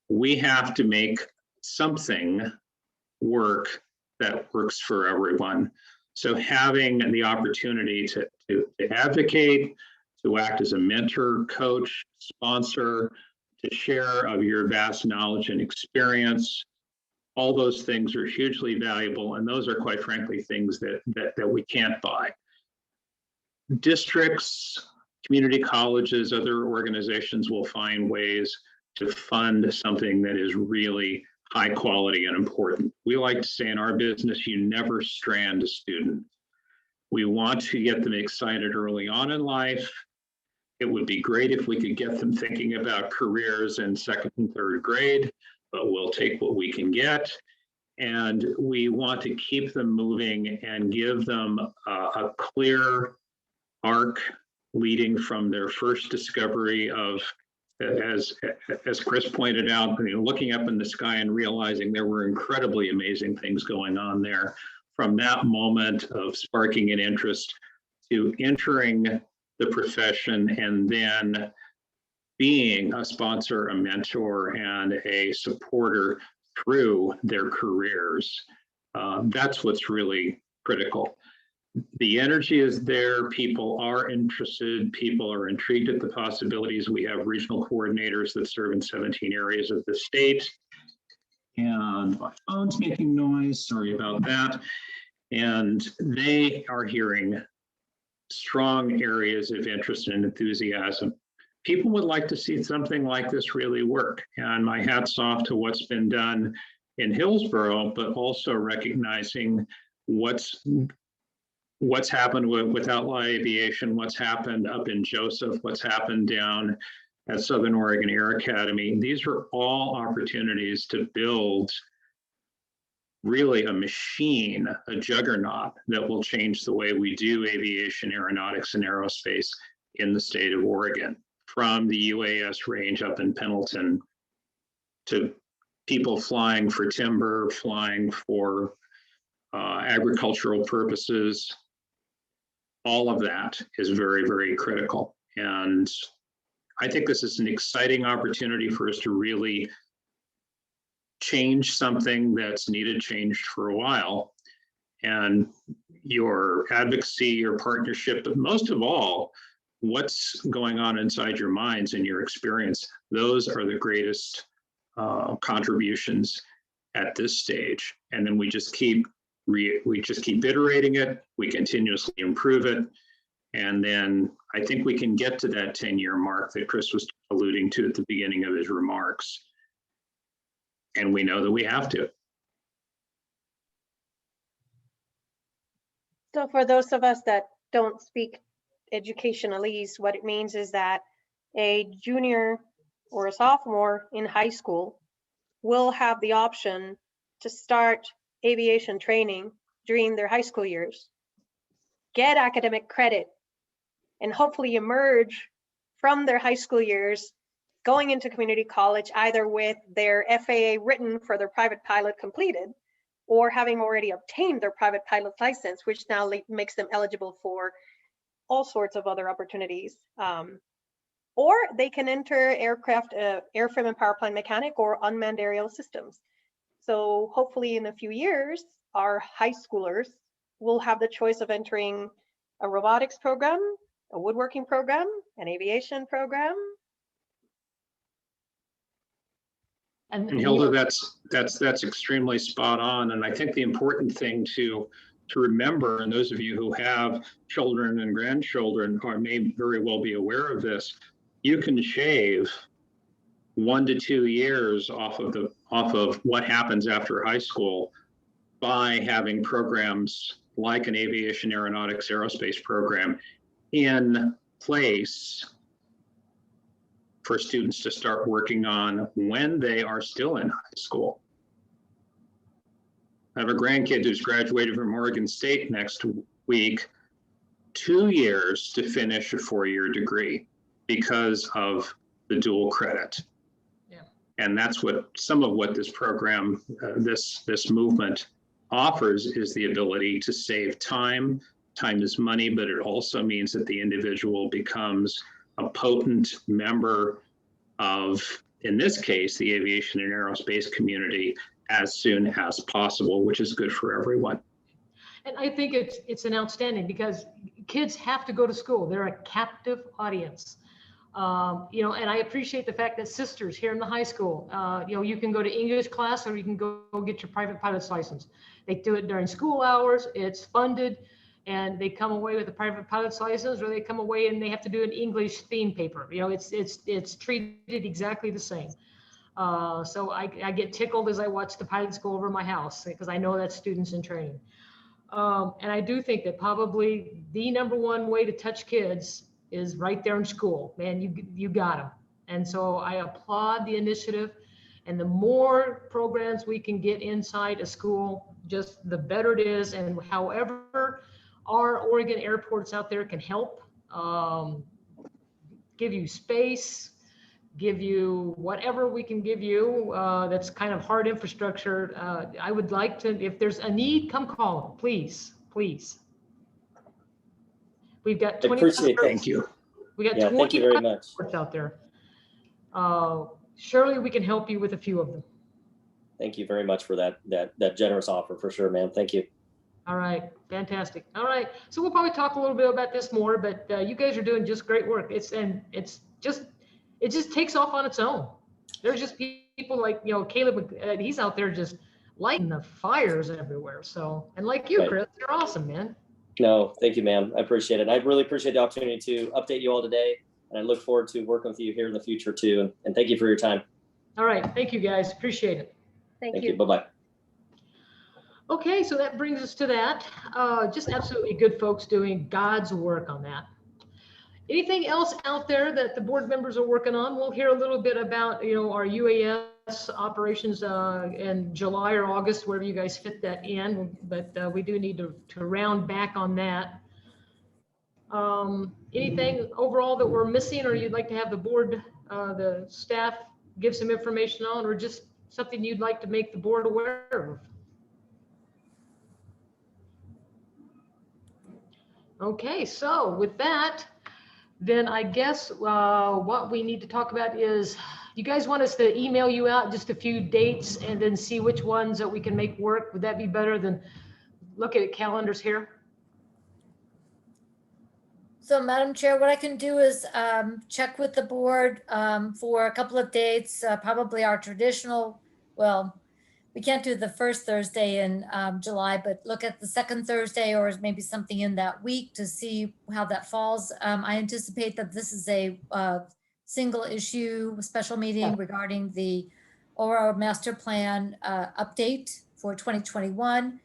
We have to make something work that works for everyone. So having the opportunity to advocate, to act as a mentor, coach, sponsor, to share of your vast knowledge and experience, all those things are hugely valuable. And those are, quite frankly, things that we can't buy. Districts, community colleges, other organizations will find ways to fund something that is really high quality and important. We like to say in our business, you never strand a student. We want to get them excited early on in life. It would be great if we could get them thinking about careers in second and third grade, but we'll take what we can get. And we want to keep them moving and give them a clear arc leading from their first discovery of, as Chris pointed out, looking up in the sky and realizing there were incredibly amazing things going on there. From that moment of sparking an interest to entering the profession and then being a sponsor, a mentor, and a supporter through their careers. That's what's really critical. The energy is there. People are interested. People are intrigued at the possibilities. We have regional coordinators that serve in 17 areas of the state. And my phone's making noise. Sorry about that. And they are hearing strong areas of interest and enthusiasm. People would like to see something like this really work. And my hat's off to what's been done in Hillsborough, but also recognizing what's happened with Outlaw Aviation, what's happened up in Joseph, what's happened down at Southern Oregon Air Academy. These are all opportunities to build really a machine, a juggernaut that will change the way we do aviation, aeronautics, and aerospace in the state of Oregon, from the UAS range up in Pendleton to people flying for timber, flying for agricultural purposes. All of that is very, very critical. And I think this is an exciting opportunity for us to really change something that's needed changed for a while. And your advocacy, your partnership, but most of all, what's going on inside your minds and your experience, those are the greatest contributions at this stage. And then we just keep iterating it, we continuously improve it. And then I think we can get to that 10-year mark that Chris was alluding to at the beginning of his remarks. And we know that we have to. So for those of us that don't speak educationalese, what it means is that a junior or a sophomore in high school will have the option to start aviation training during their high school years, get academic credit, and hopefully emerge from their high school years going into community college either with their FAA written for their private pilot completed, or having already obtained their private pilot license, which now makes them eligible for all sorts of other opportunities. Or they can enter aircraft, airframe and powerplant mechanic or unmanned aerial systems. So hopefully in a few years, our high schoolers will have the choice of entering a robotics program, a woodworking program, an aviation program. And Hilda, that's extremely spot on. And I think the important thing to remember, and those of you who have children and grandchildren or may very well be aware of this, you can shave 1 to 2 years off of what happens after high school by having programs like an aviation, aeronautics, aerospace program in place for students to start working on when they are still in high school. I have a grandkid who's graduated from Oregon State next week, 2 years to finish a 4-year degree because of the dual credit. Yeah. And that's what some of what this program, this movement offers, is the ability to save time. Time is money, but it also means that the individual becomes a potent member of, in this case, the aviation and aerospace community as soon as possible, which is good for everyone. And I think it's an outstanding, because kids have to go to school. They're a captive audience. And I appreciate the fact that sisters here in the high school, you can go to English class or you can go get your private pilot's license. They do it during school hours. It's funded, and they come away with a private pilot's license, or they come away and they have to do an English theme paper. It's treated exactly the same. So I get tickled as I watch the pilots go over my house, because I know that's students in training. And I do think that probably the #1 way to touch kids is right there in school. Man, you got them. And so I applaud the initiative, and the more programs we can get inside a school, just the better it is. And however our Oregon airports out there can help, give you space, give you whatever we can give you, that's kind of hard infrastructure. I would like to, if there's a need, come call them, please. We've got 20. Appreciate that. Thank you. We got Yeah, 20 thank you very much. airports out there. Surely we can help you with a few of them. Thank you very much for that generous offer, for sure, man. Thank you. All right, fantastic. All right, so we'll probably talk a little bit about this more, but you guys are doing just great work. It just takes off on its own. There's just people like, Caleb, he's out there just lighting the fires everywhere. So, and like you, Right. Chris, you're awesome, man. No, thank you, ma'am. I appreciate it. I really appreciate the opportunity to update you all today, and I look forward to working with you here in the future too. And thank you for your time. All right, thank you guys, appreciate it. Thank you. Bye-bye. Okay, so that brings us to that. Just absolutely good folks doing God's work on that. Anything else out there that the board members are working on? We'll hear a little bit about, our UAS operations in July or August, wherever you guys fit that in, but we do need to round back on that. Anything overall that we're missing, or you'd like to have the board, the staff give some information on, or just something you'd like to make the board aware of? Okay, so with that, then I guess what we need to talk about is, you guys want us to email you out just a few dates and then see which ones that we can make work? Would that be better than looking at calendars here? So Madam Chair, what I can do is check with the board for a couple of dates, probably our traditional, well, we can't do the first Thursday in July, but look at the second Thursday or maybe something in that week to see how that falls. I anticipate that this is a single issue special meeting regarding the ORA master plan update for 2021,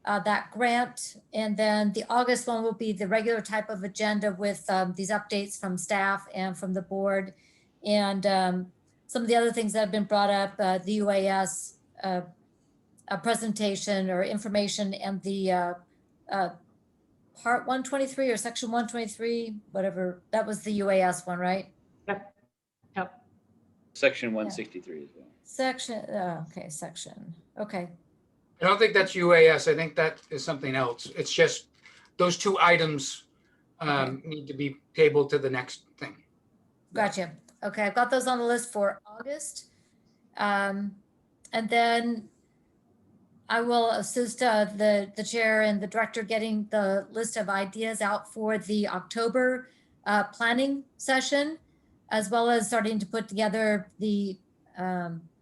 that grant. And then the August one will be the regular type of agenda with these updates from staff and from the board. And some of the other things that have been brought up, the UAS a presentation or information, and the part 123 or section 123, whatever, that was the UAS one, right? Yep. Section 163 as well. Section, okay, section, okay. I don't think that's UAS. I think that is something else. It's just those two items need to be tabled to the next thing. Gotcha. Okay, I've got those on the list for August. And then I will assist the chair and the director getting the list of ideas out for the October planning session, as well as starting to put together the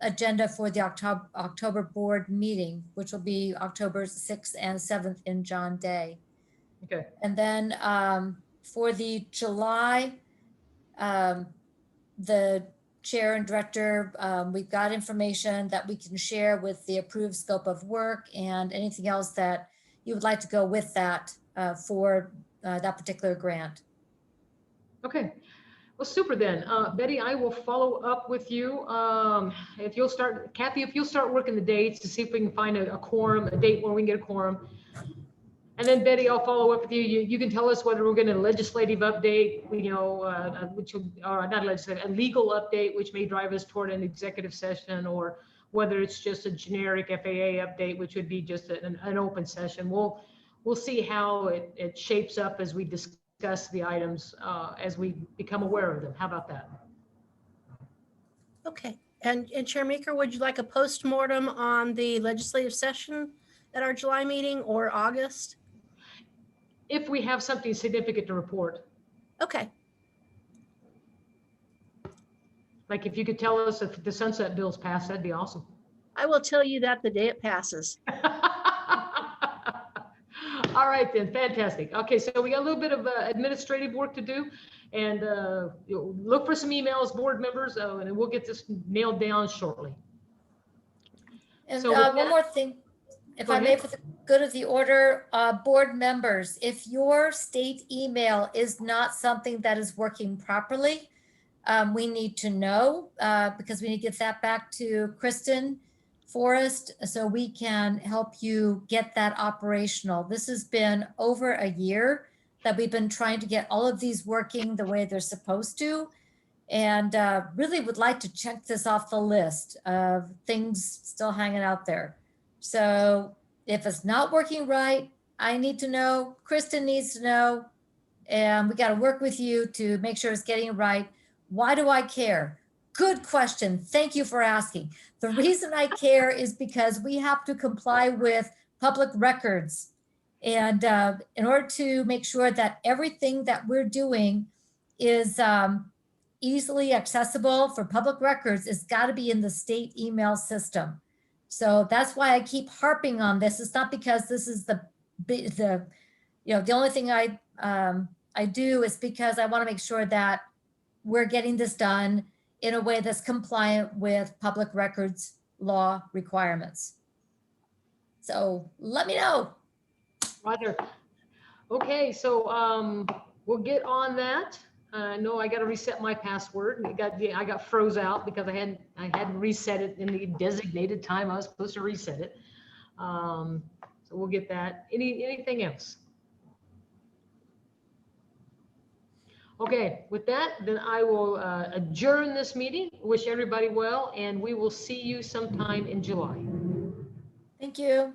agenda for the October board meeting, which will be October 6th and 7th in John Day. Okay. And then for the July, the chair and director, we've got information that we can share with the approved scope of work and anything else that you would like to go with that for that particular grant. Okay. Well, super then. Betty, I will follow up with you. If you'll start, Kathy, if you'll start working the dates to see if we can find a quorum, a date where we can get a quorum. And then Betty, I'll follow up with you. You can tell us whether we're getting a legislative update, you know, which or not legislative, a legal update, which may drive us toward an executive session, or whether it's just a generic FAA update, which would be just an open session. We'll see how it shapes up as we discuss the items as we become aware of them. How about that? Okay. And Chair Maker, would you like a postmortem on the legislative session at our July meeting or August? If we have something significant to report. Okay. Like if you could tell us if the sunset bill's passed, that'd be awesome. I will tell you that the day it passes. All right then, fantastic. Okay, so we got a little bit of administrative work to do, and look for some emails, board members, and we'll get this nailed down shortly. And So one more thing, if I may, for the good of the order, board members, if your state email is not something that is working properly, we need to know because we need to get that back to Kristen Forrest so we can help you get that operational. This has been over a year that we've been trying to get all of these working the way they're supposed to, and really would like to check this off the list of things still hanging out there. So if it's not working right, I need to know, Kristen needs to know, and we got to work with you to make sure it's getting right. Why do I care? Good question. Thank you for asking. The reason I care is because we have to comply with public records. And in order to make sure that everything that we're doing is easily accessible for public records, it's got to be in the state email system. So that's why I keep harping on this. It's not because this is the only thing I do is because I want to make sure that we're getting this done in a way that's compliant with public records law requirements. So let me know. Roger. Okay, so we'll get on that. No, I got to reset my password. I got froze out because I hadn't reset it in the designated time I was supposed to reset it. So we'll get that. Anything else? Okay, with that, then I will adjourn this meeting. Wish everybody well, and we will see you sometime in July. Thank you.